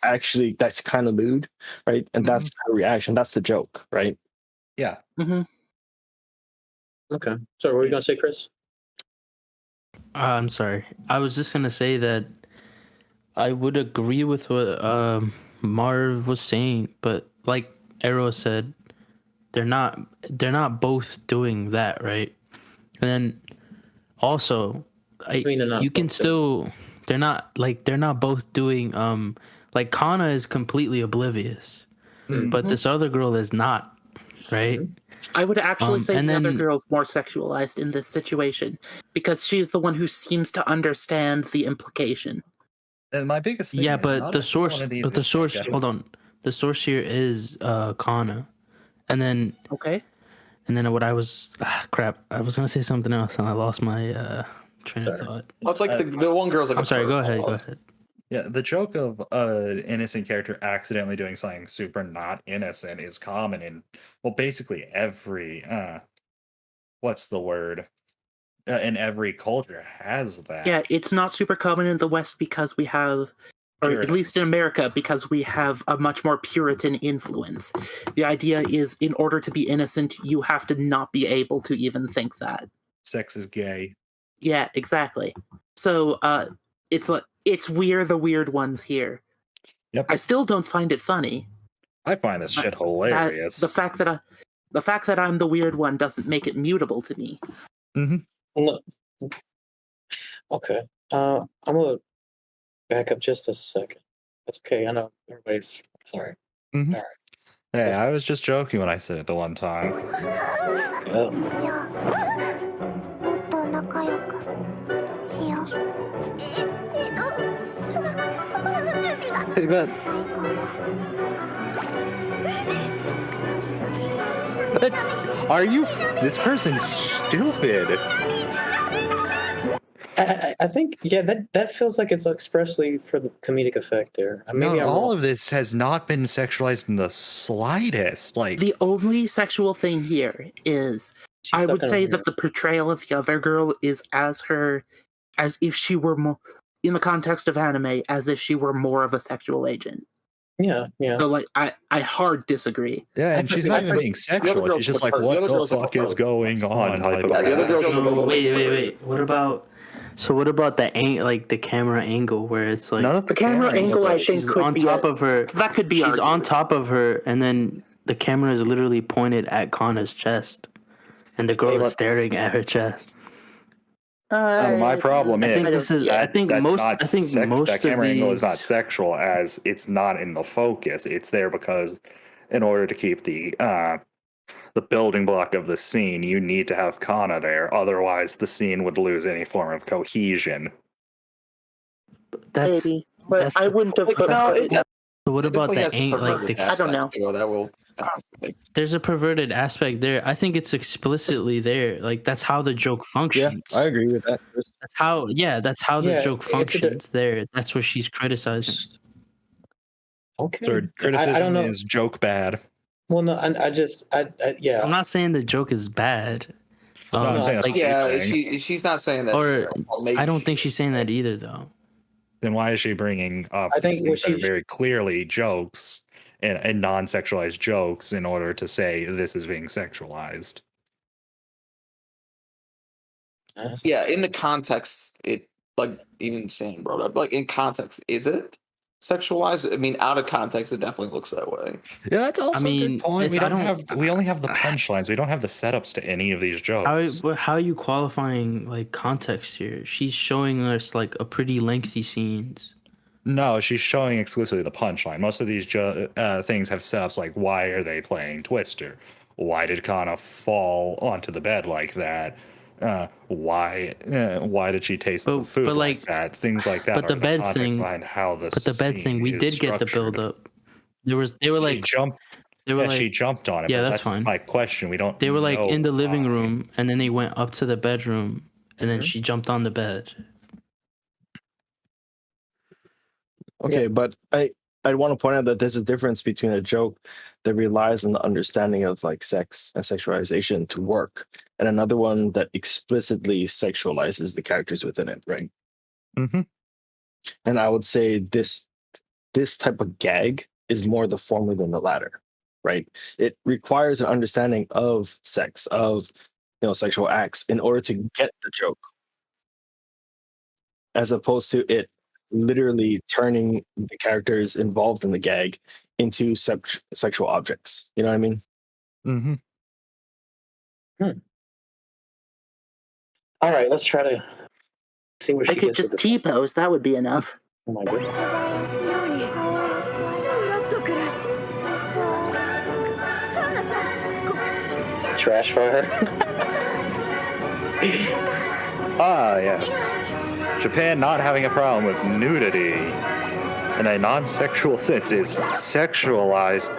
kind of lewd, right? And that's her reaction. That's the joke, right? Yeah. Okay. So what were you gonna say, Chris? I'm sorry. I was just gonna say that I would agree with what Marv was saying, but like Arrow said, they're not both doing that, right? And then Also, mean they're not you can both still. They're not both doing. Like Kana is completely oblivious, but this other girl is not. Right. I would actually say and the other then- girl's more sexualized in this situation because she's the one who seems to understand the implication. And my biggest thing Yeah, is but not the a single source. one of these But the is source. sexual. Hold on. The source here is Kana, and then Okay. what I was crap. I was gonna say something else, and I lost my train of thought. Well, it's like the one girl's like. I'm a sorry. perv Go ahead. Go almost. ahead. Yeah, the joke of an innocent character accidentally doing something super not innocent is common in, well, basically every what's the word? In every culture has that. Yeah, it's not super common in the West because we have, or at least in America, because we have a much more Puritan influence. The idea is, in order to be innocent, you have to not be able to even think that. Sex is gay. Yeah, exactly. So it's we're the weird ones here. Yep. I still don't find it funny. I find this shit hilarious. The fact that I'm the weird one doesn't make it mutable to me. No. Okay. I'm gonna back up just a second. That's okay. I know everybody's sorry. Mhm. All right. Hey, I was just joking when I said it the one time. Yeah. じゃあもっと仲良くしよう。心の準備が Hey, but 最高。 Are you? This person's stupid. I think that feels like it's expressly for the comedic effect there. Maybe no, I'm all wrong. of this has not been sexualized in the slightest. Like, The only sexual thing here is She's I would sucking say on that the portrayal of the other girl is as if she were more, in the context of anime, as if she were more of a sexual agent. Yeah. So like I hard disagree. yeah, and I she's think- not I even think being the other sexual. girl's She's just like like, a perv. The what other the girl's like a fuck is perv. going on? type of Yeah, the other girl's So, like a wait. What about the camera angle where it's like None of The camera angle, I think, she's could on be top of her. that could be She's argued. on top of her, and then the camera is literally pointed at Kana's chest, and the girl Hey, is look. staring at her chest. My problem I is think this is. I think that's most. not I think sex- most that camera of angle these. is not sexual, as it's not in the focus. It's there because, in order to keep the building block of the scene, you need to have Kana there. Otherwise, the scene would lose any form of cohesion. That's. Maybe, but that's I the wouldn't have Like, put no, that. So what It about definitely the has angle? Like perverted the, I don't know. aspects to it, I will like, there's a perverted aspect there. I think it's explicitly there. Like that's how the joke Yeah, functions. I agree with that. Chris. That's how. Yeah, that's how the Yeah, joke it's a di- functions. There. That's what she's criticizing. Okay. Third criticism I don't know. is joke bad. Well, no, I yeah. I'm not saying the joke is bad. No, I'm No, saying that's like, what yeah, she's saying. she's not saying that. or Well, maybe I don't she think is. she's saying that either, though. Then why is she bringing up I think these what things that are she- very clearly jokes and non-sexualized jokes in order to say this is being sexualized? Yeah, in the context, it like even saying brought up like in context, is it sexualized? I mean, out of context, it definitely looks that way. Yeah, that's also a mean, good point. We I don't don't- have we only have the punchlines. We don't have the setups to any of these jokes. How are you qualifying like context here? She's showing us like a pretty lengthy scenes. No, she's showing exclusively the punchline. Most of these things have setups like why are they playing Twister? Why did Kana fall onto the bed like that? Why did she taste the food but, like like- that? Things like that. but the are bed context thing- behind how the But the bed thing, we scene did is get the structured. build up. They were like She jumped on it. Yeah, but that's fine. my question. We don't. they were like know in the living why. room, and then they went up to the bedroom, and then she jumped on the bed. Okay, but I want to point out that there's a difference between a joke that relies on the understanding of like sex and sexualization to work, and another one that explicitly sexualizes the characters within it, right? Mm-hmm. And I would say this type of gag is more the former than the latter, right? It requires an understanding of sex, of sexual acts in order to get the joke, as opposed to it literally turning the characters involved in the gag into sexual objects. You know what I mean? Mm-hmm. All right, let's try to see where I she could gets with just this one. T-pose. That would be enough. Oh my goodness. やっとくれじゃあカンナちゃん Trash for her. Ah, yes. Japan not having a problem with nudity in a non-sexual sense is sexualized.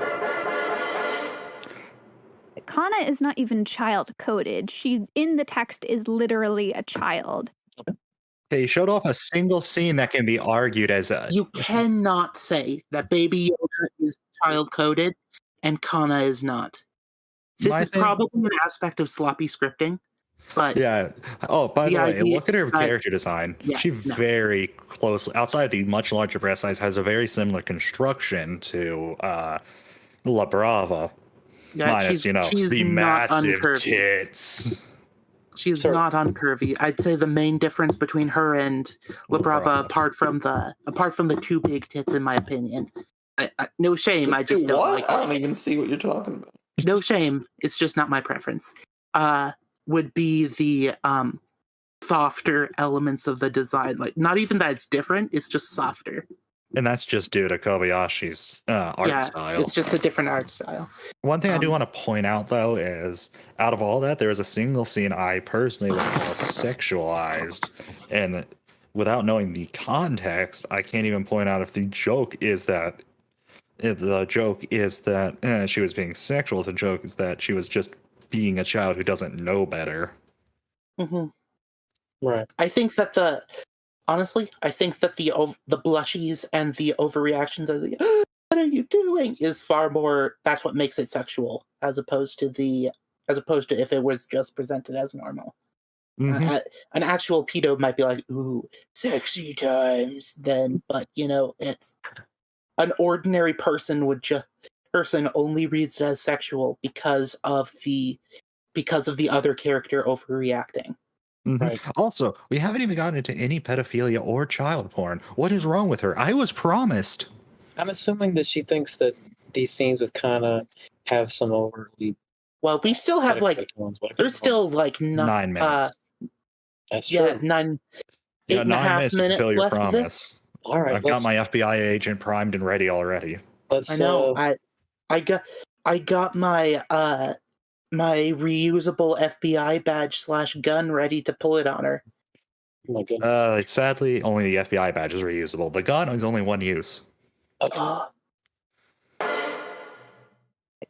Kana is not even child coded. She in the text is literally a child. Okay, he showed off a single scene that can be argued as a. You cannot say that Baby Yoda is child-coded and Kana is not. This My is thing- probably an aspect of sloppy scripting, but Yeah. Oh, by The the way, idea- look at her character design. yeah, She no. very close, outside of the much larger breast size, has a very similar construction to La Brava. yeah, Minus, she's the not massive uncurvy. tits. She's Sorry. not uncurvy. I'd say the main difference between her and La Brava, apart from the two big tits, in my opinion, no shame. I just don't what? like I it. don't even see what you're talking about. No shame. It's just not my preference. Would be the softer elements of the design. Like, not even that it's different. It's just softer. And that's just due to Kobayashi's art style. It's just a different art style. One thing I do um, want to point out, though, is out of all that, there is a single scene I personally would call sexualized. And without knowing the context, I can't even point out if the joke is that she was being sexual. The joke is that she was just being a child who doesn't know better. mhm. Right. I think that the blushies and the overreactions of the "what are you doing" is far more. That's what makes it sexual, as opposed to if it was just presented as normal. Mhm. An actual pedo might be like, "Ooh, sexy times." Then, but it's an ordinary person only reads it as sexual because of the other character overreacting. Mhm. Right. Also, we haven't even gotten into any pedophilia or child porn. What is wrong with her? I was promised. I'm assuming that she thinks that these scenes with Kana have some overly. Well, we still have like tones, but I there's could- still like 9 minutes. That's true. eight and a 9 half minutes to minutes fulfill your left of this. promise. All right. I've got my FBI agent primed and ready already. Let's. I know. I got my my reusable FBI badge / gun ready to pull it on her. Oh my goodness. Sadly, only the FBI badge is reusable. The gun is only one use. Oh,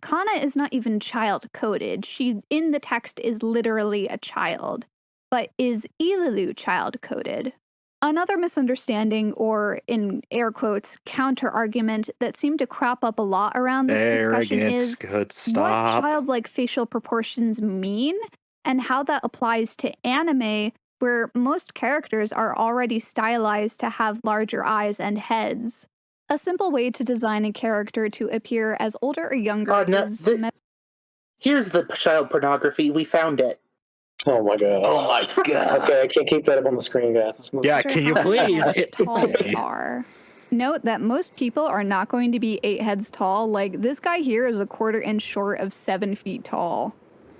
Kana is not even child coded. She in the text is literally a child, but is Ililu child coded? Another misunderstanding, or in air quotes, counter argument that seemed to crop up a lot around this discussion Arrogance. is Good what stop. childlike facial proportions mean and how that applies to anime, where most characters are already stylized to have larger eyes and heads. A simple way to design a character to appear as older or younger no, is here's the child pornography. We found it. Oh my god. Oh my god. Okay, I can't keep that up on the screen, guys. Let's move Yeah, on. measure can you how many please? heads tall they are. Note that most people are not going to be 8 heads tall. Like, this guy here is a 1/4 inch short of 7 feet tall.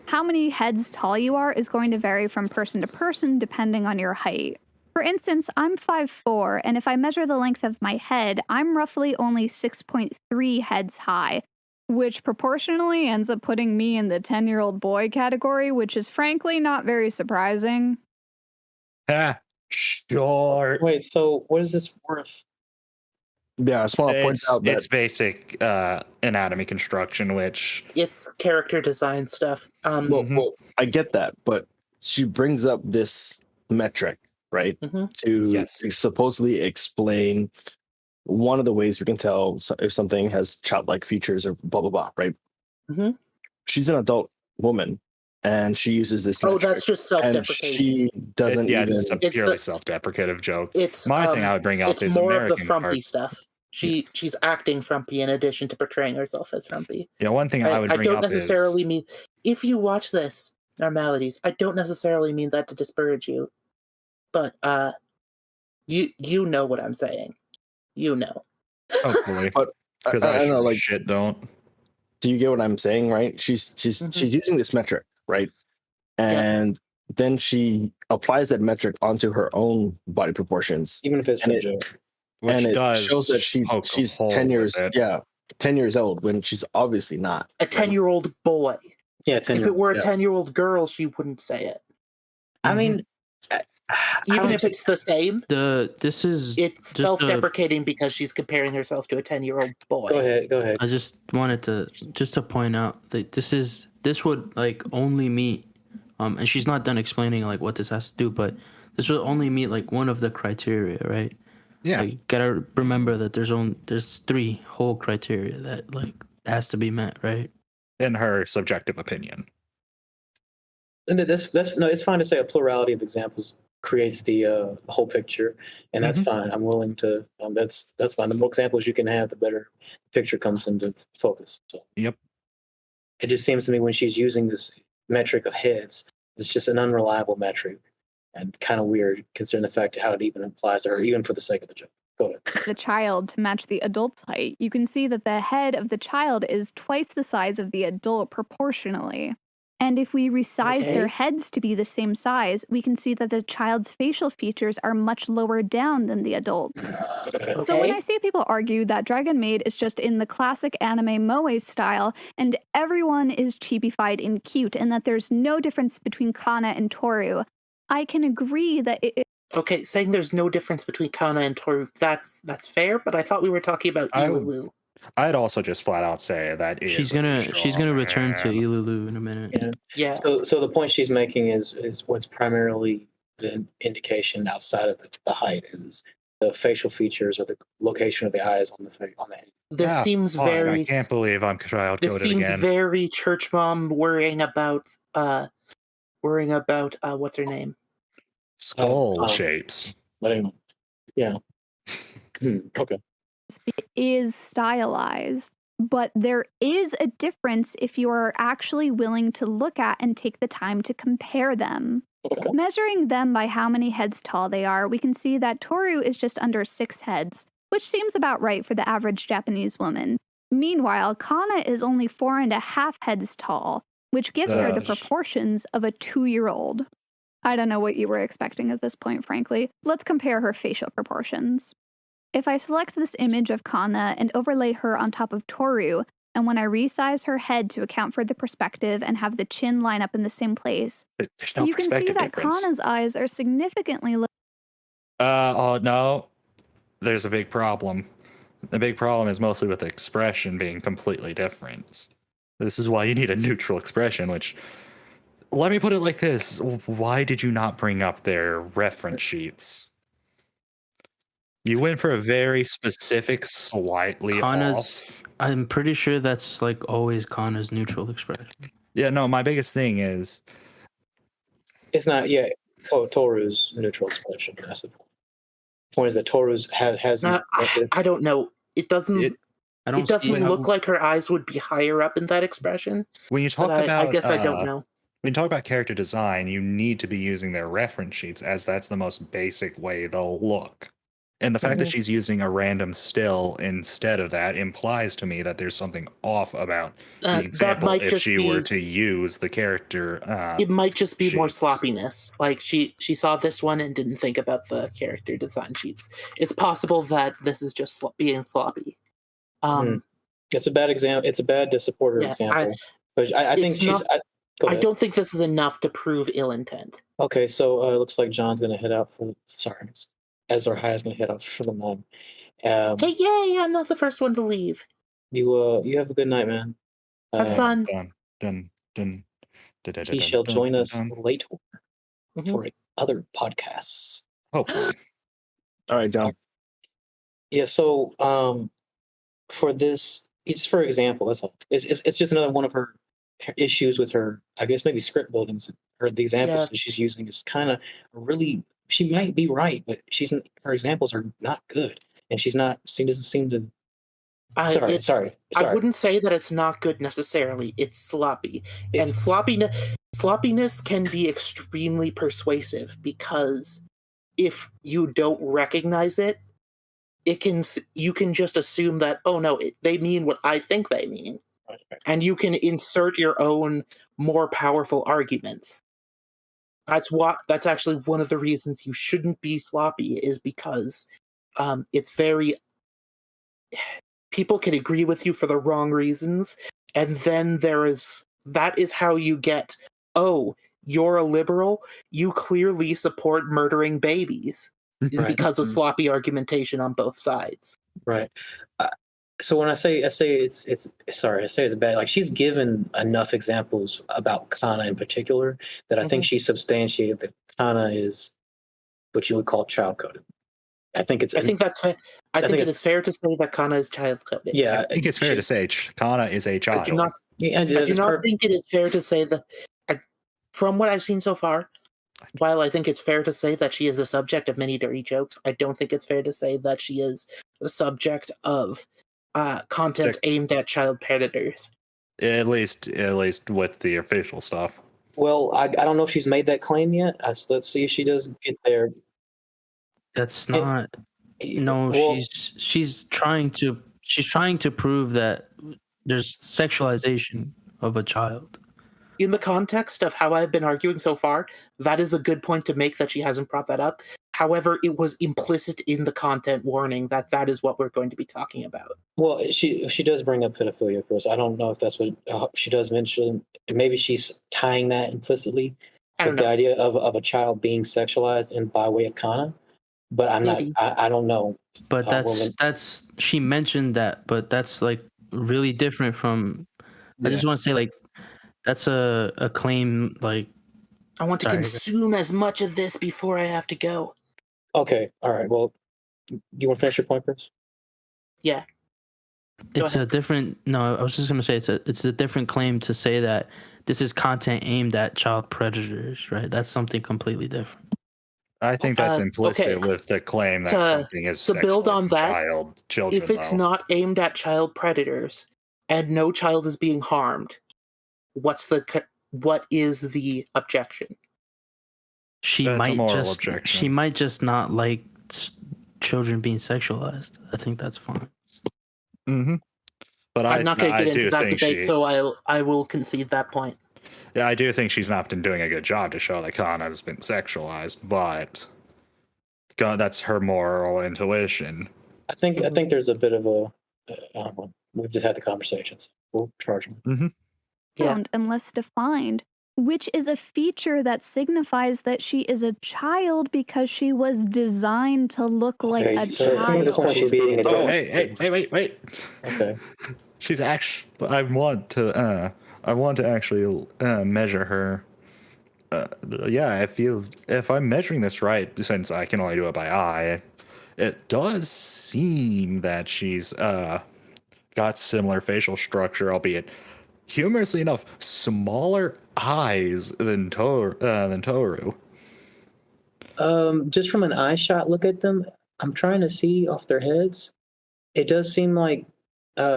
How many heads tall you are is going to vary from person to person depending on your height. For instance, I'm 5'4", and if I measure the length of my head, I'm roughly only 6.3 heads high, which proportionally ends up putting me in the 10-year-old boy category, which is frankly not very surprising. Ha! Sure. Wait, so what is this worth? Yeah, I just want to point out that It's basic anatomy construction, which It's character design stuff. well, I get that, but she brings up this metric, right? Mhm. To supposedly explain one of the ways we can tell if something has childlike features or blah blah blah, right? Mhm. She's an adult woman, and she uses this. Oh, metric, that's just and self-deprecation. she doesn't even. it's a It's purely the- self-deprecative joke. It's My thing I would bring up it's is more American of the frumpy part. stuff. She's acting frumpy in addition to portraying herself as frumpy. Yeah, one thing I would bring don't up necessarily is mean if you watch this Normalities, I don't necessarily mean that to disparage you, but you know what I'm saying. You know. hopefully But because I I, don't know, sure like, shit don't. do you get what I'm saying, right? She's Mhm. she's using this metric, right? Yeah. And then she applies that metric onto her own body proportions, Even if it's and for a it joke. Which and it does shows that poke a she's hole 10 with years it. 10 years old when she's obviously not. A 10-year-old boy. Yeah, 10 If year it were a Yeah. 10-year-old girl, she wouldn't say it. I mean, I Even don't if see- it's the same, This is it's just a, self-deprecating because she's comparing herself to a 10-year-old boy. Go ahead. I just wanted to point out that this would like only meet and she's not done explaining like what this has to do, but this would only meet like one of the criteria, right? Yeah. Like, you gotta remember that there's 3 whole criteria that like has to be met, right? In her subjective opinion. And that's no, it's fine to say a plurality of examples creates the whole picture, and that's fine. I'm willing to. That's fine. The more examples you can have, the better the picture comes into focus. So Yep. it just seems to me when she's using this metric of heads, it's just an unreliable metric, and kind of weird considering the fact how it even applies to her, even for the sake of the joke. Go ahead. The child to match the adult's height, you can see that the head of the child is twice the size of the adult proportionally. And if we resize their Okay. heads to be the same size, we can see that the child's facial features are much lower down than the adult's. Okay. So when Okay. I see people argue that Dragon Maid is just in the classic anime moe style and everyone is chibified and cute and that there's no difference between Kana and Toru, I can agree that Okay, saying there's no difference between Kana and Toru, that's fair, but I thought we were talking about I- Ilulu. I'd also just flat out say that is She's a gonna strong return to man. Ilulu in a minute. Yeah. Yeah. So the point she's making is what's primarily the indication outside of the height is the facial features or the location of the eyes on the head. This Ah, seems fuck, I very can't believe I'm child this coded seems again. very church mom worrying about what's her name? Skull shapes. But anyway, yeah. Okay. is stylized. But there is a difference if you are actually willing to look at and take the time to compare them. Okay. Measuring them by how many heads tall they are, we can see that Toru is just under 6 heads, which seems about right for the average Japanese woman. Meanwhile, Kana is only 4.5 heads tall, which gives her the Gosh. proportions of a 2-year-old. I don't know what you were expecting at this point, frankly. Let's compare her facial proportions. If I select this image of Kana and overlay her on top of Toru, and when I resize her head to account for the perspective and have the chin line up in the same place, There's no you can see perspective that difference. Kana's eyes are significantly Oh no. There's a big problem. The big problem is mostly with the expression being completely different. This is why you need a neutral expression, which let me put it like this. Why did you not bring up their reference sheets? You went for a very specific, slightly Kana's off. I'm pretty sure that's like always Kana's neutral expression. Yeah, no, my biggest thing is It's not, yeah, Toru's neutral expression. That's the point. The point is that Toru's has I don't know. It doesn't I don't it doesn't see look like her eyes would be higher up in that expression. when you talk But about I guess I don't know. when you talk about character design, you need to be using their reference sheets as that's the most basic way they'll look. And the fact that she's using a random still instead of that implies to me that there's something off about the That example might if just she were be to use the character. it might just be more sheets. sloppiness. Like she saw this one and didn't think about the character design sheets. It's possible that this is just being sloppy. It's a bad example. It's a bad supporter Yeah, example. But I think it's she's. not- Go I ahead. don't think this is enough to prove ill intent. Okay, so it looks like John's going to head out for. Sorry, Ezra High is going to head out for the night. Hey, yay! I'm not the first one to leave. You have a good night, man. Have fun. Dun, dun, dun, dun, dun, He dun, shall dun, join dun, us dun. later Mhm. for other podcasts. Hopefully. All right, John. Yeah. So for this, just for example, that's all. It's just another one of her issues with her. I guess maybe script buildings. Her the examples Yeah. that she's using is kind of really. She might be right, but her examples are not good, and she doesn't seem to. Sorry. I wouldn't say that it's not good necessarily. It's sloppy. And sloppiness can be extremely persuasive because if you don't recognize it, you can just assume that, oh no, they mean what I think they mean. Right. And you can insert your own more powerful arguments. That's actually one of the reasons you shouldn't be sloppy, is because it's very, people can agree with you for the wrong reasons, and then that is how you get, oh, you're a liberal, you clearly support murdering babies, is Right. because of sloppy argumentation on both sides. Right. So when I say it's sorry, I say it's bad. Like, she's given enough examples about Kana in particular that I think she substantiated that Kana is what you would call child coded. I think it's. I think that's fair. I think it it's- is fair to say that Kana is child coded. Yeah, I think it's fair to say Kana is a child. I do not. Yeah, I do not think it is fair to say that. From what I've seen so far, while I think it's fair to say that she is the subject of many dirty jokes, I don't think it's fair to say that she is the subject of content aimed at child predators. At least with the official stuff. Well, I don't know if she's made that claim yet. Let's see if she does get there. That's not. No, Well, she's trying to prove that there's sexualization of a child. In the context of how I've been arguing so far, that is a good point to make, that she hasn't brought that up. However, it was implicit in the content warning that is what we're going to be talking about. Well, she does bring up pedophilia, of course. I don't know if that's what she does mention. Maybe she's tying that implicitly with the idea of a child being sexualized and by way of Kana. But I'm Maybe. not. I don't know. But that's she mentioned that, but that's like really different from. I just want to say, like, that's a claim, like, I want to consume as much of this before I have to go. Okay. All right. Well, you want to finish your point, Chris? Yeah. It's a different. No, I was just gonna say it's a different claim to say that this is content aimed at child predators, right? That's something completely different. I think that's implicit with the claim that something is to build on that. Children, if it's not aimed at child predators and no child is being harmed, what is the objection? She might just not like children being sexualized. I think that's fine. Mm-hmm. But I'm not going to get into that debate, so I will concede that point. Yeah, I do think she's not been doing a good job to show that Kana has been sexualized, but that's her moral intuition. I think there's a bit of a. We've just had the conversations. We'll charge them. Mm-hmm. Yeah. And less defined, which is a feature that signifies that she is a child because she was designed to look like a child. Wait. Okay. She's actually. I want to actually measure her. If I'm measuring this right, since I can only do it by eye, it does seem that she's got similar facial structure, albeit humorously enough, smaller eyes than Toru. Just from an eye shot look at them, I'm trying to see off their heads. It does seem like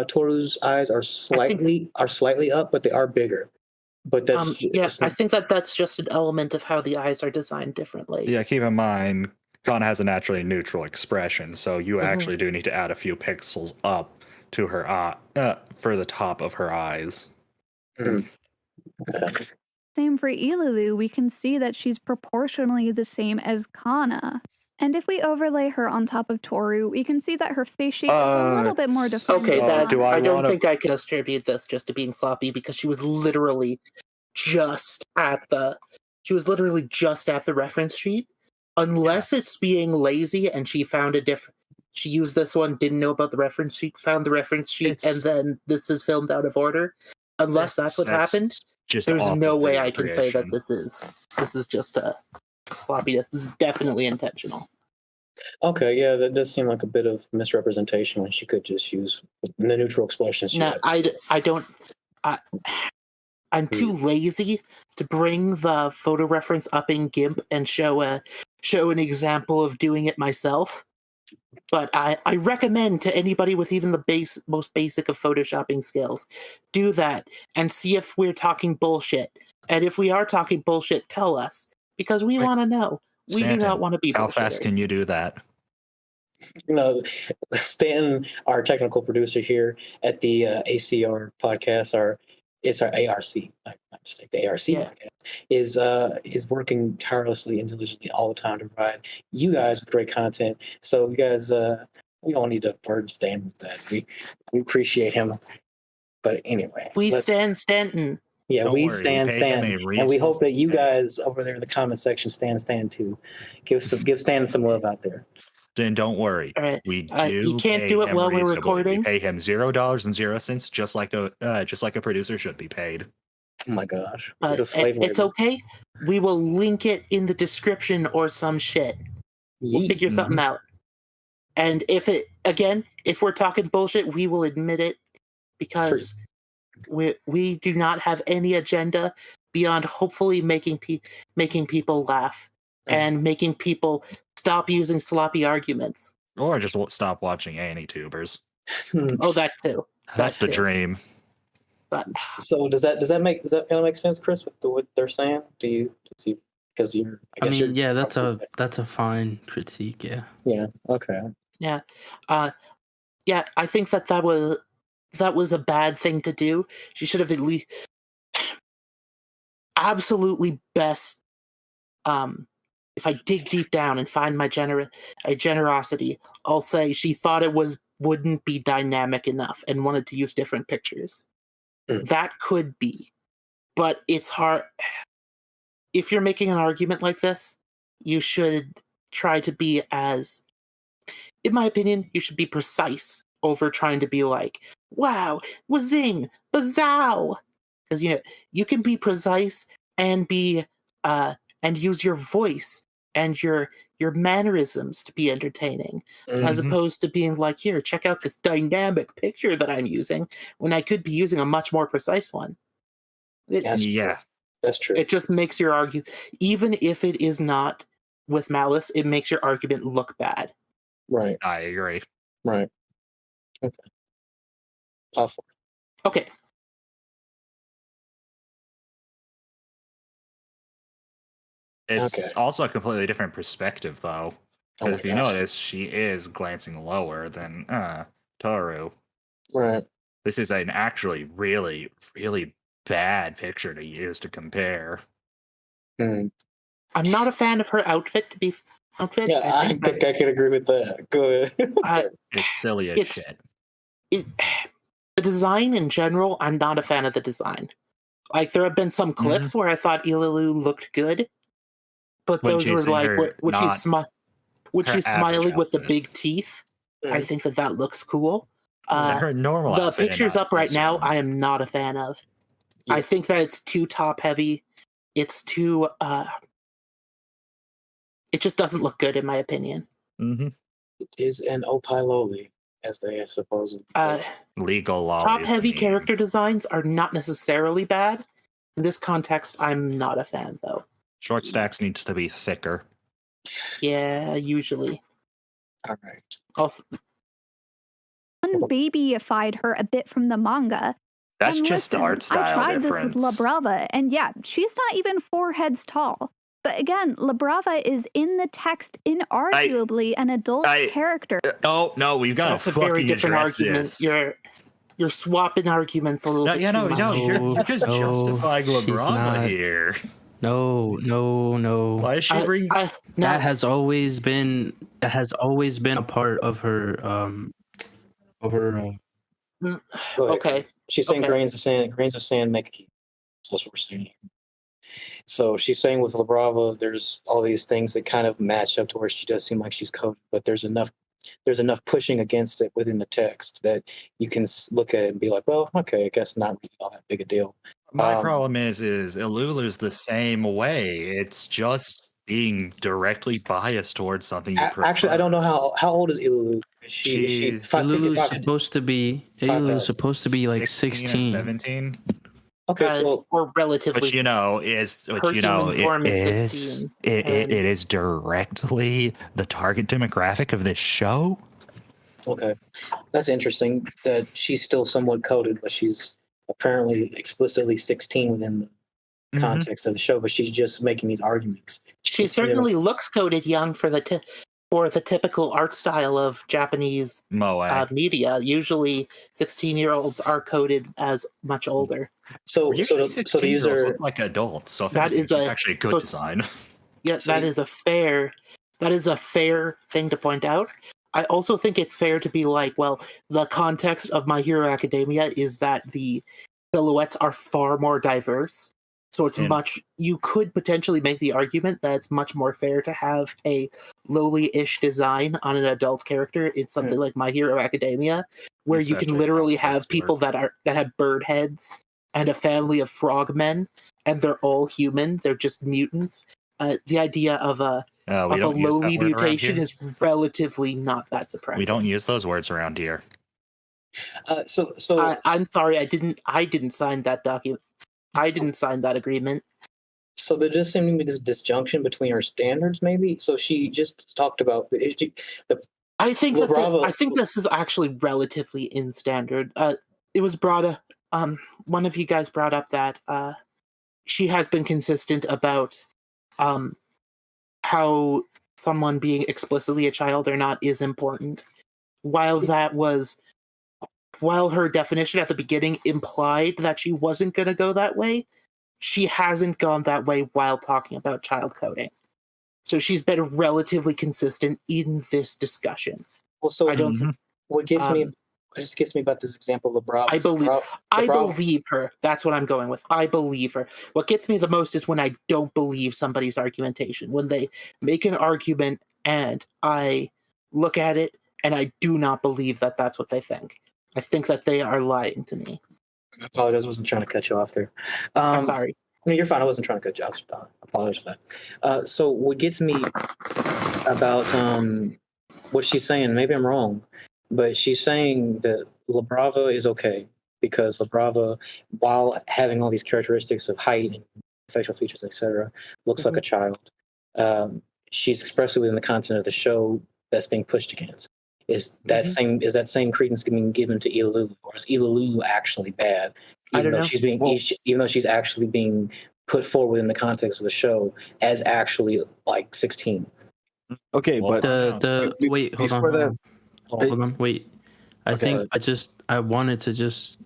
Toru's eyes are slightly up, but they are bigger. But that's I think that's just an element of how the eyes are designed differently. Yeah, keep in mind, Kana has a naturally neutral expression, so you actually do need to add a few pixels up to her eye for the top of her eyes. Okay. Same for Ilulu, we can see that she's proportionally the same as Kana. And if we overlay her on top of Toru, we can see that her face shape is a little bit more defined. Okay, I don't think I can attribute this just to being sloppy, because she was literally just at the reference sheet. Unless it's being lazy and she found she used this one, didn't know about the reference sheet, found the reference sheet, and then this is filmed out of order. Unless that's what happened, there's no way I can say that this is just a sloppiness. This is definitely intentional. Okay, yeah, that does seem like a bit of misrepresentation when she could just use the neutral expressions. No, I'm too lazy to bring the photo reference up in GIMP and show an example of doing it myself. But I recommend to anybody with even the most basic of photoshopping skills, do that and see if we're talking bullshit. And if we are talking bullshit, tell us, because we want to know. We do not want to be bullshitters. How fast can you do that? Stanton, our technical producer here at the ACR podcast, it's our ARC, my mistake. The ARC Yeah. podcast is working tirelessly and diligently all the time to provide you guys with great content. So you guys, we don't need to burden Stan with that. We appreciate him, but anyway, We let's. stand Stanton. Yeah, Don't we worry, we pay him stand, a and we reasonable hope that you fee. guys over there in the comment section stand too. Give Stan some love out there. Then don't worry. All right. We You do can't pay do it him while we're reasonably. recording. We pay him $0.00, just like a producer should be paid. Oh my gosh, But this is slave labor. it's okay. We will link it in the description or some shit. We'll Yeet. figure something out. And if we're talking bullshit, we will admit it, because we do not have any agenda beyond hopefully making people laugh and making people stop using sloppy arguments. Or just stop watching AnyTubers. Oh, that too. That's That the too. dream. But So does that kind of make sense, Chris, with what they're saying? Do you see? Because you're. I mean, yeah, that's a fine critique. Yeah. Yeah. Okay. yeah, I think that was a bad thing to do. She should have at least absolutely best. If I dig deep down and find my generosity, I'll say she thought it wouldn't be dynamic enough and wanted to use different pictures. That could be, but it's hard. If you're making an argument like this, you should try to be in my opinion, you should be precise over trying to be like, wow, wazing, bazow. Because you can be precise and be and use your voice and your mannerisms to be entertaining, as opposed to being like, here, check out this dynamic picture that I'm using, when I could be using a much more precise one. That's true. It just makes your argument, even if it is not with malice, it makes your argument look bad. Right. I agree. Right. Okay. Awful. Okay. It's also a completely different perspective, though. Because if you gosh. notice, she is glancing lower than Toru. Right. This is an actually really, really bad picture to use to compare. I'm not a fan of her outfit. Yeah, I think I could agree with that. Go ahead. It's silly as shit. The design in general, I'm not a fan of the design. Like, there have been some clips where I thought Ililu looked good, but When those she's were in like when she's smiling with the outfit. big teeth. I think that looks cool. Her normal The outfit pictures and up right now, outfit. I am not a fan of. Yeah. I think that it's too top heavy. It's too it just doesn't look good in my opinion. It is an opiloli, as they supposedly Legal law. Top heavy character designs are not necessarily bad. In this context, I'm not a fan though. Short stacks needs to be thicker. Yeah, usually. All right. Also, Unbabyified her a bit from the manga. That's And just listen, art style I tried difference. this with La Brava, and yeah, she's not even 4 heads tall. But again, La Brava is in the text inarguably an adult character. Oh no, we've got that's to a very fucking different address argument. this. You're swapping arguments a little bit. No, too much. you're just No, justifying La she's Brava not. here. No. Why is she bringing? That has always been a part of her Go ahead. Okay. She's saying Okay. grains of sand make a key. So that's what we're saying here. So she's saying with La Brava, there's all these things that kind of match up to where she does seem like she's coded, but there's enough pushing against it within the text that you can look at it and be like, well, okay, I guess not really all that big a deal. My problem is Ilulu's the same way. It's just being directly biased towards something you prefer. Actually, I don't know how old is Ilulu. Is she Ilulu's supposed to be like 16 or 16. 17. Okay, so or relatively. Which human form is 16. It is directly the target demographic of this show. okay, that's interesting that she's still somewhat coded, but she's apparently explicitly 16 within the context of the show. But she's just making these arguments. She certainly looks coded young for the for the typical art style of Japanese Moe. media, usually 16-year-olds are coded as much older. So Usually the 16-year-olds user look like adults, so if That anything, is it's a- actually a good so- design. Yeah, So that you- is a fair thing to point out. I also think it's fair to be like, well, the context of My Hero Academia is that the silhouettes are far more diverse. So it's And- you could potentially make the argument that it's much more fair to have a lowly-ish design on an adult character in something like My Hero Academia, where you can Especially literally Cosplay have people Sword. that have bird heads and a family of frogmen, and they're all human. They're just mutants. The idea of a We of a don't use lowly that word around mutation here. is relatively not that surprising. We don't use those words around here. I'm sorry, I didn't sign that document. I didn't sign that agreement. So there just seemed to be this disjunction between her standards, maybe. So she just talked about the I think Well, Bravo- I think this is actually relatively in standard. It was brought up. One of you guys brought up that she has been consistent about how someone being explicitly a child or not is important. While her definition at the beginning implied that she wasn't going to go that way, she hasn't gone that way while talking about child coding. So she's been relatively consistent in this discussion. well, so I don't think what gets me, it just gets me about this example of Bravo. I believe her. That's what I'm going with. I believe her. What gets me the most is when I don't believe somebody's argumentation. When they make an argument and I look at it and I do not believe that that's what they think. I think that they are lying to me. I apologize. I wasn't trying to cut you off there. I'm sorry. No, you're fine. I wasn't trying to cut you off. I apologize for that. So what gets me about what she's saying, maybe I'm wrong, but she's saying that La Brava is okay because La Brava, while having all these characteristics of height and facial features, etc., looks like a child. She's expressly within the content of the show that's being pushed against. Is that same credence being given to Ilalulu, or is Ilalulu actually bad? I don't know. Even though she's actually being put forward within the context of the show as actually like 16. Okay, Well, but Wait, hold on, before that, hold on, wait. I Okay. think I wanted to just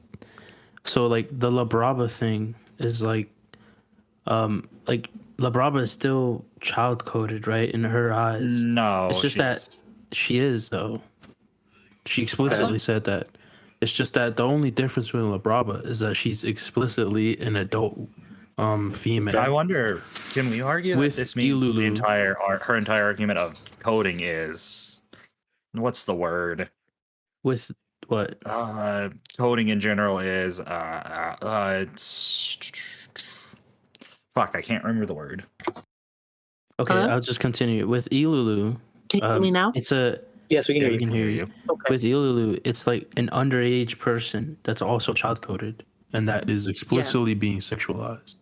so like the La Brava thing is like La Brava is still child coded, right, in her eyes. No, It's just that she is though. She explicitly said that. It's just that the only difference with La Brava is that she's explicitly an adult female. I wonder, can we argue With that this means Ilulu. her entire argument of coding is what's the word? With what? Coding in general is it's fuck, I can't remember the word. Okay, Hello? I'll just continue. With Ilulu, Can you hear me now? it's a Yes, we can Yeah, hear we you. can hear you. Okay. With Ilulu, it's like an underage person that's also child coded and that is explicitly being sexualized.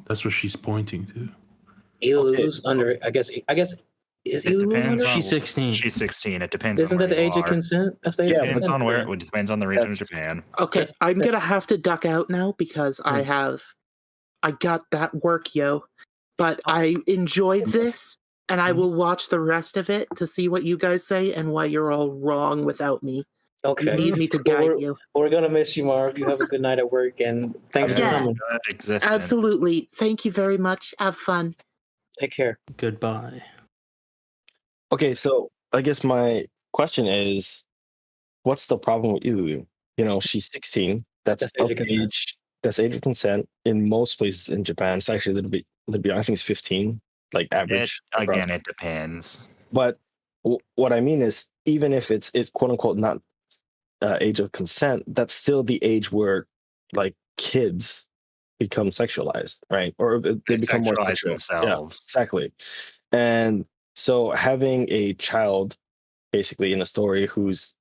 That's what she's pointing to. Ilulu's under. I guess is It Ilulu depends under? on She's 16. She's 16. It depends. Isn't on that where the you age of are. consent? That's the age It of depends consent. on where. It depends on the region of That's- Japan. Okay, That's- I'm gonna have to duck out now because I got that work, yo. But I enjoyed this, and I will watch the rest of it to see what you guys say and why you're all wrong without me. You Okay. need me to Well, guide you. we're gonna miss you, Marv. You have a good night at work, and thanks for Yeah. coming. That existence. Absolutely. Thank you very much. Have fun. Take care. Goodbye. okay, so I guess my question is, what's the problem with Ilulu? You know, she's 16. That's That's age of of consent. age. That's age of consent. In most places in Japan, it's actually a little bit. I think it's 15, like average. across. It depends. But what I mean is, even if it's quote unquote not age of consent, that's still the age where like kids become sexualized, right? Or they become more sexualize sexual. themselves. Yeah, exactly. And so having a child basically in a story who's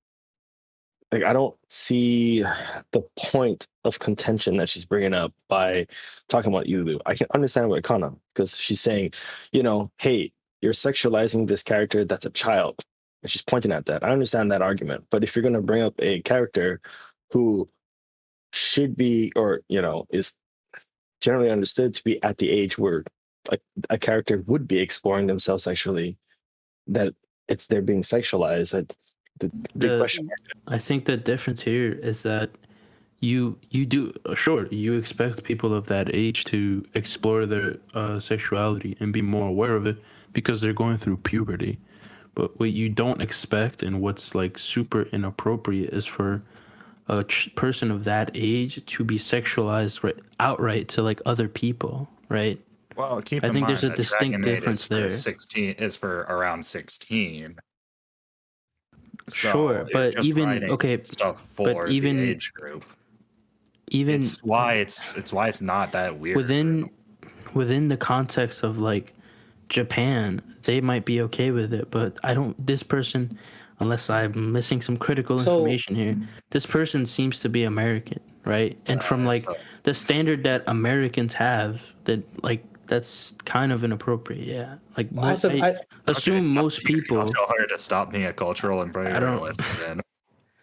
like, I don't see the point of contention that she's bringing up by talking about Yulu. I can understand with Kana because she's saying, you know, hey, you're sexualizing this character that's a child. And she's pointing at that. I understand that argument. But if you're going to bring up a character who should be, or, you know, is generally understood to be at the age where like a character would be exploring themselves sexually, that they're being sexualized. The big question. I think the difference here is that you do sure you expect people of that age to explore their sexuality and be more aware of it because they're going through puberty. But what you don't expect and what's like super inappropriate is for a person of that age to be sexualized outright to like other people, right? Well, keep I in think mind there's a that distinct Dragon Maid difference is for there. 16 is for around 16. So Sure, you're but just even writing okay, stuff but for even the age group. even It's why it's not that weird. within the context of like Japan, they might be okay with it, but I don't. This person, unless I'm missing some critical So- information here, this person seems to be American, right? And from like so- the standard that Americans have, that like that's kind of inappropriate. Yeah, like I assume Okay, most I'll people. tell her to stop being a cultural I don't- imperialist then.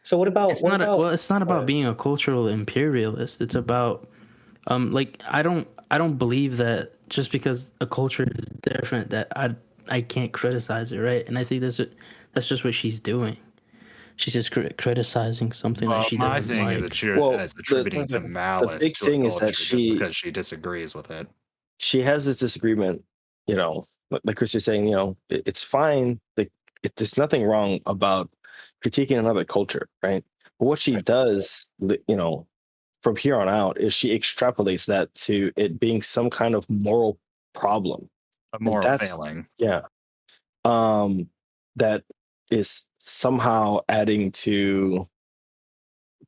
so what about It's not. Well, it's not about uh, being a cultural imperialist. It's about like I don't believe that just because a culture is different that I can't criticize it, right? And I think that's just what she's doing. She's just criticizing something that she My doesn't thing like. is attributing to malice big to thing a is that culture just she- because she disagrees with it. She has this disagreement, like Chris is saying, it's fine. Like, there's nothing wrong about critiquing another culture, right? But what she does, from here on out, is she extrapolates that to it being some kind of moral problem. A moral that's- failing. Yeah. That is somehow adding to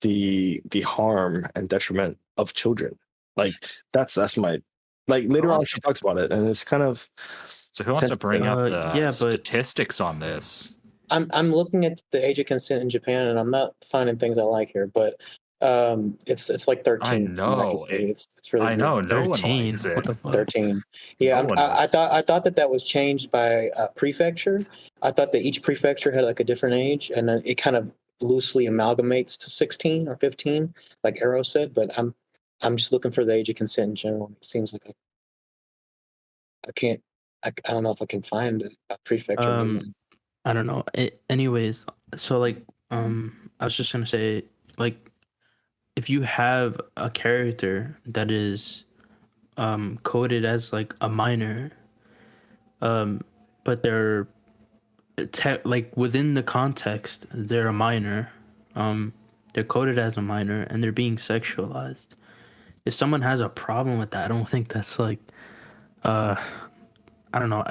the harm and detriment of children. Like that's my later on she talks about it, and it's kind of. So who wants to bring up the yeah, but- statistics on this? I'm looking at the age of consent in Japan, and I'm not finding things I like here, but it's like 13. I from what know. can see. It's really I good. know no one 13. likes it. What the fuck? 13. Yeah, No one I thought that was changed by prefecture. I thought that each prefecture had like a different age, and then it kind of loosely amalgamates to 16 or 15, like Arrow said. But I'm just looking for the age of consent in general. It seems like I can't. I don't know if I can find a prefecture. I don't know. Anyways, so like I was just gonna say, like, if you have a character that is coded as like a minor, but they're like within the context they're a minor, they're coded as a minor and they're being sexualized. If someone has a problem with that, I don't think that's like I don't know.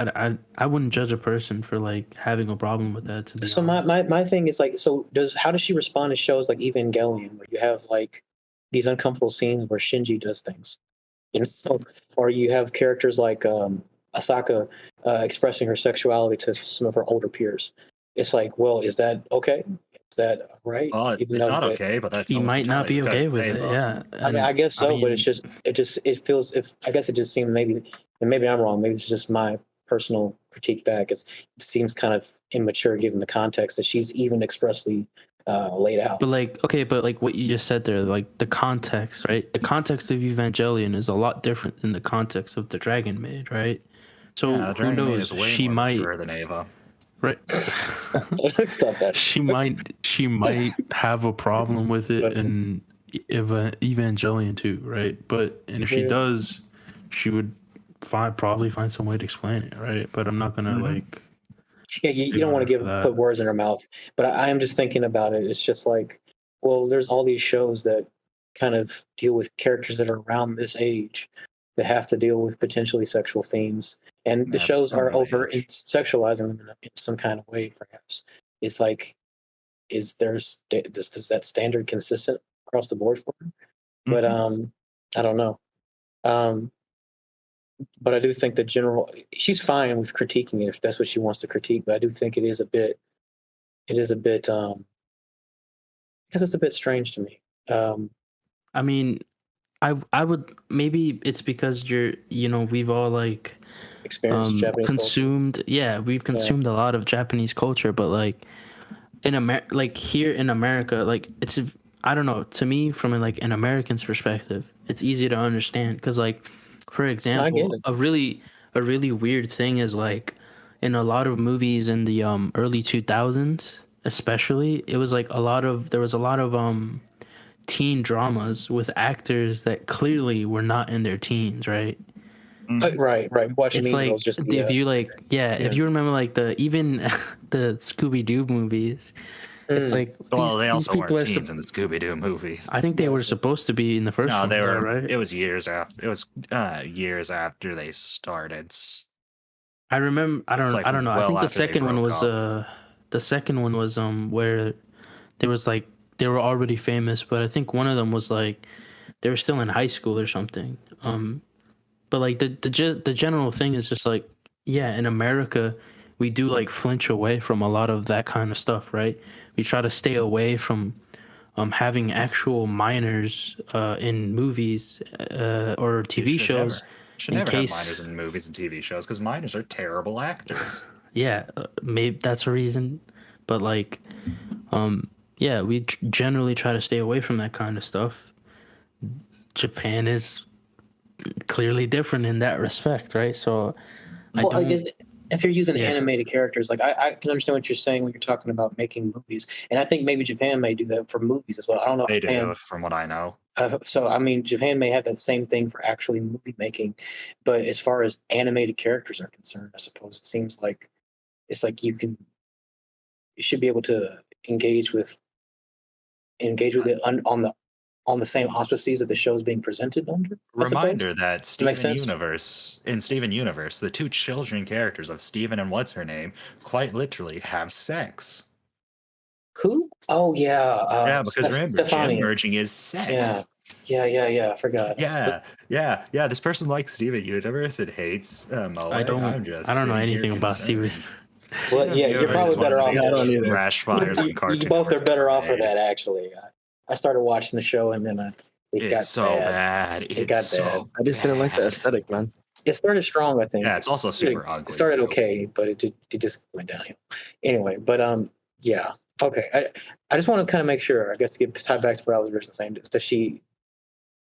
I wouldn't judge a person for like having a problem with that. To be So honest. my thing is like, so how does she respond to shows like Evangelion, where you have like these uncomfortable scenes where Shinji does things, or you have characters like Asaka expressing her sexuality to some of her older peers. It's like, well, is that okay? Is that right? Well, it's Even though not that- okay, but that's He might not be okay with it. Yeah. I mean, I guess so, but it's just it feels. If I guess it just seemed maybe I'm wrong. Maybe it's just my personal critique back. It seems kind of immature given the context that she's even expressly laid out. But like what you just said there, like the context, right? The context of Evangelion is a lot different than the context of the Dragon Maid, right? So Yeah, who Dragon Maid knows? is way She more might, mature than Ava. right? Stop that. She might have a problem with it in Evangelion too, right? And if she Yeah. does, she would probably find some way to explain it, right? But I'm not gonna like. Yeah, you don't want to put words in her mouth, but I am just thinking about it. It's just like, well, there's all these shows that kind of deal with characters that are around this age that have to deal with potentially sexual themes, and the That's shows are from an overt in sexualizing them in some kind of way. Perhaps it's like, does that standard consistent across the board for her? But I don't know. But I do think that she's fine with critiquing it if that's what she wants to critique. But I do think it is a bit, because it's a bit strange to me. I mean, I would maybe it's because we've all like Experience Japanese consumed culture. yeah we've consumed a lot of Japanese culture, but like here in America, like it's I don't know, to me from like an American's perspective it's easy to understand because like for example a really weird thing is like in a lot of movies in the early 2000s, especially, it was like there was a lot of teen dramas with actors that clearly were not in their teens, right? Right. Watching It's Mean like Girls just if you like, if you remember like the even the Scooby Doo movies, it's like Well, they these also people weren't are. teens in the Scooby Doo movie. I think they were supposed to be in the first No, one, they though, were. right? It was years after. It was years after they started. I remember. It's like I don't know. I well think the after they second one broke was up. the second one was where there was like they were already famous, but I think one of them was like they were still in high school or something. But like the general thing is just like, yeah, in America we do like flinch away from a lot of that kind of stuff, right? We try to stay away from having actual minors in movies or You TV shows should in never have minors case. in movies and TV shows because minors are terrible actors. Yeah, maybe that's a reason, but like yeah, we generally try to stay away from that kind of stuff. Japan is clearly different in that respect, right? So I guess if you're using Yeah. animated characters, like I can understand what you're saying when you're talking about making movies, and I think maybe Japan may do that for movies as well. I don't know if They Japan. do, from what I know. So I mean, Japan may have that same thing for actually movie making, but as far as animated characters are concerned, I suppose it seems like it's like you should be able to engage with it on the same auspices that the show is being presented under. I suppose. Reminder that makes Steven sense. Universe, in Steven Universe, the two children characters of Steven and what's her name quite literally have sex. Who? Oh yeah, Yeah, because remember, gem Stefani. merging is sex. Yeah. I forgot. Yeah. This person likes Steven Universe and hates Moe. I don't I'm just know sitting here anything about Steven. concerned. Well, yeah, you're Universe probably is one better of off. the I don't biggest either. trash fires in cartoon. You both are better off for made. that, actually. I started watching the show and then it got It's so bad. It got so bad. I just didn't like the aesthetic, man. It started strong, I think. Yeah, it's also super ugly. It started too. okay, but it just went downhill. Anyway, but yeah, okay. I just want to kind of make sure. I guess to get tied back to what I was originally saying, that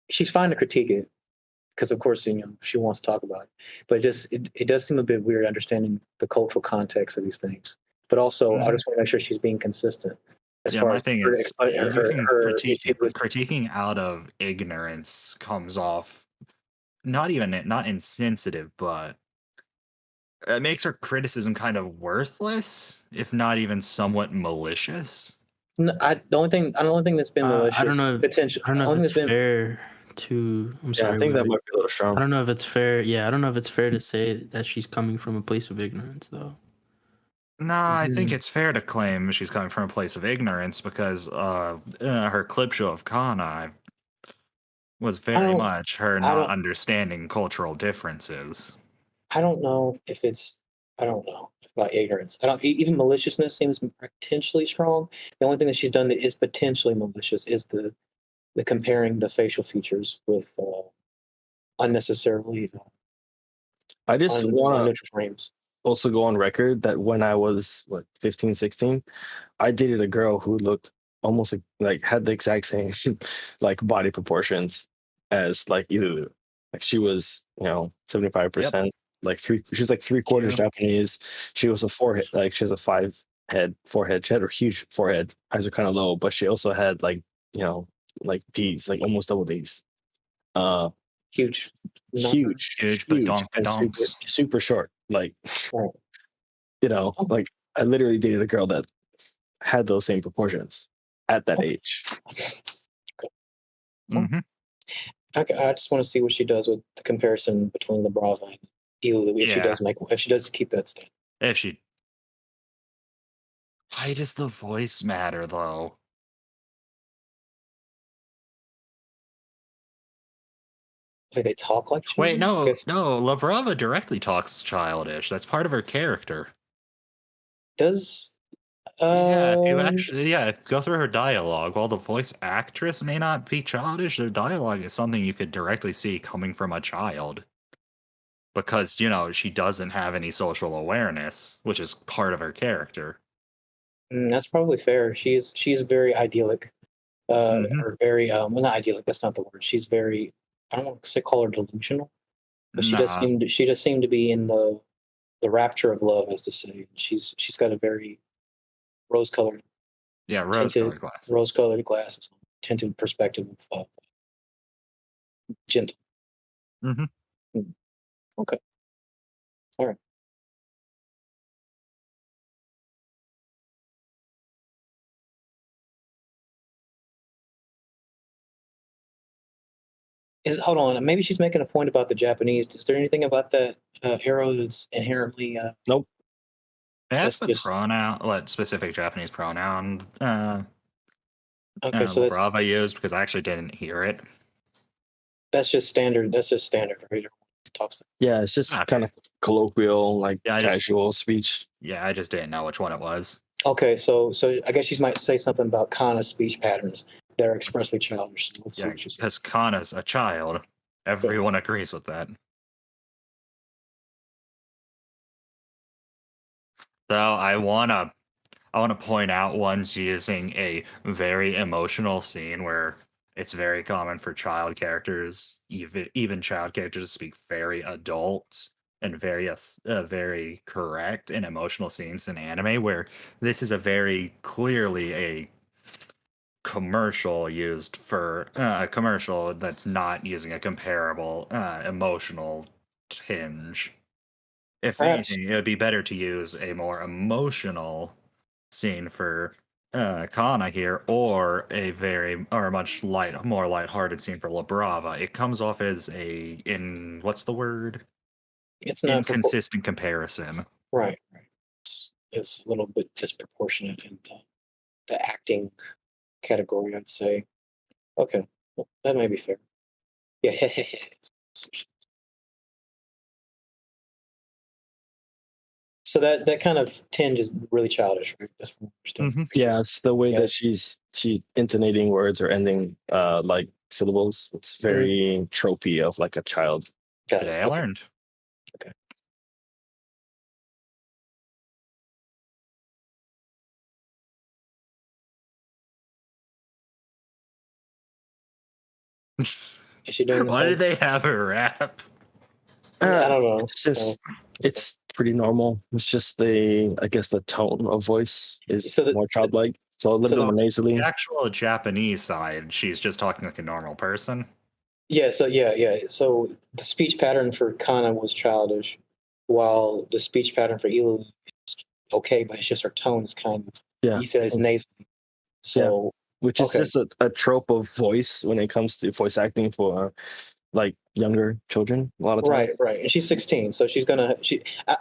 she's fine to critique it because, of course, she wants to talk about it. But it does seem a bit weird understanding the cultural context of these things. But also, I just want to make sure she's being consistent as far my as thing her, is, her issue with critiquing out of ignorance comes off not insensitive, but it makes her criticism kind of worthless, if not even somewhat malicious. the only thing that's been malicious. I don't know. Potential. I don't know if it's fair to. I'm Yeah, sorry. I think that Willie. might be a little strong. I don't know if it's fair. Yeah, I don't know if it's fair to say that she's coming from a place of ignorance, though. Nah, I think it's fair to claim she's coming from a place of ignorance because her clip show of Kana was very much her not understanding cultural differences. I don't know if it's. I don't know about ignorance. I don't even maliciousness seems potentially strong. The only thing that she's done that is potentially malicious is the comparing the facial features with unnecessarily I just want to neutral frames. also go on record that when I was 15, 16, I dated a girl who looked almost like had the exact same like body proportions as like Ilu. Like she was 75%, like she was like 3/4 Japanese. She was a forehead, like she has a 5-head forehead. She had a huge forehead. Eyes are kind of low, but she also had like like D's, like almost double D's. Huge, but super short. Like right. like I literally dated a girl that had those same proportions at that age. Mm-hmm. Okay, I just want to see what she does with the comparison between the Brava and Ilu if she does keep that stuff. Why does the voice matter though? Like they talk like children? Wait, no. La Brava directly talks childish. That's part of her character. Does if you go through her dialogue, while the voice actress may not be childish, their dialogue is something you could directly see coming from a child. Because, she doesn't have any social awareness, which is part of her character. That's probably fair. She's very idyllic. Or very well, not idyllic, that's not the word. She's very, I don't want to call her delusional. But she does seem to be in the the rapture of love, as to say. She's got a very rose-colored, Yeah, tinted, rose-colored glasses. rose-colored glasses, tinted perspective of gentle. Mhm. Okay. All right. Hold on? Maybe she's making a point about the Japanese. Is there anything about that arrow that's inherently? Nope. That's That's the just pronoun, what specific Japanese pronoun okay. So Labrava used, because I actually didn't hear it. that's just standard. That's just standard, right? Everyone talks. Yeah, it's just Okay. kind of colloquial, like Yeah, I just- casual speech. Yeah, I just didn't know which one it was. Okay, so I guess she might say something about Kana speech patterns that are expressly childish. Let's see Yeah, what she says. because Kana's a child. Everyone agrees with that. So I wanna point out one's using a very emotional scene where it's very common for child characters, even child characters, to speak very adult and very correct in emotional scenes in anime. Where this is a very clearly a commercial used for a commercial that's not using a comparable emotional tinge. If Perhaps anything, it would be better to use a more emotional scene for Kana here, or a much more lighthearted scene for La Brava. It comes off as what's the word? it's not Inconsistent comparison. right. It's a little bit disproportionate in the acting category, I'd say. Okay, well, that may be fair. Yeah. So that kind of tinge is really childish, right? That's from Mhm. Yeah, it's the way that Yes. she intonating words or ending like syllables. It's very tropey of like a child. Got Today it. I Okay. learned. Okay. Is she doing the Why same? did they have a rap? I don't know. It's just it's pretty normal. It's just I guess the tone of voice is So more childlike. So a little bit more nasally. The actual Japanese side, she's just talking like a normal person. yeah. So the speech pattern for Kana was childish, while the speech pattern for Ilu is okay, but it's just her tone is kind of. Yeah. You said it's nasally. So Which is okay. just a trope of voice when it comes to voice acting for like younger children a lot of times. Right. And she's 16, so she's gonna.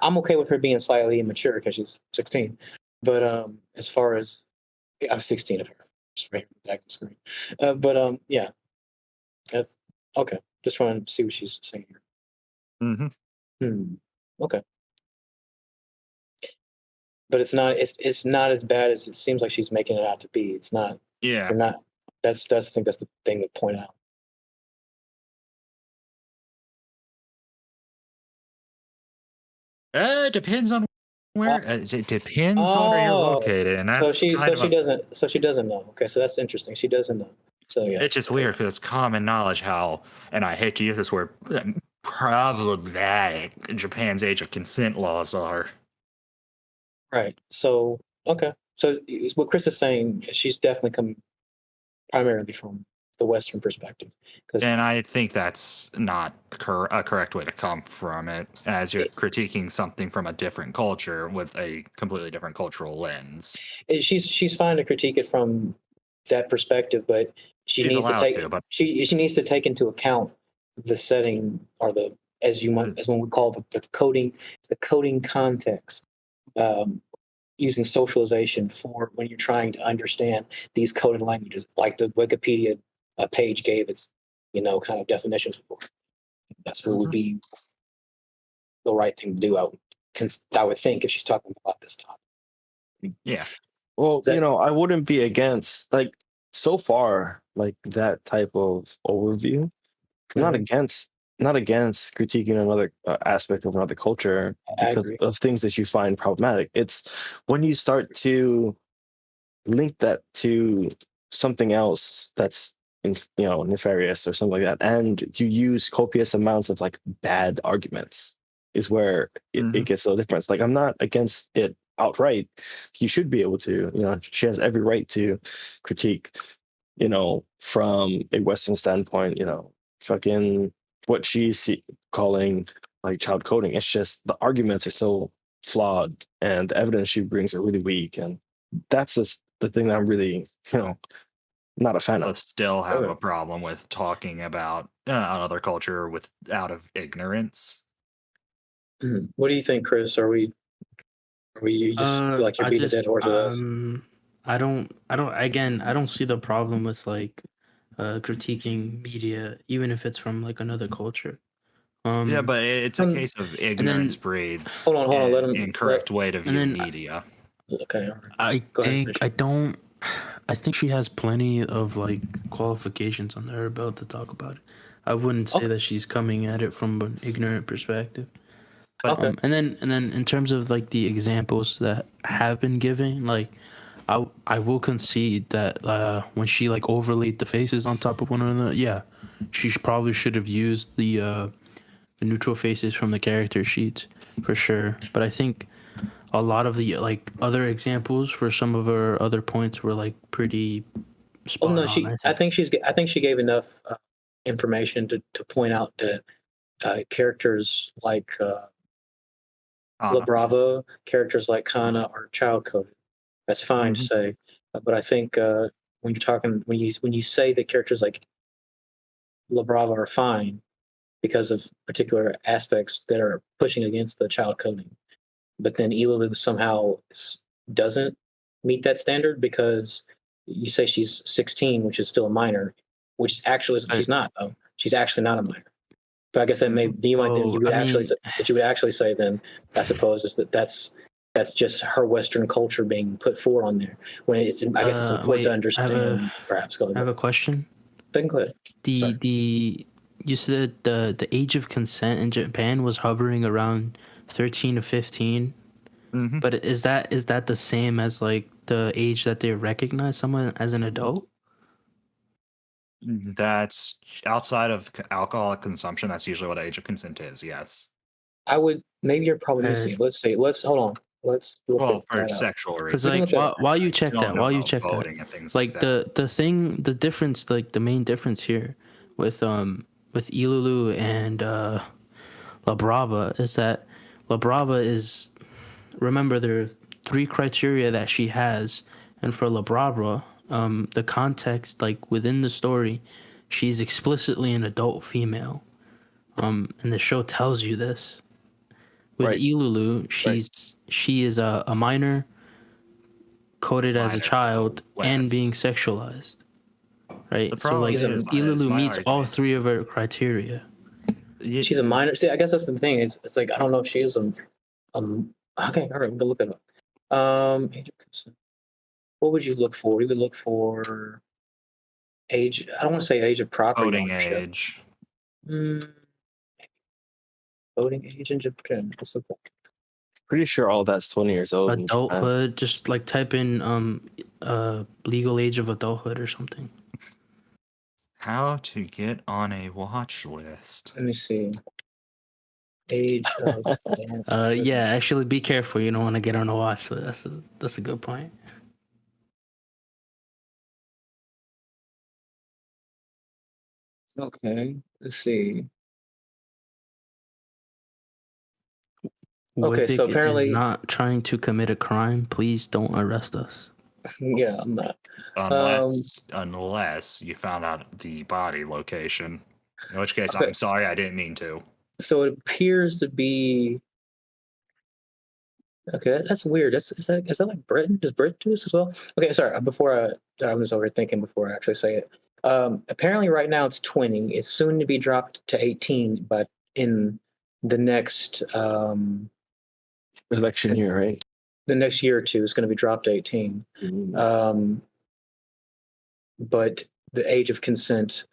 I'm okay with her being slightly immature because she's 16. But as far as I'm 16 of her, just right back to screen. Yeah, that's okay. Just trying to see what she's saying here. Mm-hmm. Okay, but it's not. It's not as bad as it seems like she's making it out to be. It's not. Yeah. They're not. That's. I think that's the thing to point out. It depends on where. It depends on where you're located, and So that's she kind of doesn't. So she doesn't know. Okay, so that's interesting. She doesn't know. So yeah, it's just weird because it's common knowledge how, and I hate to use this word, problematic Japan's age of consent laws are. right. So okay. So what Chris is saying, she's definitely come primarily from the Western perspective, because And I think that's not a correct way to come from it, as you're critiquing something from a different culture with a completely different cultural lens. she's fine to critique it from that perspective, but she She's needs to allowed take to, but she needs to take into account the setting, or the as when we call the coding context, using socialization for when you're trying to understand these coded languages, like the Wikipedia page gave its kind of definitions for. That's what would be the right thing to do. I would think, if she's talking about this topic. yeah. Well, Is that- I wouldn't be against like so far like that type of overview. I'm not Mhm. against critiquing another aspect of another culture I because agree. of things that you find problematic. It's when you start to link that to something else that's nefarious or something like that, and you use copious amounts of like bad arguments. is where it gets a little different. Like, I'm not against it outright. You should be able to, she has every right to critique, from a Western standpoint, fucking what she's calling like child coding. It's just the arguments are so flawed and the evidence she brings are really weak. And that's just the thing that I'm really, not a fan I of. still have Okay. a problem with talking about another culture out of ignorance. What do you think, Chris? You just feel like you're I beating a dead just horse with us? I don't see the problem with like critiquing media, even if it's from like another culture. Yeah, but it's a Um, case of then- ignorance breeds Hold on, let an him. incorrect way to and view then media. Okay, all right. I Go ahead, think finish. I think she has plenty of like qualifications under her belt to talk about it. I wouldn't say Okay. that she's coming at it from an ignorant perspective. Okay. And then in terms of like the examples that have been given, like I will concede that when she like overlaid the faces on top of one another, yeah, she probably should have used the neutral faces from the character sheets for sure. But I think a lot of the like other examples for some of her other points were like pretty Oh spot no, on. I think she gave enough information to point out that characters like La Anna. Brava, characters like Kana are child coded. That's fine to Mhm. say, but I think when you're talking when you say that characters like La Brava are fine because of particular aspects that are pushing against the child coding, but then Ilalu somehow doesn't meet that standard because you say she's 16, which is still a minor, which is actually Right. she's not though. She's actually not a minor. But I guess that may you might Oh, you would I actually mean, what you would actually say then I suppose is that's just her Western culture being put forward on there. When it's I guess it's important to wait, understand. Perhaps go I have ahead. a question. Then go ahead. Sorry. The you said the age of consent in Japan was hovering around 13 to 15. Mhm. But is that the same as like the age that they recognize someone as an adult? That's outside of alcoholic consumption. That's usually what age of consent is. Yes. I would maybe you're probably Uh, missing. Let's see. Let's hold on. Let's look Well, at for that up. sexual Because reasons. We can like look at while you I check don't that, know while you about check that, voting and things like like that. the difference, like the main difference here with Ilulu and La Brava is that La Brava is, remember, there are 3 criteria that she has, and for La Brava, the context, like within the story, she's explicitly an adult female, and the show tells you this. With Right. Ilulu, she is a minor, coded as a Minor child, and West. being sexualized, right? The So problem like is Ilulu my meets all argument. 3 of her criteria. She's a minor. See, I guess that's the thing. It's like I don't know if she is a okay, all right, we'll look it up. Age of consent. What would you look for? We would look for age. I don't want to say age of property Voting ownership. age. Mm, voting age in Japan. Let's look that. Pretty sure all that's 20 years old in Japan. Adulthood, just like type in legal age of adulthood or something. How to get on a watch list. Let me see. Age of adulthood. Yeah, actually be careful, you don't want to get on a watch list. That's a good point. Okay, let's see. Okay, Wojcik so is apparently, not trying to commit a crime. Please don't arrest us. yeah, I'm not. Unless you found out the body location. In which case, Okay. I'm sorry, I didn't mean to. So it appears to be. Okay, that's weird. Is that like Britain? Does Britain do this as well? Okay, sorry. Before I was overthinking before I actually say it. Apparently, right now it's 20. It's soon to be dropped to 18, but in the next Election year, right? the next year or two, it's going to be dropped to 18. But the age of consent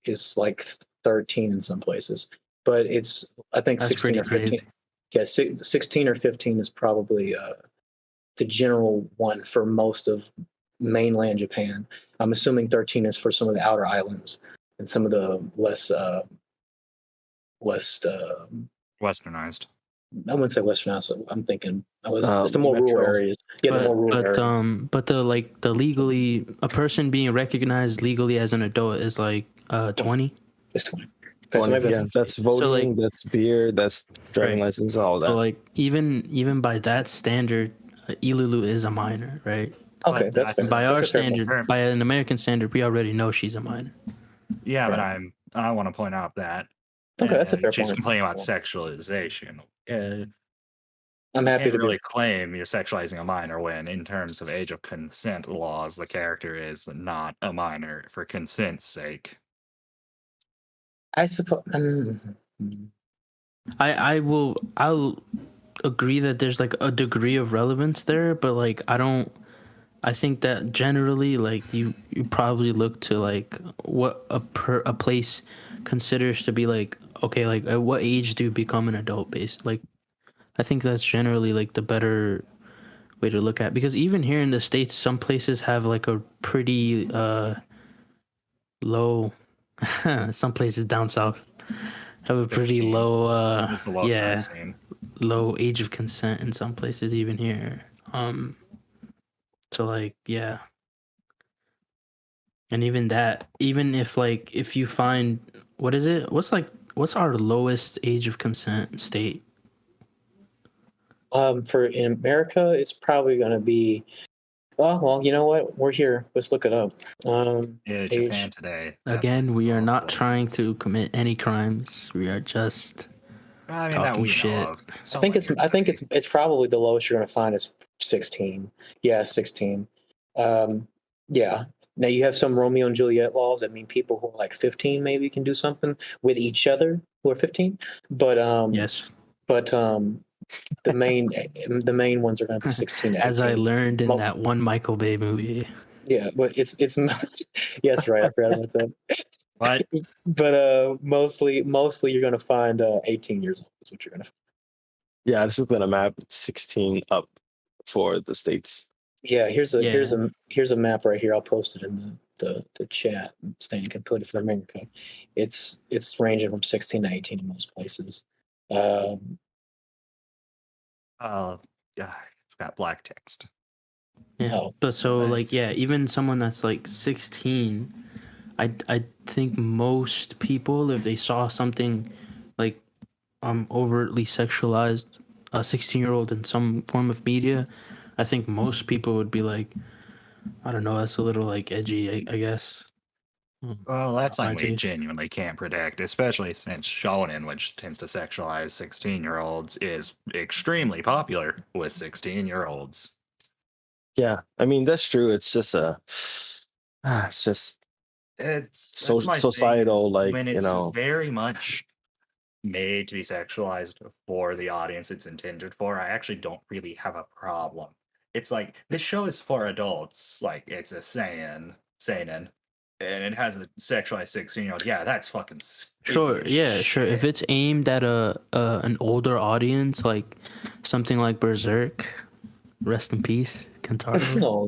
is like 13 in some places. But it's I think That's 16 pretty or 15. crazy. Yeah, 16 or 15 is probably the general one for most of mainland Japan. I'm assuming 13 is for some of the outer islands and some of the less Westernized. I wouldn't say Western now, so I'm thinking it's the more Metro. rural areas. Yeah, the more rural areas. But the legally, a person being recognized legally as an adult is like 20. It's 20. Okay, so 20, maybe yeah, that's voting, that's beer, that's driving Right. license, all that. So like even by that standard, Ilulu is a minor, right? Okay, But that's fair. And by That's our a fair point. standard, by an American standard, we already know she's a minor. Yeah, but Right. I want to point out that Okay, that's a fair she's point. complaining about sexualization. I'm You happy can't to really be. claim you're sexualizing a minor when, in terms of age of consent laws, the character is not a minor for consent's sake. I suppose. I'll agree that there's like a degree of relevance there, but like I think that generally like you probably look to like what a place considers to be like, okay, like at what age do you become an adult based? Like I think that's generally like the better way to look at, because even here in the States some places have like a pretty low some places down south have a pretty 16 low is the lowest yeah, I've seen. low age of consent in some places even here. So like yeah. And even that, even if like if you find what is it? What's our lowest age of consent state? For in America, it's probably going to be. Well, you know what? We're here. Let's look it up. Yeah, Age. Japan today. that Again, place we is are not awful. trying to commit any crimes. We are just I mean, that talking we shit. know of. I think it's probably the lowest you're going to find is 16. Yeah, 16. Yeah. Now you have some Romeo and Juliet laws that mean people who are like 15 maybe can do something with each other who are 15. But yes. the main ones are going to be 16 to 18. As I learned in Mo- that one Michael Bay movie. Yeah, but it's yes, right. I forgot about that. What? But mostly you're going to find 18 years old is what you're going to find. Yeah, I just looked at a map. It's 16 up for the states. Yeah, here's a map right here. I'll post it in the chat. Stan can put it for America. It's ranging from 16 to 18 in most places. Yeah, it's got black text. Yeah. Oh, But so like nice. yeah, even someone that's like 16, I think most people, if they saw something like overtly sexualized a 16-year-old in some form of media, I think most people would be like, I don't know, that's a little like edgy, I guess. Well, that's My something we taste. genuinely can't predict, especially since shonen, which tends to sexualize 16-year-olds, is extremely popular with 16-year-olds. Yeah, I mean that's true. It's just it's just That's my thing, societal, is like when it's very much made to be sexualized for the audience it's intended for, I actually don't really have a problem. It's like, this show is for adults, like it's a seinen, and it has a sexualized 16-year-old. Yeah, that's fucking Sure, yeah, sure. If shit. it's aimed at an older audience, like something like Berserk, rest in peace, Kentaro. no.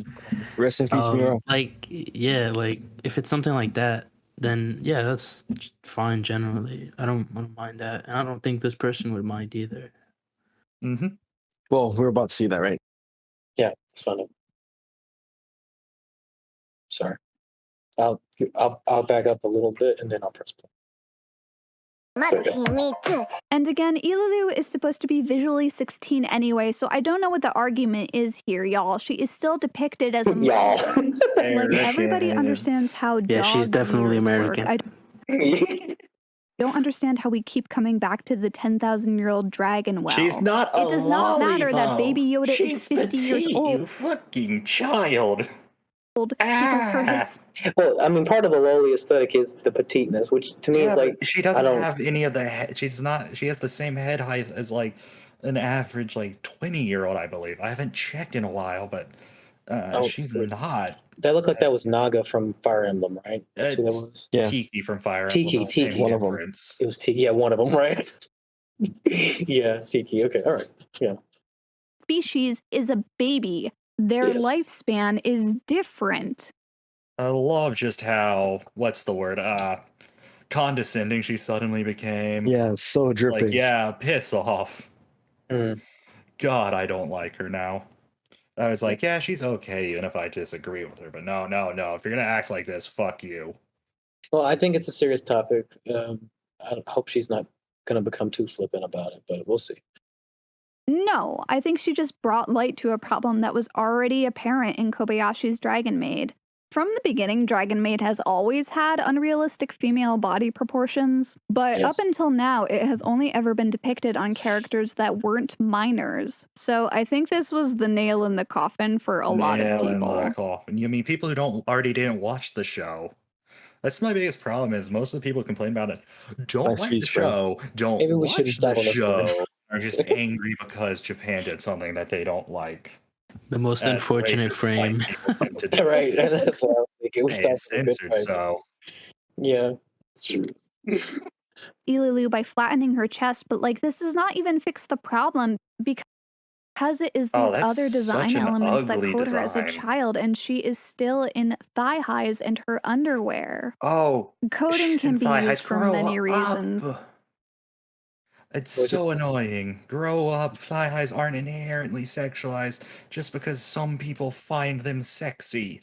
rest in peace, Miro. Like yeah, like if it's something like that, then yeah, that's fine generally. I don't mind that. And I don't think this person would mind either. Mm-hmm. Well, we're about to see that, right? Yeah, it's fun. Sorry. I'll back up a little bit and then I'll press play. And again, Ilulu is supposed to be visually 16 anyway, so I don't know what the argument is here, y'all. She is still depicted as a Y'all. like everybody understands how Yeah, she's dog definitely years American. Work. I don't understand how we keep coming back to the 10,000-year-old dragon well. She's not It does not matter that Baby Yoda She's is 50 years petite, old. You fucking child. Because for his Well, I mean, part of the lowly aesthetic is the petiteness, which to me is like she doesn't have any of the she has the same head height as like an average like 20-year-old, I believe. I haven't checked in a while, but she's not. That looked like that was Naga from Fire Emblem, right? That's who that was. Yeah. Tiki from Fire Tiki, Emblem. Same one of 'em. difference. It was Tiki. Yeah, one of them, right? Yeah, Tiki. Okay, all right. Yeah. species is a baby. Their Yes. lifespan is different. I love just how, what's the word, condescending she suddenly became. Yeah, so dripping. Like, yeah, piss off. Mm. God, I don't like her now. I was like, yeah, she's okay, even if I disagree with her. But no. If you're gonna act like this, fuck you. Well, I think it's a serious topic. I hope she's not going to become too flippant about it, but we'll see. No, I think she just brought light to a problem that was already apparent in Kobayashi's Dragon Maid. From the beginning, Dragon Maid has always had unrealistic female body proportions, but Yes. up until now, it has only ever been depicted on characters that weren't minors. So I think this was the nail in the coffin for a lot of Nail in people. the coffin. You mean people who didn't watch the show? That's my biggest problem. Is most of the people who complain about it don't Nice like the speech, bro. show, don't Maybe we watch shouldn't the stop on this one. show, are just angry because Japan did something that they don't like. The most As unfortunate racist white frame. people tend to do. Right, that's what I was thinking. We Hey, stopped it's for a good censored, fight. so Yeah, it's true. Ililu by flattening her chest, but like this does not even fix the problem because it is Oh, these that's other design such an elements that ugly code her as a design. child, and she is still in thigh highs and her underwear. Oh, Coding she's can in be thigh used highs. for Grow many reasons. up. it's Which is- so annoying. Grow up. Thigh highs aren't inherently sexualized just because some people find them sexy.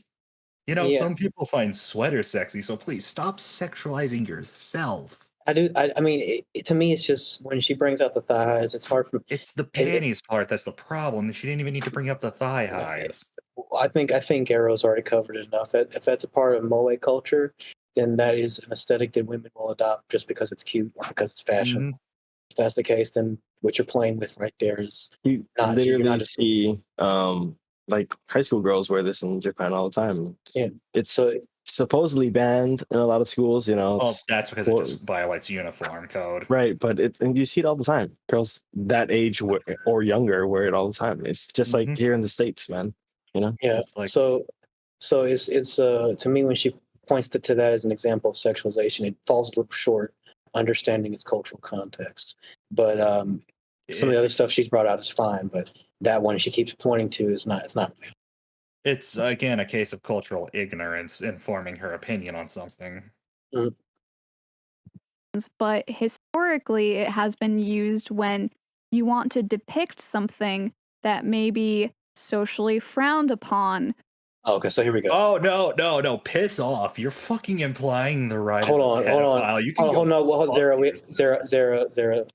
You know, Yeah. some people find sweaters sexy, so please stop sexualizing yourself. I do. I mean, to me, it's just when she brings out the thigh highs, it's hard for me. It's the panties part that's the problem. She didn't even need to bring up the thigh highs. I think Arrow's already covered it enough. If that's a part of Moe culture, then that is an aesthetic that women will adopt just because it's cute or because it's fashion. Mhm. If that's the case, then what you're playing with right there is You not. You're literally not just, see like high school girls wear this in Japan all the time. Yeah. It's so supposedly banned in a lot of schools, you know. Well, it's- that's because it just violates uniform code. Right, but and you see it all the time. Girls that age or younger wear it all the time. It's just like Mhm. here in the States, man. You know? yeah. It's like- So it's to me when she points to that as an example of sexualization, it falls a little short understanding its cultural context. But some of the other stuff she's brought out is fine, but that one she keeps pointing to is not. It's not. It's again a case of cultural ignorance informing her opinion on something. But historically, it has been used when you want to depict something that may be socially frowned upon. Oh, okay, so here we go. Oh no! Piss off! You're fucking implying the right. Hold of a on. pedophile. You can Hold go on. Well, fuck Zara, yourself. Zara,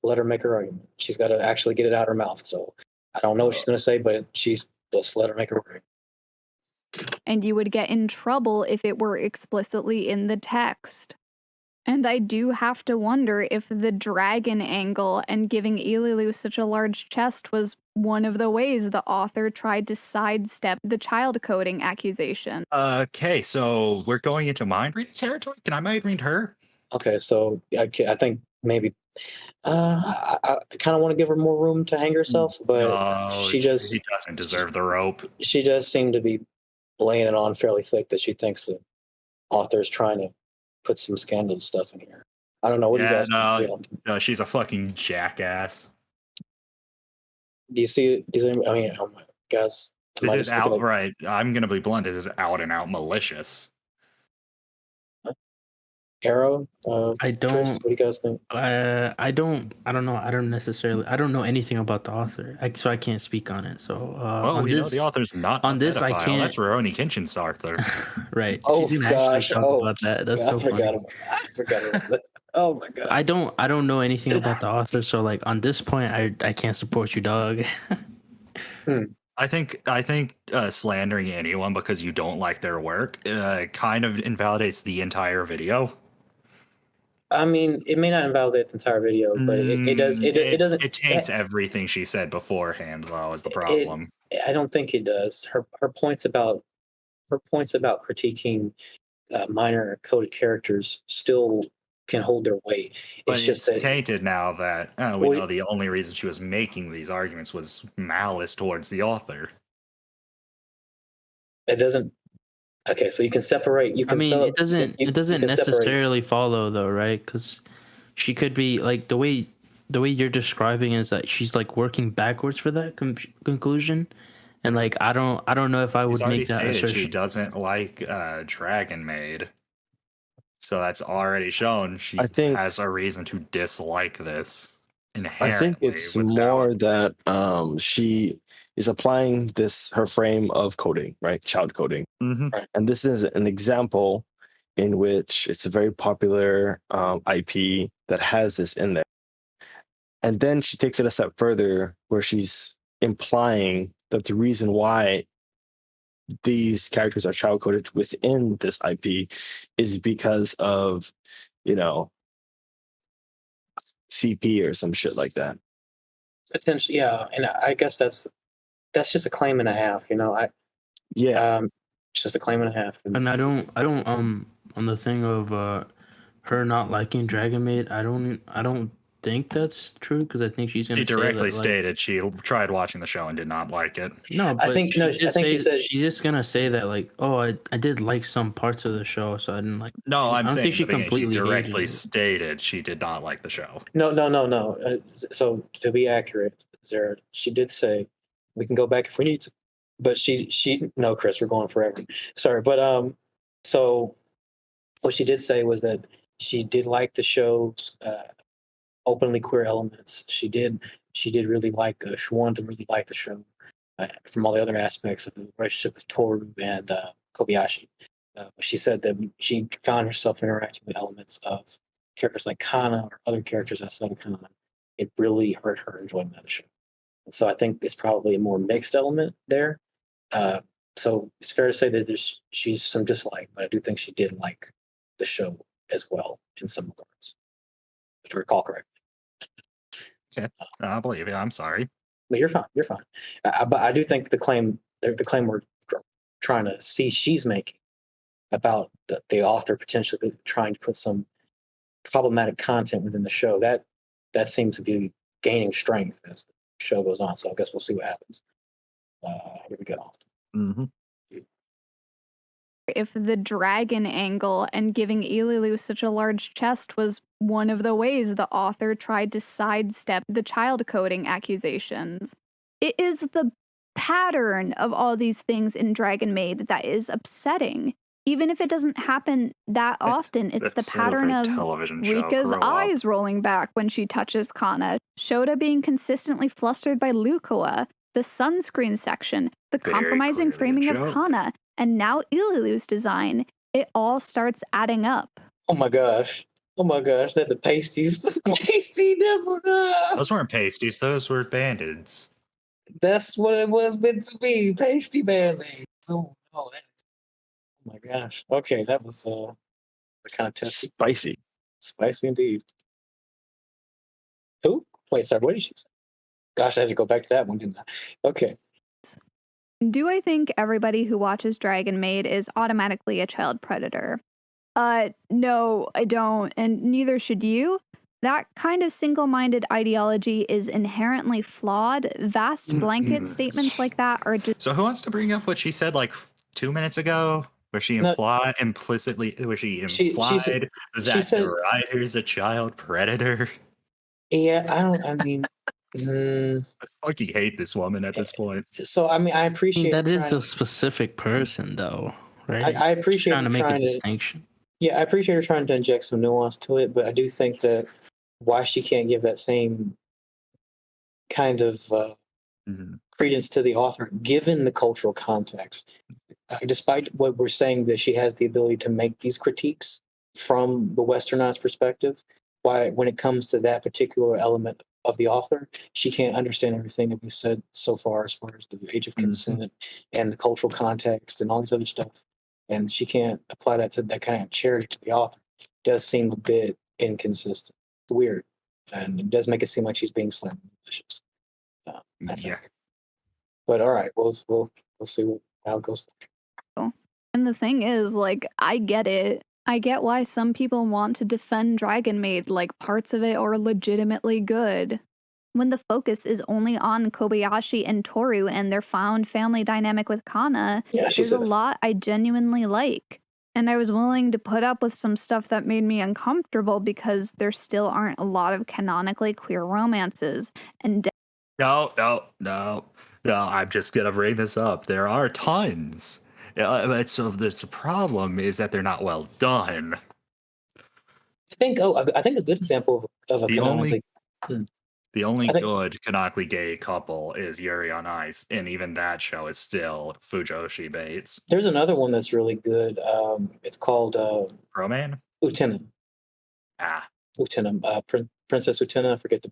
let her make her argument. She's got to actually get it out of her mouth. So I don't know what she's going to say, but just let her make her argument. And you would get in trouble if it were explicitly in the text. And I do have to wonder if the dragon angle and giving Ililu such a large chest was one of the ways the author tried to sidestep the child coding accusation. Okay, so we're going into mind reading territory. Can I mind read her? Okay, so I think maybe I kind of want to give her more room to hang herself, but No, she he just doesn't deserve the rope. she does seem to be laying it on fairly thick that she thinks the author is trying to put some scandalous stuff in here. I don't know. What do you Yeah, guys think? no, she's a fucking jackass. Do you see it? I mean, oh my guys. This is outright. I'm gonna be blunt. This is out and out malicious. Arrow. I Trace, don't. what do you guys think? I don't know. I don't necessarily. I don't know anything about the author, so I can't speak on it. So Well, we know the author's not on a this, I pedophile. can't- That's Rurouni Kenshin's Arthur. right. Oh She's gonna gosh! actually talk about that. That's so funny. I forgot about that. Oh my god! I don't know anything about the author, so like on this point, I can't support you, dog. I think slandering anyone because you don't like their work kind of invalidates the entire video. I mean, it may not invalidate the entire video, but it does. It doesn't. It taints everything she said beforehand, though, is the problem. I don't think it does. Her points about critiquing minor coded characters still can hold their weight. But It's just that tainted now that we know the only reason she was making these arguments was malice towards the author. it doesn't. Okay, so you can separate. I mean, it doesn't necessarily follow though, right? Because she could be like the way you're describing is that she's like working backwards for that conclusion, and like I don't know if I would make that assertion. She doesn't like Dragon Maid, so that's already shown. She has a reason to dislike this I inherently. think it's without- more that she is applying her frame of coding, right? Child coding. Mhm. And this is an example in which it's a very popular IP that has this in there. And then she takes it a step further where she's implying that the reason why these characters are child coded within this IP is because of, CP or some shit like that. Potentially, yeah. And I guess that's just a claim and a half. Yeah. It's just a claim and a half. And I don't on the thing of her not liking Dragon Maid, I don't think that's true, because I think she's gonna She say directly that, like, stated she tried watching the show and did not like it. no, I but think she no. did I think she say said she's just gonna say that, like, oh, I did like some parts of the show, so I didn't like. No, I I'm don't saying think she at the beginning, completely she hated directly it. stated she did not like the show. no. So to be accurate, Sarah, she did say we can go back if we need to, but she no, Chris, we're going forever. Sorry, but so what she did say was that she did like the show's openly queer elements. She did really like. She wanted to really like the show from all the other aspects of the relationship with Toru and Kobayashi. She said that she found herself interacting with elements of characters like Kana or other characters outside of Kana. It really hurt her enjoyment of the show. And so I think it's probably a more mixed element there. Uh, so it's fair to say that she's some dislike, but I do think she did like the show as well in some regards, if I recall correctly. I believe it. I'm sorry. But you're fine. You're fine. But I do think the claim we're trying to see she's making about the author potentially trying to put some problematic content within the show, that seems to be gaining strength as the show goes on. So I guess we'll see what happens. Here we go. Mm-hmm. If the dragon angle and giving Ililu such a large chest was one of the ways the author tried to sidestep the child coding accusations. It is the pattern of all these things in Dragon Maid that is upsetting. Even if it doesn't happen that often, it's the Episode of pattern a of television show. Rika's Grow up. eyes rolling back when she touches Kana, Shota being consistently flustered by Lukua, the sunscreen section, the Very compromising clearly a framing of joke. Kana, and now Ililu's design. It all starts adding up. Oh my gosh. That the pasties. Pasty devil. Those weren't pasties. Those were bandits. That's what it was meant to be. Pasty band-aids. Oh no. Oh my gosh. Okay, that was kind of testy. Spicy. Spicy indeed. Who? Wait, sorry, what did she say? Gosh, I had to go back to that one, didn't I? Okay. Do I think everybody who watches Dragon Maid is automatically a child predator? No, I don't, and neither should you. That kind of single-minded ideology is inherently flawed. Vast blanket statements like that are just So who wants to bring up what she said like 2 minutes ago, where she No. implied She that said- the writer's a child predator? Yeah, I mean, I fucking hate this woman at this point. so I mean, I appreciate That her is trying a specific person, though, right? I appreciate She's trying to her make a trying to distinction. Yeah, I appreciate her trying to inject some nuance to it, but I do think that why she can't give that same kind of Mhm. credence to the author, given the cultural context. Despite what we're saying, that she has the ability to make these critiques from the westernized perspective, why, when it comes to that particular element of the author, she can't understand everything that we've said so far as the age of consent and the cultural context and all this other stuff. And she can't apply that to that kind of charity to the author. It does seem a bit inconsistent. It's weird. And it does make it seem like she's being slightly malicious. I Yeah. think. But all right, we'll see how it goes. And the thing is, like, I get it. I get why some people want to defend Dragon Maid, like parts of it are legitimately good. When the focus is only on Kobayashi and Toru and their found family dynamic with Kana, Yeah, she there's a said lot I genuinely like. And I was willing to put up with some stuff that made me uncomfortable because there still aren't a lot of canonically queer romances. And No. I'm just gonna bring this up. There are tons. So the problem is that they're not well done. I think a good example of a The only canonically The only I think- good canonically gay couple is Yuri on Ice, and even that show is still Fujoshi Bates. There's another one that's really good. It's called Roman? Utena. Ah. Utena. Princess Utena. I forget the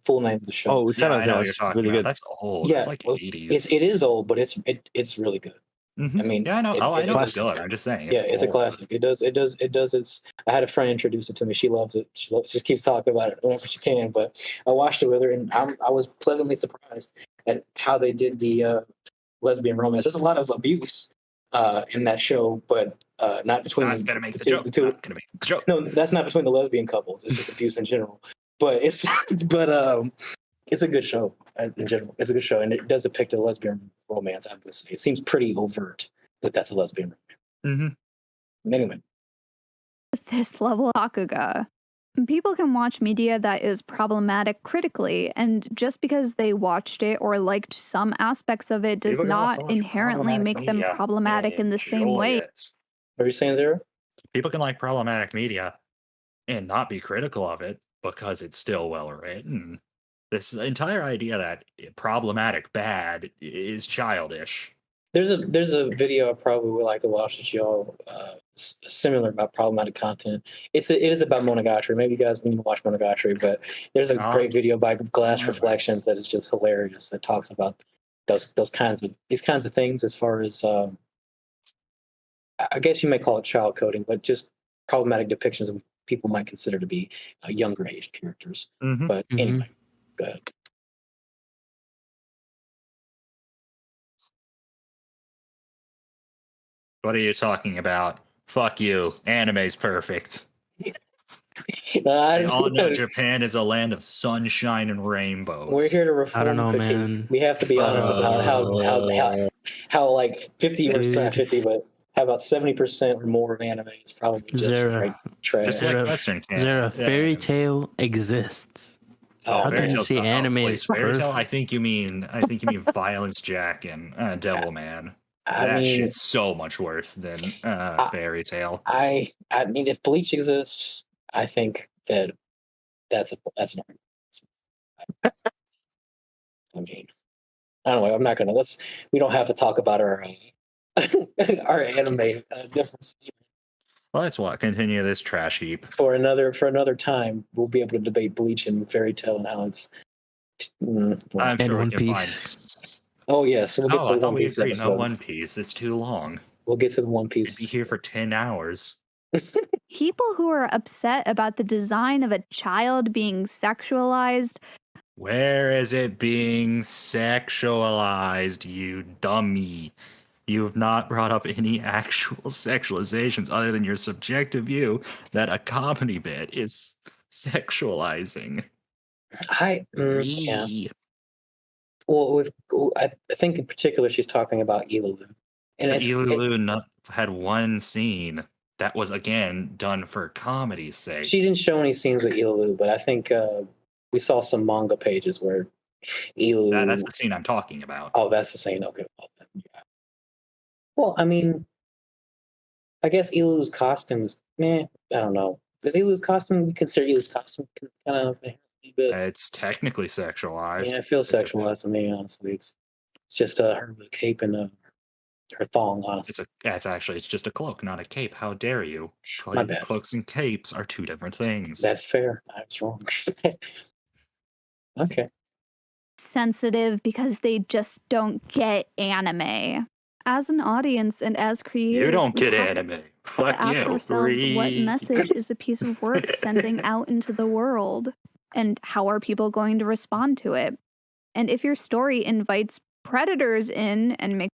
full name of the show. Oh, Yeah, Lieutenant, I know what you're talking really about. good. That's old. Yeah, That's like well, 80s. it is old, but it's really good. I mean, yeah, I know. I know it's classic. good. I'm just saying. yeah, it's a classic. It does. It's. I had a friend introduce it to me. She loves it. She just keeps talking about it whenever she can. But I watched it with her, and I was pleasantly surprised at how they did the lesbian romance. There's a lot of abuse in that show, but not between Not the gonna make the two. joke. The two. Not gonna make the joke. No, that's not between the lesbian couples. It's just abuse in general. But it's it's a good show in general. It's a good show, and it does depict a lesbian romance. I would say it seems pretty overt that that's a lesbian romance. Anyway, This level of Hakuga. People can watch media that is problematic critically, and just because they watched it or liked some aspects of it does People can also not watch inherently problematic make them media problematic in the and same enjoy way. it. what are you saying, Zero? People can like problematic media and not be critical of it because it's still well written. This entire idea that problematic bad is childish. There's a video I probably would like to watch that y'all similar about problematic content. It is about Monogatari. Maybe you guys need to watch Monogatari, but there's a great video by Glass Reflections that is just hilarious that talks about these kinds of things as far as I guess you may call it child coding, but just problematic depictions of people might consider to be younger age characters. But anyway, go ahead. What are you talking about? Fuck you. Anime's perfect. All know Japan is a land of sunshine and rainbows. We're here to reform. I don't know, critique. man. We have to be honest about how like 50 or not 50, but how about 70% or more of anime is probably just Zara. trash. Just like Western canon. Zara, fairy tale exists. Oh, How man. can you say anime is Fairy tale? perfect? I think you mean Violence Jack and Devil Man. I That mean, shit's so much worse than Fairy Tale. I mean, if Bleach exists, I think that that's an argument. I mean, I don't know. I'm not gonna. We don't have to talk about our our anime differences Let's continue this trash heap for another time. We'll be able to debate Bleach and Fairy Tale and how it's. I'm And sure we One can Piece. find. Oh yes, we'll get Oh, to I the thought One we Piece agreed. No episode. One Piece. It's too long. We'll get to the One We'd be Piece. here for 10 hours. People who are upset about the design of a child being sexualized. Where is it being sexualized, you dummy? You've not brought up any actual sexualizations other than your subjective view that a comedy bit is sexualizing. Yeah. Well, I think in particular she's talking about Ilulu, and Ilulu had one scene that was again done for comedy's sake. she didn't show any scenes with Ilulu, but I think we saw some manga pages where Ilulu. That's the scene I'm talking about. Oh, that's the scene. Okay. Yeah. Well, I mean, I guess Ilulu's costume is I don't know. Is Ilulu's costume? We consider Ilulu's costume kind of a bit. It's technically sexualized. Yeah, it feels sexualized to me. Honestly, it's just her with a cape and her thong. Honestly, It's just a cloak, not a cape. How dare you? My bad. Cloaks and capes are two different things. That's fair. I was wrong. Okay. Sensitive because they just don't get anime. As an audience and as creators, You don't we get have anime. to Fuck ask you. ourselves what message is a piece of work sending out into the world, and how are people going to respond to it? And if your story invites predators in and makes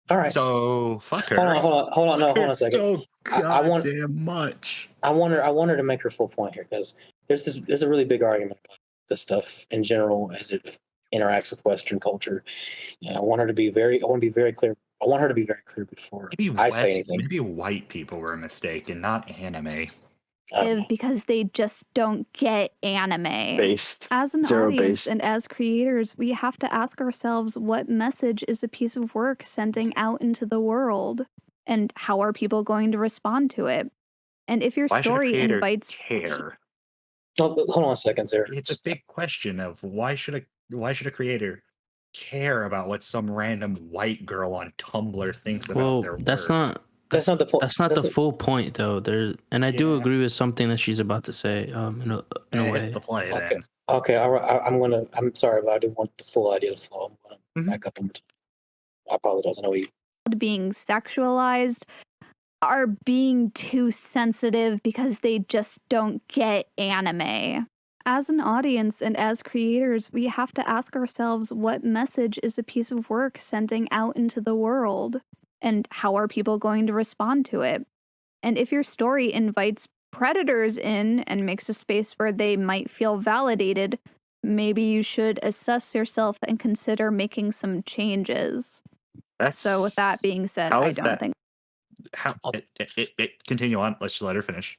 All right. So fuck her. Hold on. No, hold on a second. So I want goddamn much. I want her to make her full point here because there's a really big argument about this stuff in general as it interacts with Western culture, and I want her to be very clear. I want her to be very clear before I say anything. Maybe white people were mistaken, not anime. because they just don't get anime. Based. As an Zero audience based. and as creators, we have to ask ourselves what message is a piece of work sending out into the world, and how are people going to respond to it? And if your Why should a story creator invites care? Hold on a second, Sarah. It's a big question of why should a creator care about what some random white girl on Tumblr thinks about Well, their that's work? not That's not the point. that's not the full point though. And I do Yeah. agree with something that she's about to say. In a Hit way. the play Okay. then. Okay. I'm sorry, but I didn't want the full idea to flow. I'm gonna Mhm. back up. I apologize. I know you. Being sexualized are being too sensitive because they just don't get anime. As an audience and as creators, we have to ask ourselves what message is a piece of work sending out into the world? And how are people going to respond to it? And if your story invites predators in and makes a space where they might feel validated, maybe you should assess yourself and consider making some changes. That's So, with that being said, how I is don't that? think. Continue on. Let's let her finish.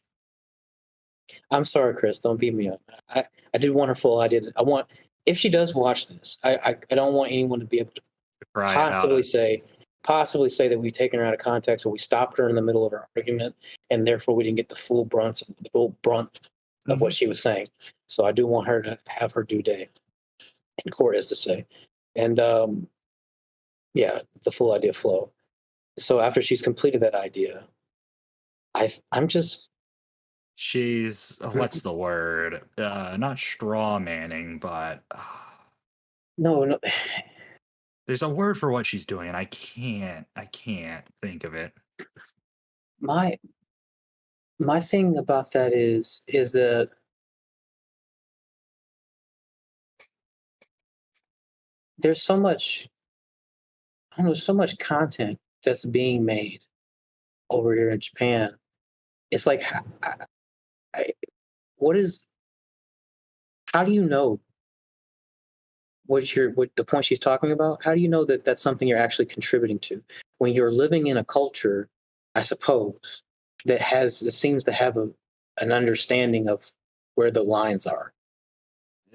I'm sorry, Chris. Don't beat me up. I did want her full idea. If she does watch this, I don't want anyone to be able to Cry possibly about say that we've taken her out of context or we stopped her in the middle of her argument and therefore we didn't get the full brunt of what she was saying. So I do want her to have her due day in court, as to say. And yeah, the full idea flow. So after she's completed that idea, I'm just she's what's the word? Not straw manning, but no. there's a word for what she's doing, and I can't think of it. My thing about that is that there's so much, I don't know, so much content that's being made over here in Japan. It's like, what is? How do you know what the point she's talking about? How do you know that that's something you're actually contributing to when you're living in a culture, I suppose, that seems to have an understanding of where the lines are.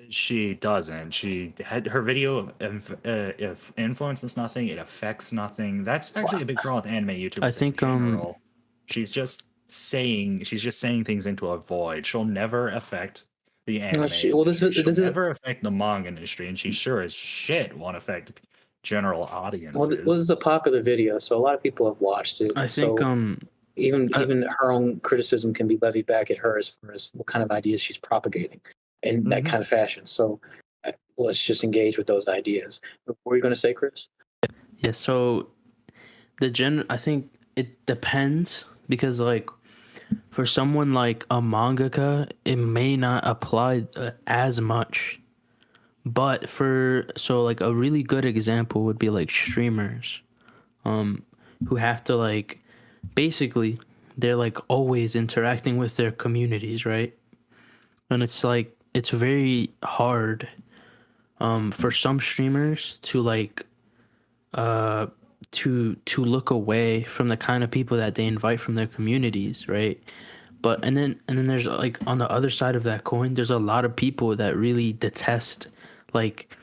She doesn't. She had her video. If influences nothing, it affects nothing. That's actually a big problem with anime YouTubers I think, in general. She's just saying things into a void. She'll never affect the anime. She'll never affect the manga industry, and she sure as shit won't affect general audiences. Well, this is a popular video, so a lot of people have watched it. I think so even her own criticism can be levied back at her as far as what kind of ideas she's propagating in that kind of fashion. So let's just engage with those ideas. What were you going to say, Chris? Yeah, so I think it depends because like for someone like a mangaka, it may not apply as much. But like a really good example would be like streamers who have to like basically they're like always interacting with their communities, right? And it's like it's very hard for some streamers to like to look away from the kind of people that they invite from their communities, right? But and then there's like on the other side of that coin, there's a lot of people that really detest like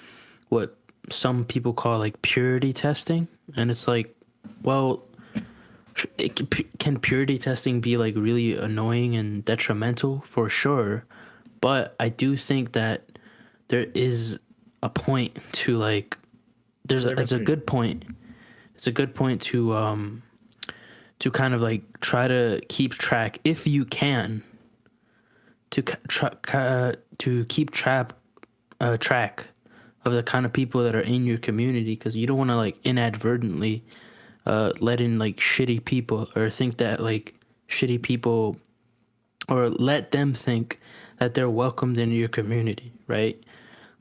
what some people call like purity testing, and it's like, well, can purity testing be like really annoying and detrimental? For sure, but I do think that there is a point to like it's a good point. It's a good point to kind of like try to keep track, if you can, to keep track of the kind of people that are in your community, because you don't want to like inadvertently let in like shitty people, or think that like shitty people, or let them think that they're welcomed into your community, right?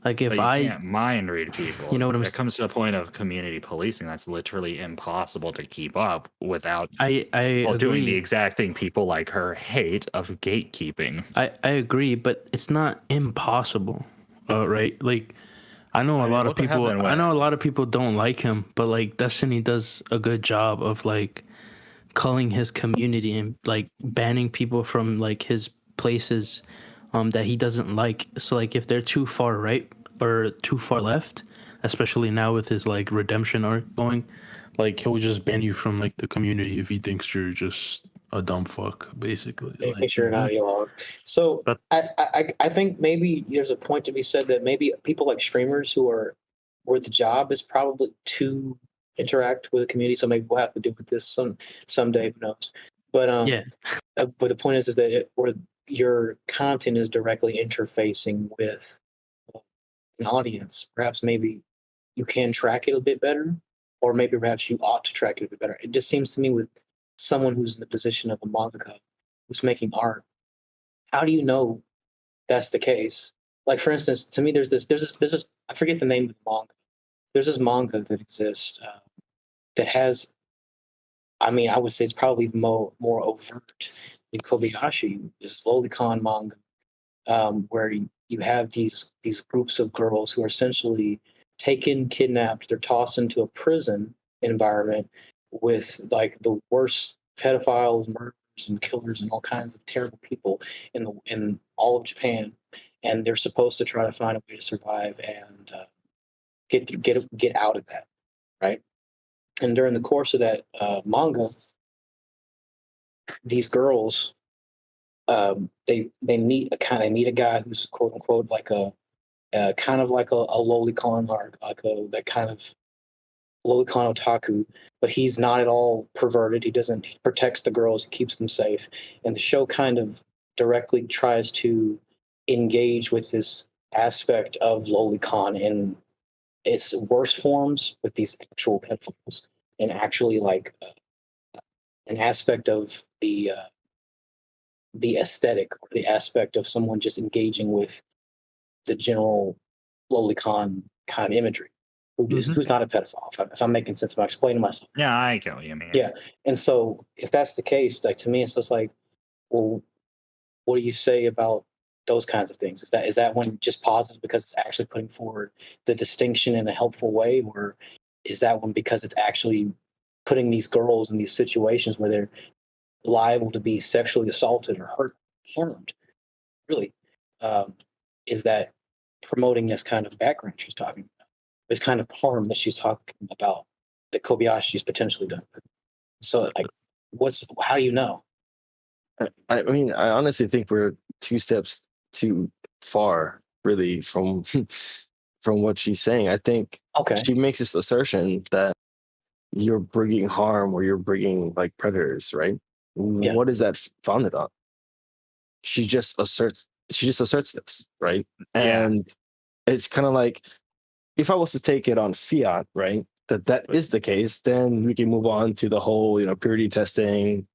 Like if but you can't mind read people. You know what I'm saying? It comes to the point of community policing that's literally impossible to keep up without doing the exact thing people like her hate of gatekeeping. I agree, but it's not impossible, right? Like I know a lot of people don't like him, but like Destiny does a good job of like culling his community and like banning people from like his places that he doesn't like. So like if they're too far right or too far left, especially now with his like redemption arc going, like he'll just ban you from like the community if he thinks you're just a dumb fuck, basically. They Like, think you're an ideologue. So But- I think maybe there's a point to be said that maybe people like streamers where the job is probably to interact with the community. So maybe we'll have to do with this someday. Who knows? But yeah, but the point is that where your content is directly interfacing with an audience, perhaps maybe you can track it a bit better, or maybe perhaps you ought to track it a bit better. It just seems to me with someone who's in the position of a mangaka who's making art, how do you know that's the case? Like for instance, to me, there's this I forget the name of the manga. There's this manga that exists that has, I mean, I would say it's probably more overt than Kobayashi. This Lolicon manga where you have these groups of girls who are essentially taken, kidnapped, they're tossed into a prison environment with like the worst pedophiles, murderers, and killers, and all kinds of terrible people in all of Japan, and they're supposed to try to find a way to survive and get out of that, right? And during the course of that manga, these girls they meet a guy who's quote unquote like a kind of like a lolicon or like a that kind of lolicon otaku, but he's not at all perverted. He protects the girls, he keeps them safe, and the show kind of directly tries to engage with this aspect of lolicon in its worst forms with these actual pedophiles and actually like an aspect of the aesthetic or the aspect of someone just engaging with the general lolicon kind of imagery who's not a pedophile if I'm making sense if I'm explaining myself. Yeah, I get what you mean. Yeah. And so if that's the case, like to me it's just like, well, what do you say about those kinds of things? Is that one just positive because it's actually putting forward the distinction in a helpful way, or is that one because it's actually putting these girls in these situations where they're liable to be sexually assaulted or harmed? Really, is that promoting this kind of background she's talking about, this kind of harm that she's talking about that Kobayashi's potentially done? So, like, how do you know? I mean, I honestly think we're two steps too far, really, from from what she's saying. I think Okay, she makes this assertion that you're bringing harm or you're bringing like predators, right? Yeah. What is that founded on? She just asserts this, right? Yeah. And it's kind of like if I was to take it on fiat, right? That is the case, then we can move on to the whole, purity testing,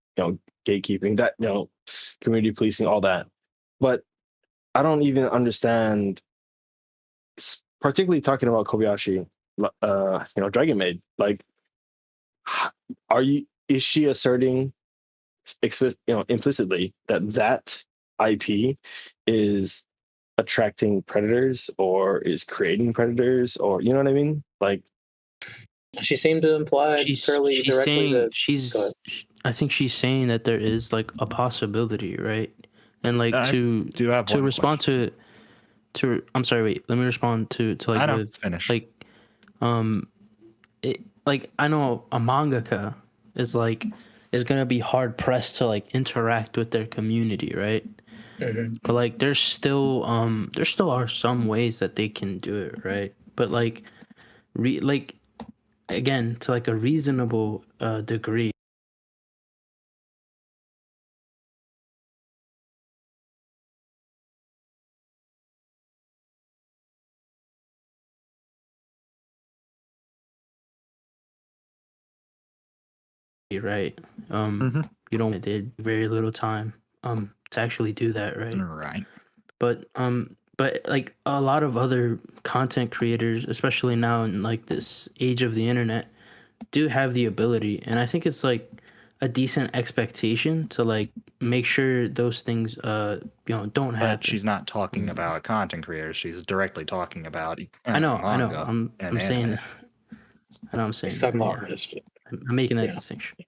gatekeeping, that, community policing, all that. But I don't even understand, particularly talking about Kobayashi, Dragon Maid. Like, is she asserting, implicitly that IP is attracting predators or is creating predators, or you know what I mean? Like, she seemed to imply fairly she's directly saying that. Go ahead. I think she's saying that there is like a possibility, right? And like I to do have one respond question. to I'm sorry, wait, let me respond to like I know, with finish. like like I know a mangaka is gonna be hard pressed to like interact with their community, right? Mhm. But like there still are some ways that they can do it, right? But like like again, to like a reasonable degree. Right. Mhm. You don't did very little time to actually do that, right? Right. But like a lot of other content creators, especially now in like this age of the internet, do have the ability, and I think it's like a decent expectation to like make sure those things don't happen. But she's not talking about content creators. She's directly talking about I know. manga I'm and saying anime. that. I know I'm saying It's that. talking about Yeah. artists. I'm making that Yeah. distinction.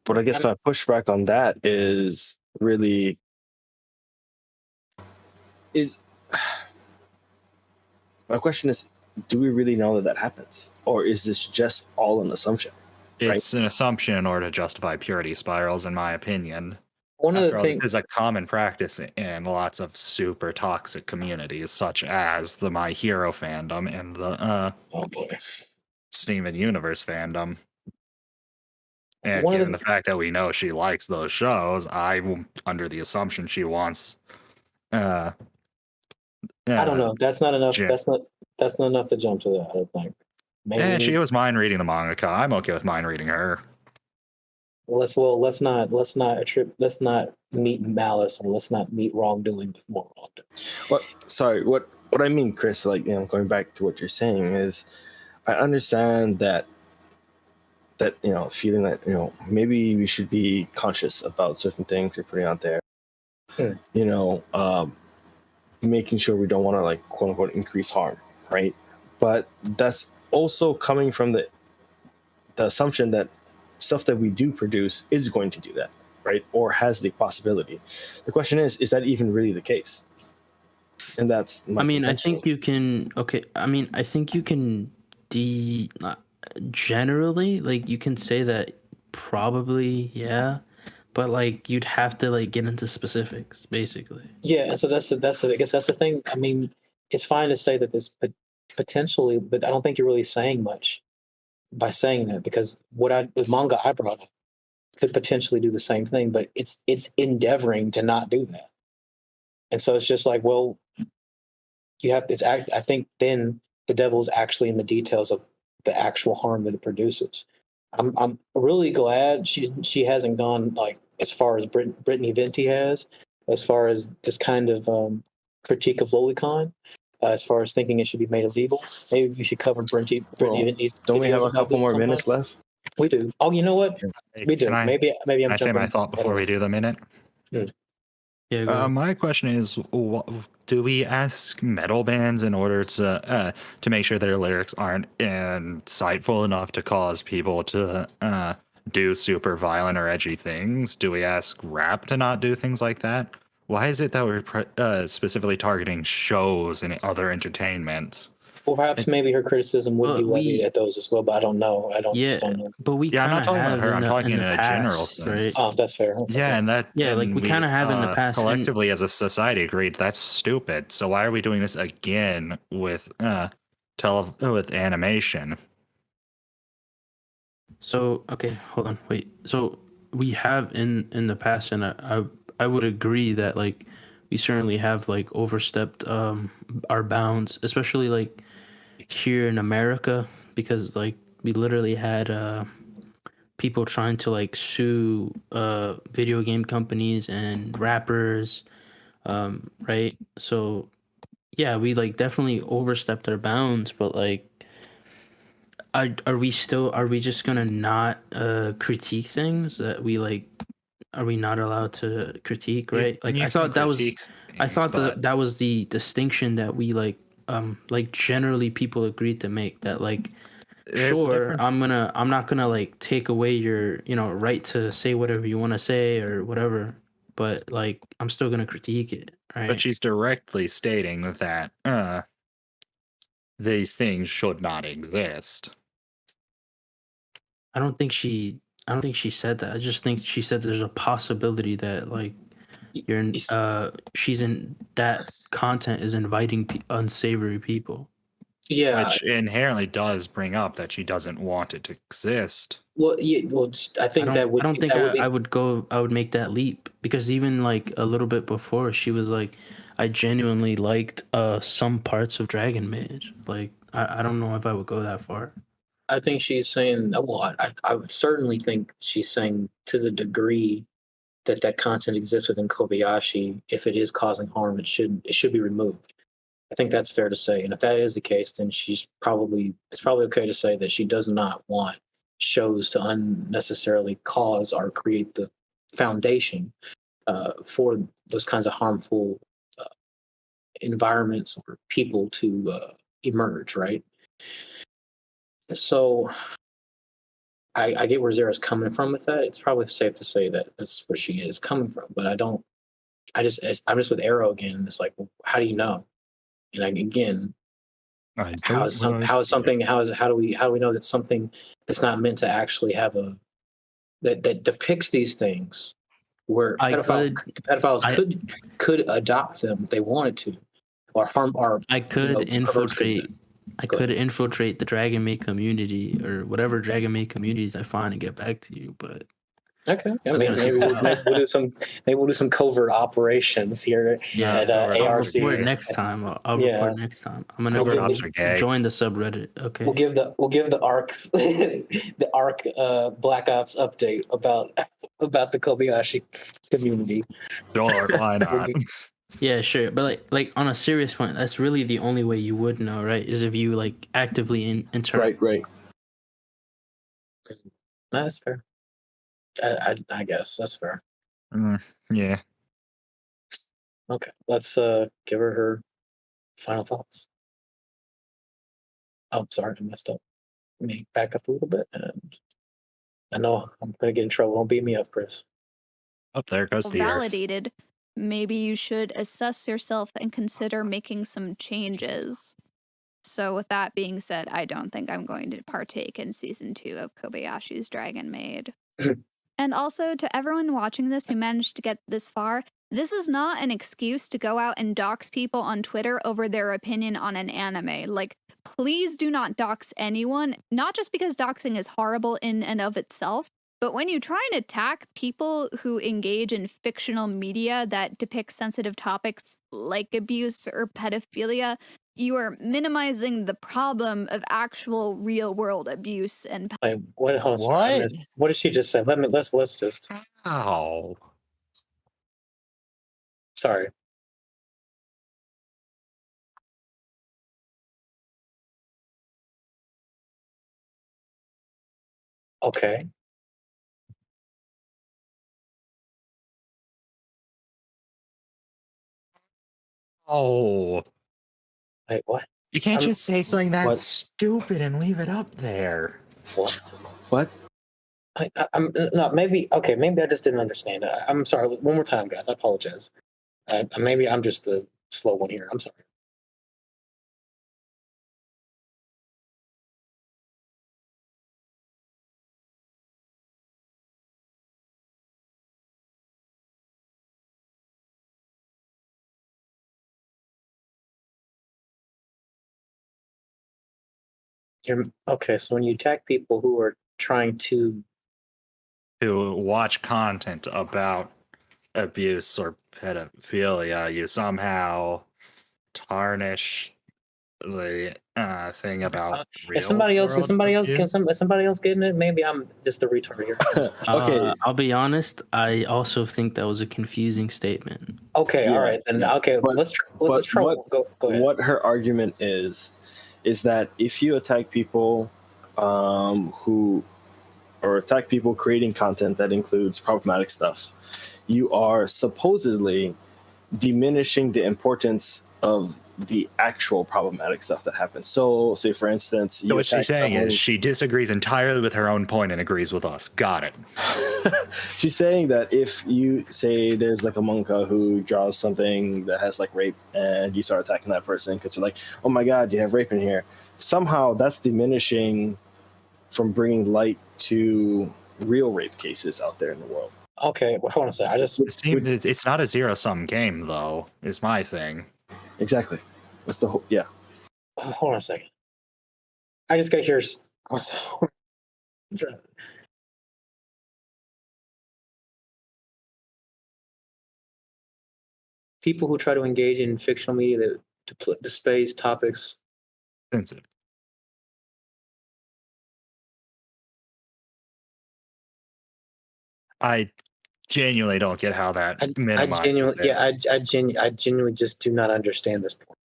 but I guess my pushback on that is really is my question is, do we really know that happens, or is this just all an assumption? It's an assumption in order to justify purity spirals, in my opinion. One of After the all, this things, is a common practice in lots of super toxic communities, such as the My Hero fandom and the oh boy, Steven Universe fandom. And one of given the, the fact that we know she likes those shows, I'm under the assumption she wants. Uh, I don't know. That's not enough. Jim. That's not enough to jump to that. I don't think. Maybe And she was mind reading the mangaka. I'm okay with mind reading her. let's not meet malice, or let's not meet wrongdoing with more wrongdoing. What I mean, Chris, like, going back to what you're saying is, I understand that feeling that maybe we should be conscious about certain things we're putting out there. Making sure we don't want to, like, quote unquote increase harm, right? But that's also coming from the assumption that stuff that we do produce is going to do that, right? Or has the possibility. The question is that even really the case? And that's my I mean, I contention. think you can. Okay, I mean, I think you can. Generally, like, you can say that probably, yeah, but like you'd have to like get into specifics, basically. Yeah, so I guess that's the thing. I mean, it's fine to say that this potentially, but I don't think you're really saying much by saying that, because the manga I brought up could potentially do the same thing, but it's endeavoring to not do that. And so it's just like, well, you have this act. I think then the devil's actually in the details of the actual harm that it produces. I'm really glad she hasn't gone like as far as Brittany Venti has, as far as this kind of critique of Lolicon, as far as thinking it should be made illegal. Maybe we should cover Brittany Venti's Don't we have videos a about couple this more sometime. minutes left? We do. Oh, you know what? Hey, We do. can I, Maybe I'm can I say jumping. my thought before we do the minute? Yeah. Go ahead. My question is, do we ask metal bands in order to make sure their lyrics aren't insightful enough to cause people to do super violent or edgy things? Do we ask rap to not do things like that? Why is it that we're specifically targeting shows and other entertainments? Well, perhaps maybe her criticism would be But levied at those as well, but I don't know. Yeah, Just don't know. but we Yeah, I'm kind not of talking about have her. I'm talking in in the a general past, sense. right? Oh, that's fair. Yeah, and that Yeah, like, we kinda have in the past, and- collectively as a society agreed that's stupid. So why are we doing this again with with animation? So okay, hold on, wait. So we have in the past, and I would agree that, like, we certainly have like overstepped our bounds, especially like here in America, because like we literally had people trying to like sue video game companies and rappers, right? So yeah, we like definitely overstepped our bounds, but like, are we just gonna not critique things that we like? Are we not allowed to critique, right? Like, You I can thought that was critique I things, thought but that that was the distinction that we like generally people agreed to make, that like, there's a sure, difference. I'm not gonna like take away your right to say whatever you want to say or whatever, but like I'm still gonna critique it, right? But she's directly stating that these things should not exist. I don't think she said that. I just think she said there's a possibility that like she's in that content is inviting unsavory people. Yeah. Which inherently does bring up that she doesn't want it to exist. Well, yeah. Well, I think that would. I don't think that would be, I would make that leap, because even like a little bit before, she was like, I genuinely liked some parts of Dragon Maid. Like, I don't know if I would go that far. I think she's saying. Well, I would certainly think she's saying to the degree that content exists within Kobayashi, if it is causing harm, it should be removed. I think that's fair to say. And if that is the case, then it's probably okay to say that she does not want shows to unnecessarily cause or create the foundation for those kinds of harmful environments or people to emerge, right? So I get where Zara's coming from with that. It's probably safe to say that that's where she is coming from, but I'm just with Arrow again. And it's like, well, how do you know? And again, how is something how do we know that something that's not meant to actually have a that depicts these things where pedophiles could adopt them if they wanted to, or harm or I could infiltrate. I Go could ahead. infiltrate the Dragon Maid community or whatever Dragon Maid communities I find and get back to you. But Okay, yeah, maybe we'll do some covert operations here yeah, at I'll ARC. report next time. I'll Yeah. report next time. I'm gonna Covert go ops are gay. join the subreddit. Okay. We'll give the ARC the ARC Black Ops update about the Kobayashi community. Sure, why not? Yeah, sure. But like on a serious point, that's really the only way you would know, right? Is if you like actively interact. Right. No, that's fair. I guess that's fair. Yeah. Okay, let's give her final thoughts. Oh, sorry, I messed up. Let me back up a little bit, and I know I'm gonna get in trouble. Don't beat me up, Chris. Oh, there goes the earth. Validated, maybe you should assess yourself and consider making some changes. So with that being said, I don't think I'm going to partake in season 2 of Kobayashi's Dragon Maid. And also to everyone watching this who managed to get this far, this is not an excuse to go out and dox people on Twitter over their opinion on an anime. Like, please do not dox anyone, not just because doxing is horrible in and of itself, but when you try and attack people who engage in fictional media that depicts sensitive topics like abuse or pedophilia, you are minimizing the problem of actual real world abuse and Wait, what? Hold on, sorry, I What? missed- what did she just say? Let's just. Ow. Sorry. Okay. Oh. Wait, what? You can't I'm- just say something that What? stupid and leave it up there. What? I'm no, maybe okay. Maybe I just didn't understand. I'm sorry. One more time, guys. I apologize. Maybe I'm just the slow one here. I'm sorry. Okay. So when you attack people who are trying to, To watch content about abuse or pedophilia, you somehow tarnish the thing about real is somebody else world abuse. is somebody else getting it? Maybe I'm just the retard here. Okay. I'll be honest. I also think that was a confusing statement. Okay. Yeah, all right. Then okay. but- let's try. but Let's try. what- Go ahead. What her argument is that if you attack people who or attack people creating content that includes problematic stuff, you are supposedly diminishing the importance of the actual problematic stuff that happens. So, say for instance, you So what she's attack saying someone- is she disagrees entirely with her own point and agrees with us. Got it. she's saying that if you say there's like a monka who draws something that has like rape and you start attacking that person because you're like, oh my god, you have rape in here, somehow that's diminishing from bringing light to real rape cases out there in the world. Okay. Well, hold on a second. I just It's not a zero-sum game, though, is my thing. Exactly. That's the whole, yeah. hold on a second. I just gotta hear. People who try to engage in fictional media that displays topics. Sensitive. I genuinely don't get how that I minimizes genuinely, it. I genuinely just do not understand this point.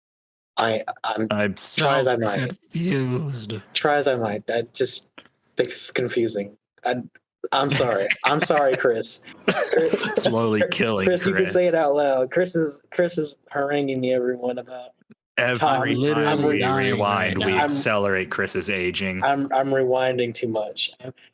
I'm I'm try so as I might. confused. Try as I might. That just it's confusing. I'm sorry. I'm sorry, Chris. Slowly killing Chris, you can say it out loud. Chris is haranguing everyone about. Every I'm time literally we dying rewind, right we now. accelerate Chris's aging. I'm rewinding too much.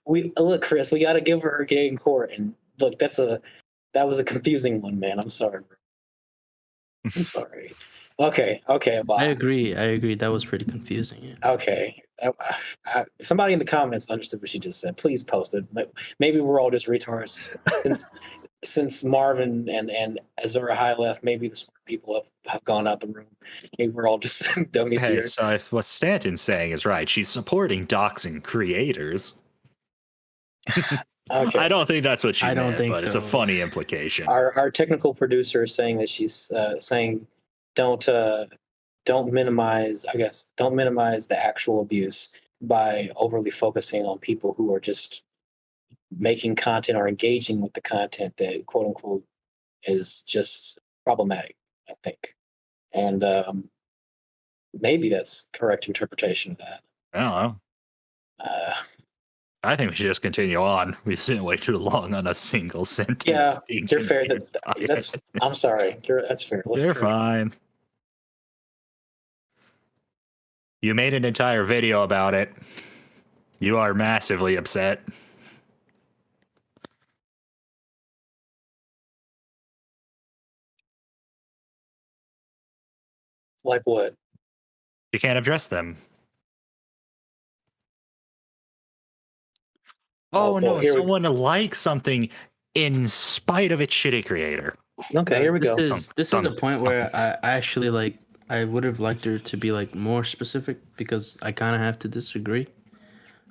Look, Chris. We got to give her her day in court, and look, that was a confusing one, man. I'm sorry. Bro. I'm sorry. Okay, I well, agree. That was pretty confusing. Yeah. okay. Somebody in the comments understood what she just said. Please post it. Maybe we're all just retards. Since since Marvin and Azura High left, maybe the smart people have gone out the room. Maybe we're all just dummies Hey, here. so if what Stanton's saying is right, she's supporting doxing creators. Okay. I don't think that's what she I don't meant, think but it's a so. funny implication. Our technical producer is saying that she's saying don't minimize, I guess, don't minimize the actual abuse by overly focusing on people who are just making content or engaging with the content that quote unquote is just problematic, I think. And maybe that's correct interpretation of that. I don't know. Uh, I think we should just continue on. We've sitting way too long on a single sentence. yeah, being you're fair. confused by That's. it. I'm sorry. That's fair. Let's You're try. fine. You made an entire video about it. You are massively upset. Like what? You can't address them. Oh, Oh no, here we- someone likes something in spite of its shitty creator. Okay, here we go. This is a point where I actually like. I would have liked her to be like more specific because I kind of have to disagree.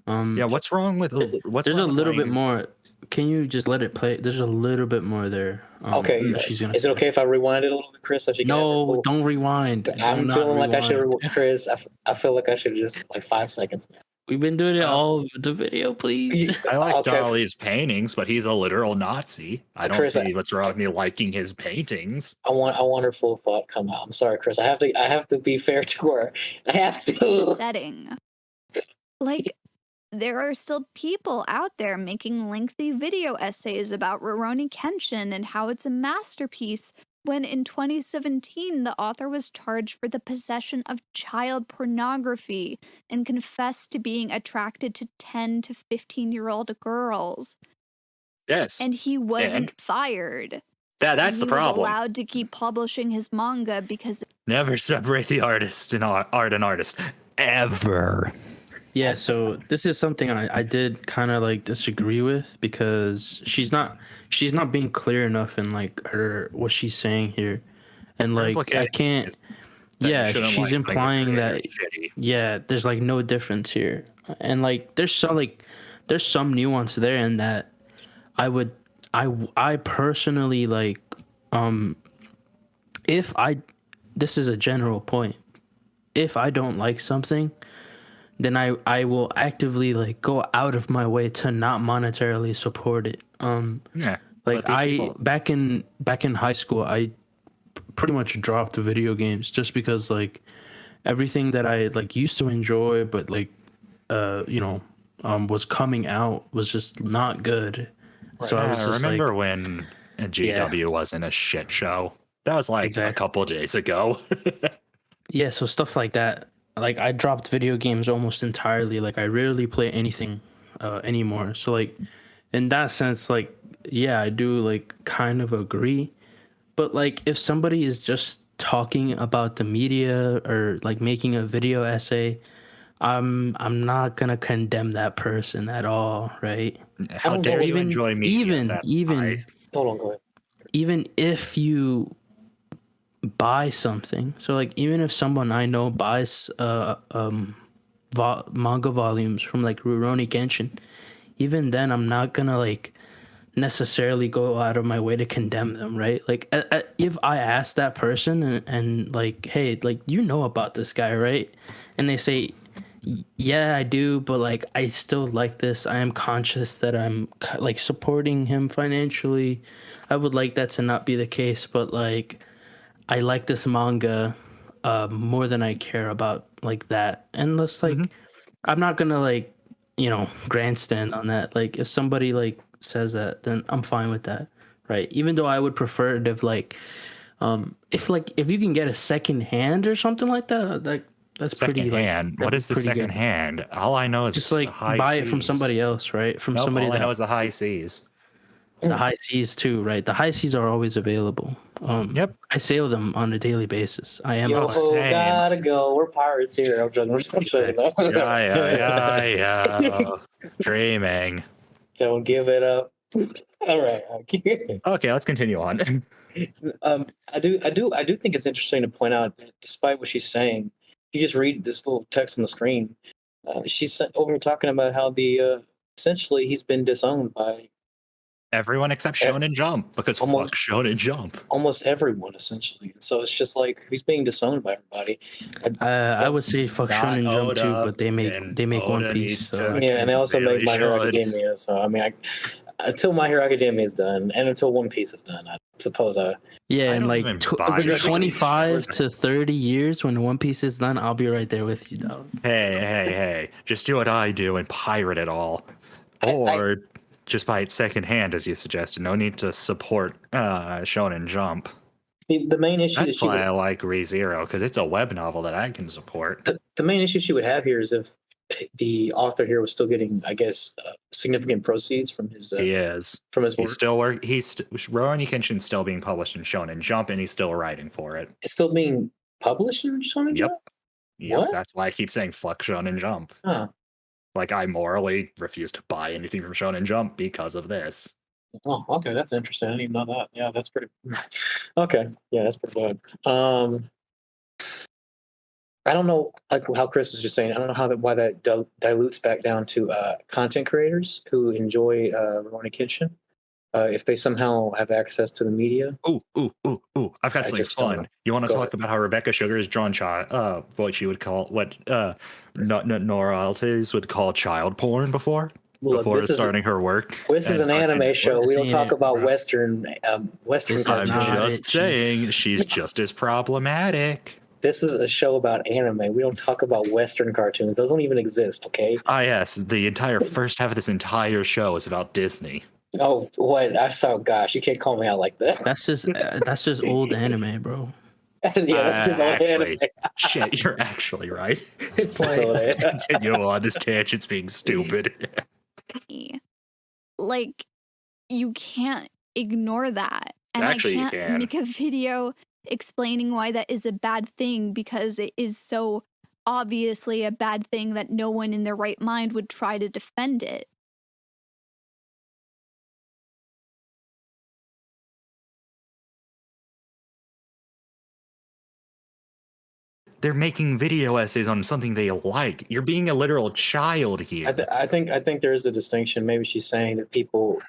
Yeah, what's wrong with There's a little bit more. Can you just let it play? There's a little bit more there. Okay, that she's gonna. is it okay if I rewind it a little bit, Chris? So she can have her No, full- don't rewind. I'm Do feeling not like I should, rewind. Chris. I feel like I should just like 5 seconds, man. We've been doing it all of the video, please. I like Okay. Dali's paintings, but he's a literal Nazi. I don't Chris, see what's wrong with me liking his paintings. I want her full thought come out. I'm sorry, Chris. I have to be fair to her. I have to. Setting. Like, there are still people out there making lengthy video essays about Rurouni Kenshin and how it's a masterpiece, when in 2017 the author was charged for the possession of child pornography and confessed to being attracted to 10 to 15-year-old girls. Yes. And he wasn't And? fired. That's he the problem. was allowed to keep publishing his manga because Never separate the artist and art and artist. Ever. Yeah, so this is something I did kind of like disagree with because she's not being clear enough in like what she's saying here, and like I can't. Yeah, she's implying that. Yeah, there's like no difference here, and like there's some nuance there in that. I personally like if this is a general point. If I don't like something, then I will actively like go out of my way to not monetarily support it. Yeah. Like back in high school, I pretty much dropped the video games just because like everything that I like used to enjoy, but like was coming out was just not good. Right. So I was just remember like, when GW wasn't a shit show. That was like a couple of days ago. yeah, so stuff like that. Like I dropped video games almost entirely. Like I rarely play anything anymore. So like in that sense, like yeah, I do like kind of agree. But like if somebody is just talking about the media or like making a video essay, I'm not gonna condemn that person at all, right? How dare you enjoy media? Hold on, go ahead. Even if you buy something, so like even if someone I know buys manga volumes from like Rurouni Kenshin, even then I'm not gonna like necessarily go out of my way to condemn them, right? Like if I ask that person and like, hey, like you know about this guy, right? And they say, yeah, I do, but like I still like this. I am conscious that I'm like supporting him financially. I would like that to not be the case, but like I like this manga more than I care about like that. And let's like I'm not gonna like, grandstand on that. Like if somebody like says that, then I'm fine with that. Right. Even though I would prefer it if like if you can get a second hand or something like that, like that's second pretty hand. like What is the second good. hand? All I know is Just like the high buy C's. it from somebody else, right? From somebody all I that know is the high C's. the high C's too, right? The high C's are always available. Yep. I sail them on a daily basis. I am. Yo, a pirate. same. gotta go. We're pirates here. I'm joking. I'm saying that. Yeah. Dreaming. Don't give it up. All right. Okay, let's continue on. I do think it's interesting to point out, that despite what she's saying, if you just read this little text on the screen. She's over talking about how essentially he's been disowned by Everyone except Shonen Jump, because Almost- fuck Shonen Jump. almost everyone, essentially. So it's just like he's being disowned by everybody. I would say fuck Not Shonen Jump too, Oda, but they make and One Oda Piece. needs So to- Yeah, and they also really make My Hero should. Academia. So I mean, until My Hero Academia is done, and until One Piece is done, I suppose yeah, I and don't like even buy in that. 25 to 30 years when One Piece is done, I'll be right there with you, dog. Hey, just do what I do and pirate it all. Or just buy it secondhand, as you suggested. No need to support Shonen Jump. the main issue that That's she why would, I like ReZero, because it's a web novel that I can support. the main issue she would have here is if the author here was still getting, I guess, significant proceeds from his He is. work. He's still Rurouni Kenshin's still being published in Shonen Jump, and he's still writing for it. It's still being published in Shonen Yep. Jump? Yep, What? that's why I keep saying fuck Shonen Jump. Huh. Like, I morally refuse to buy anything from Shonen Jump because of this. Oh, okay, that's interesting. I didn't even know that. Yeah, that's pretty. Okay, yeah, that's pretty bad. I don't know, like how Chris was just saying. I don't know why that dilutes back down to content creators who enjoy Rurouni Kenshin. If they somehow have access to the media. Ooh! I've got I something just don't know. fun. You want to Go talk ahead. about how Rebecca Sugar is drawn what she would call Noralities would call child porn before Look, this is starting her work. this is and an anime cartoon show. What We is don't it, talk about bro? Western This is cartoons. I'm not just it, saying she's just as problematic. This is a show about anime. We don't talk about Western cartoons. Those don't even exist. Okay. Ah, yes, the entire first half of this entire show is about Disney. Oh, what? I saw. Gosh, you can't call me out like that. That's just old anime, bro. Yeah, that's just old Actually, anime. shit, you're actually right. It's just old Let's anime. continue on. This tangent's being stupid. Like, you can't ignore that. And Actually, you I can't can. make a video explaining why that is a bad thing because it is so obviously a bad thing that no one in their right mind would try to defend it. They're making video essays on something they like. You're being a literal child here. I think there is a distinction. Maybe she's saying that people,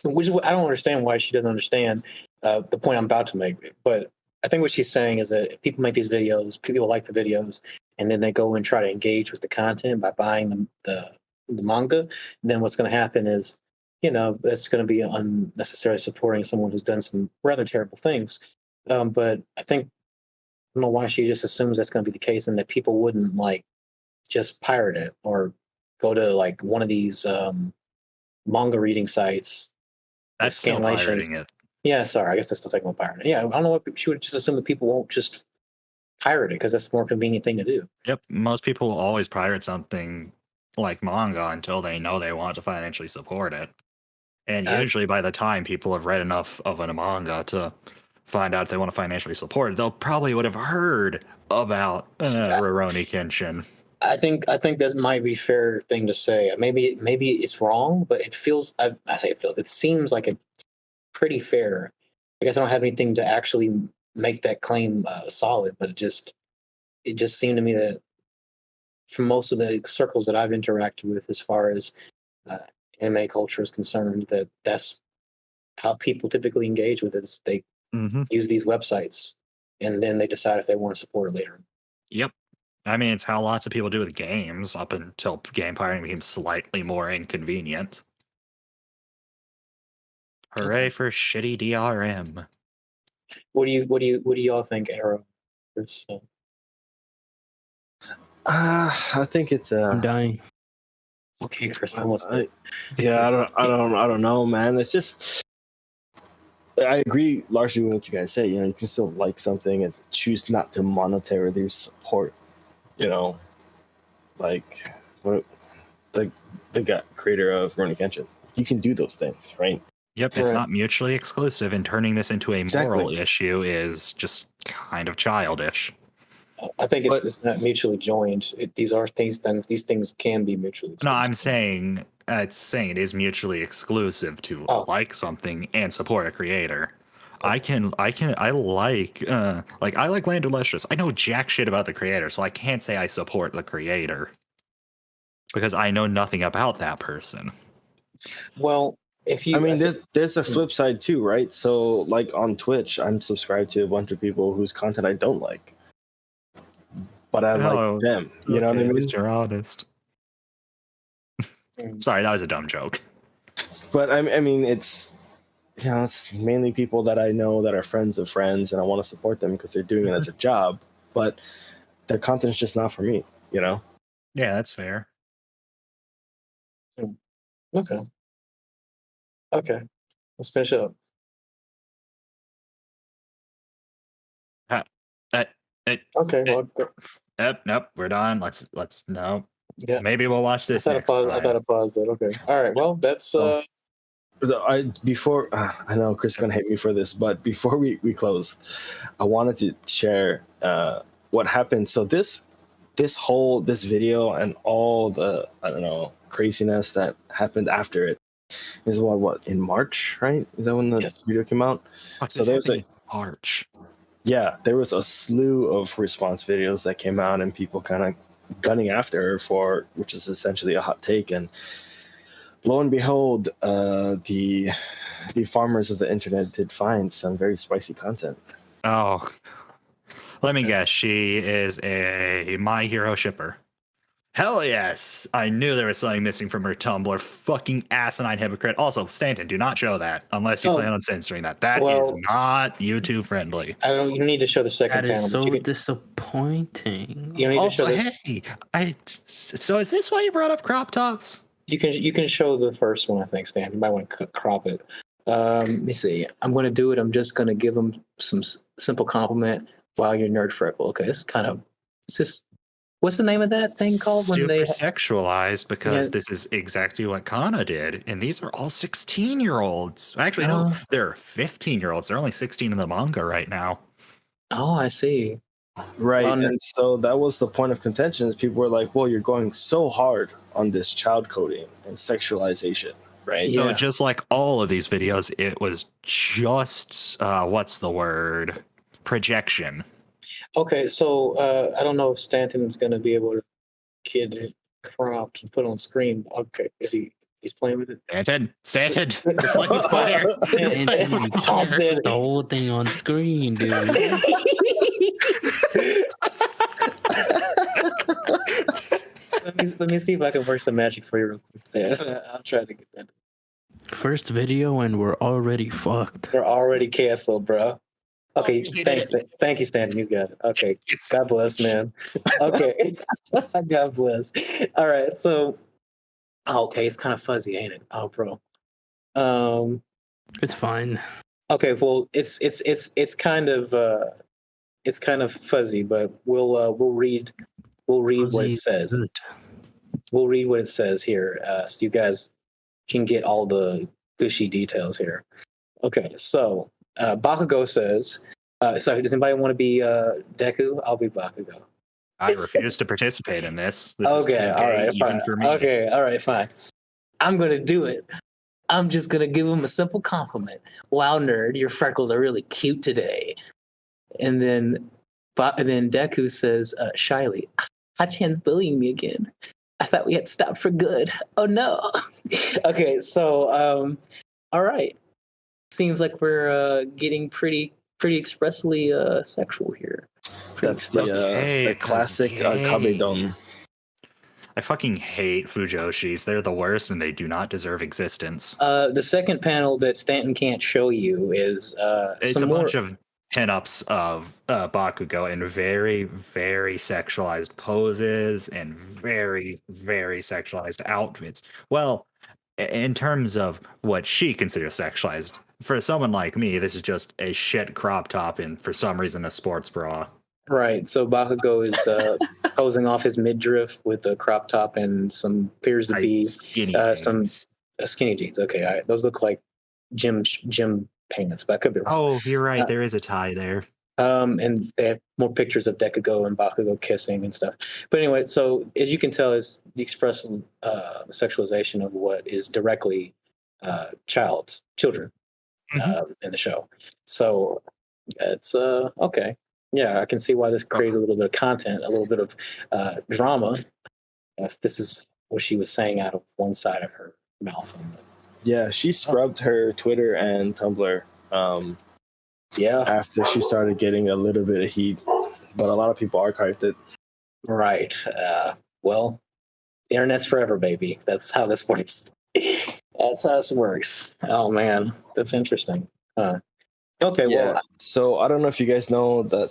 which is what I don't understand why she doesn't understand the point I'm about to make. But I think what she's saying is that if people make these videos, people like the videos, and then they go and try to engage with the content by buying the manga. Then what's going to happen is, that's going to be unnecessarily supporting someone who's done some rather terrible things. But I don't know why she just assumes that's going to be the case and that people wouldn't like just pirate it or go to like one of these manga reading sites. That's still scanlations. pirating it. Yeah, sorry, I guess that's still technically pirating. Yeah, I don't know what she would just assume that people won't just pirate it because that's a more convenient thing to do. Yep, most people will always pirate something like manga until they know they want to financially support it. And usually by the time people have read enough of a manga to find out if they want to financially support it, they'll probably would have heard about Rurouni Kenshin. I think that might be a fair thing to say. Maybe it's wrong, but it feels. I say it feels. It seems like it's pretty fair. I guess I don't have anything to actually make that claim solid, but it just seemed to me that from most of the circles that I've interacted with, as far as anime culture is concerned, that's how people typically engage with it. Is they use these websites, and then they decide if they want to support it later. Yep. I mean, it's how lots of people do with games up until game pirating became slightly more inconvenient. Hooray for shitty DRM. What do y'all think, Arrow? I think it's I'm dying. Okay, Chris, almost. I don't know, man. It's just I agree largely with what you guys say. You can still like something and choose not to monetarily support. Like what the guy creator of Rurouni Kenshin. You can do those things, right? Yep, it's not mutually exclusive, and turning this into a moral issue is just kind of childish. I think it's not mutually joined. These things can be mutually exclusive. No, I'm saying it's saying it is mutually exclusive to like something and support a creator. I like Land Delicious. I know jack shit about the creator, so I can't say I support the creator because I know nothing about that person. Well, if you, I mean, there's a flip side too, right? So, like on Twitch, I'm subscribed to a bunch of people whose content I don't like, but I like them. You know what I mean? At least you're honest. Sorry, that was a dumb joke. But I mean, it's it's mainly people that I know that are friends of friends, and I want to support them because they're doing it as a job. But their content's just not for me. You know? Yeah, that's fair. Okay. Let's finish up. Okay. Nope, we're done. Let's no. Yeah. Maybe we'll watch this I next thought time. I paused it. Okay. All right. Well, that's I know Chris is gonna hate me for this, but before we close, I wanted to share what happened. So this video and all the craziness that happened after it is what in March, right? Is that when the video came out? So there was March. Yeah, there was a slew of response videos that came out and people kind of gunning after her for, which is essentially a hot take. And lo and behold, the farmers of the internet did find some very spicy content. Oh, let me guess. She is a My Hero shipper. Hell yes! I knew there was something missing from her Tumblr. Fucking asinine hypocrite. Also, Stanton, do not show that unless you plan on censoring that. That is not YouTube friendly. You need to show the second That panel. is so disappointing. You need also, to show so is this why you brought up crop tops? You can show the first one, I think, Stan. You might want to crop it. Let me see. I'm going to do it. I'm just going to give him some simple compliment. Wow, you're nerd freckle. Okay, this is kind of. What's the name of that thing called? Super sexualized, because this is exactly what Kana did, and these are all 16-year-olds. Actually, no, they're 15-year-olds. They're only 16 in the manga right now. Oh, I see. Right, and so that was the point of contention. Is people were like, "Well, you're going so hard on this child coding and sexualization, right?" Yeah. So just like all of these videos, it was just what's the word? Projection. Okay, so I don't know if Stanton's going to be able to get it cropped and put on screen. Okay, he's playing with it? Stanton, the fucking fire. The whole thing on screen, dude. Let me see if I can work some magic for you real quick. I'll try to get that. First video and we're already fucked. We're already canceled, bro. Okay, thank you, Stanton. He's got it. Okay, God bless, man. Okay, God bless. All right, so okay, it's kind of fuzzy, ain't it? Oh, bro. It's fine. Okay, well, it's kind of fuzzy, but we'll read what it says. Good. We'll read what it says here, so you guys can get all the gushy details here. Okay, so Bakugo says, sorry, does anybody want to be Deku? I'll be Bakugo. I refuse to participate in this. Okay, all right, fine. For me. Okay, all right, fine. I'm going to do it. I'm just going to give him a simple compliment. Wow, nerd, your freckles are really cute today. And then Deku says, shyly, Hachan's bullying me again. I thought we had stopped for good. Oh, no. Okay, so, all right. Seems like we're getting pretty expressly sexual here. That's the classic Kabedon. I fucking hate Fujoshis. They're the worst, and they do not deserve existence. The second panel that Stanton can't show you is it's a bunch of pinups of Bakugo in very, very sexualized poses and very, very sexualized outfits. Well, in terms of what she considers sexualized, for someone like me, this is just a shit crop top and for some reason a sports bra. Right. So Bakugo is posing off his midriff with a crop top and some appears to be skinny some skinny jeans. Okay, those look like gym payments, but I could be wrong. Oh, you're right. There is a tie there. And they have more pictures of Dekugo and Bakugo kissing and stuff. But anyway, so as you can tell, it's the express sexualization of what is directly children in the show. So it's okay. Yeah, I can see why this created a little bit of content, a little bit of drama. If this is what she was saying out of one side of her mouth. Yeah, she scrubbed her Twitter and Tumblr Yeah, after she started getting a little bit of heat, but a lot of people archived it. right. Well, the internet's forever, baby. That's how this works. That's how this works. Oh man, that's interesting. Okay, Yeah. well, So I don't know if you guys know that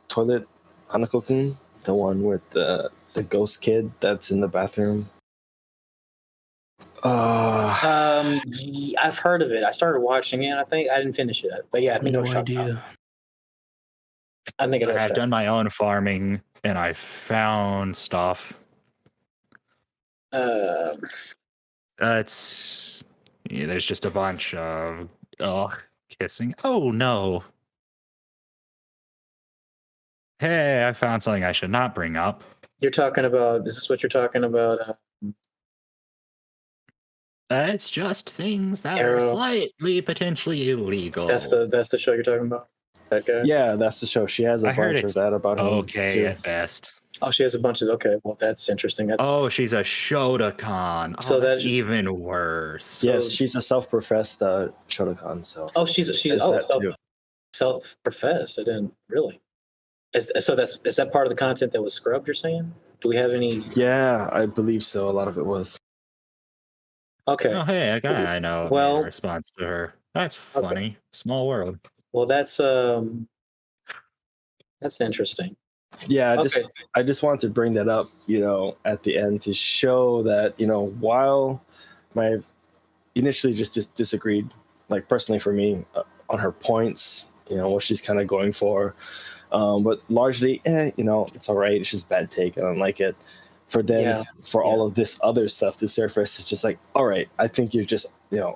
toilet Hanako-kun, the one with the ghost kid that's in the bathroom. I've heard of it. I started watching it. I think I didn't finish it, but yeah, I think I was No shocked. idea. I think it was. I've done my own farming and I found stuff. There's just a bunch of kissing. Oh no. Hey, I found something I should not bring up. You're talking about. Is this what you're talking about? It's just things that Arrow. are slightly potentially illegal. That's the show you're talking about. That guy. Yeah, that's the show. She has a I heard bunch of it's that about him. okay too. at best. Oh, she has a bunch of. Okay, well, that's interesting. That's She's a Shotokan. So That's that- even worse. Yes, she's a self-professed Shotokan. So Oh, she's There's that too. self-professed. I didn't really. Is that part of the content that was scrubbed? You're saying? Do we have any? yeah, I believe so. A lot of it was. Okay. Oh, hey, a guy I know Well- made a response to her. That's funny. Small world. Well, that's interesting. Yeah, Okay. I just wanted to bring that up, at the end to show that, while my initially just disagreed, like personally for me, on her points, what she's kind of going for, but largely, it's all right. It's just bad take. I don't like it. For them, for all of this other stuff to surface, it's just like, all right, I think you're just,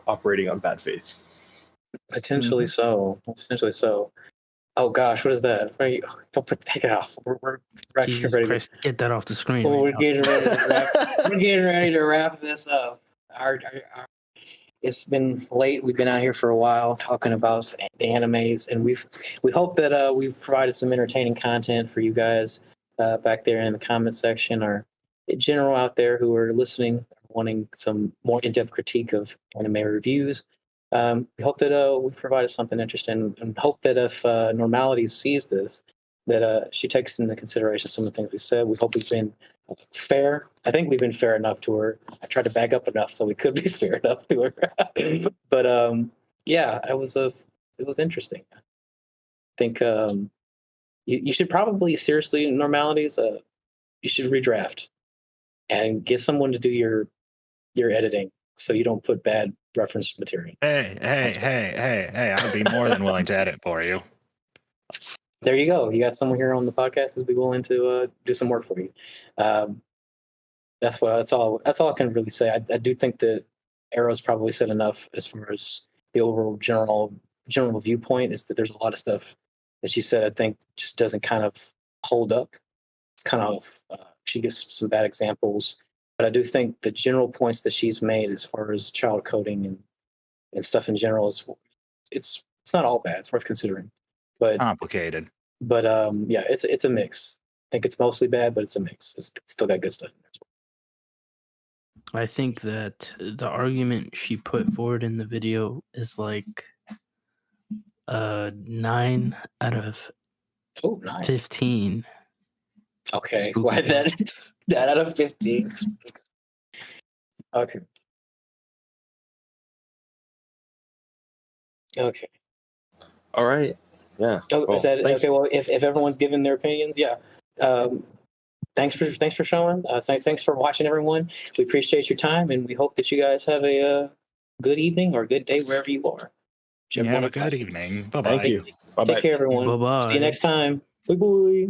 operating on bad faith. Potentially so. Potentially so. Oh gosh, what is that? Don't take it off. We're actually Jesus ready. Christ, get that off the screen. Well, we're right now. getting ready to wrap. We're getting ready to wrap this up. It's been late. We've been out here for a while talking about the animes, and we hope that we've provided some entertaining content for you guys back there in the comment section, or in general out there who are listening, wanting some more in-depth critique of anime reviews. We hope that we've provided something interesting, and hope that if Normalities sees this, that she takes into consideration some of the things we said. We hope we've been fair. I think we've been fair enough to her. I tried to back up enough so we could be fair enough to her. But yeah, it was interesting. I think you should probably seriously, Normalities, you should redraft and get someone to do your editing so you don't put bad reference material. Hey, I'd be more than willing to edit for you. There you go. You got someone here on the podcast who's be willing to do some work for you. That's all I can really say. I do think that Arrow's probably said enough as far as the overall general viewpoint is that there's a lot of stuff that she said I think just doesn't kind of hold up. It's kind of she gives some bad examples, but I do think the general points that she's made as far as child coding and stuff in general is it's not all bad. It's worth considering. But Complicated. But yeah, it's a mix. I think it's mostly bad, but it's a mix. It's still got good stuff in there as well. I think that the argument she put forward in the video is like 9 out of Oh, nice. 15. Okay, Spooky why bad. that out of 15? Okay. Okay. All right. Yeah. Oh, Well, is that thanks. okay? Well, if everyone's given their opinions, yeah. Thanks for showing. Thanks for watching, everyone. We appreciate your time, and we hope that you guys have a good evening or good day wherever you are. You have a good evening. Bye bye. Thank you. Bye-bye. Take care, everyone. Bye-bye. See you next time. Bye bye.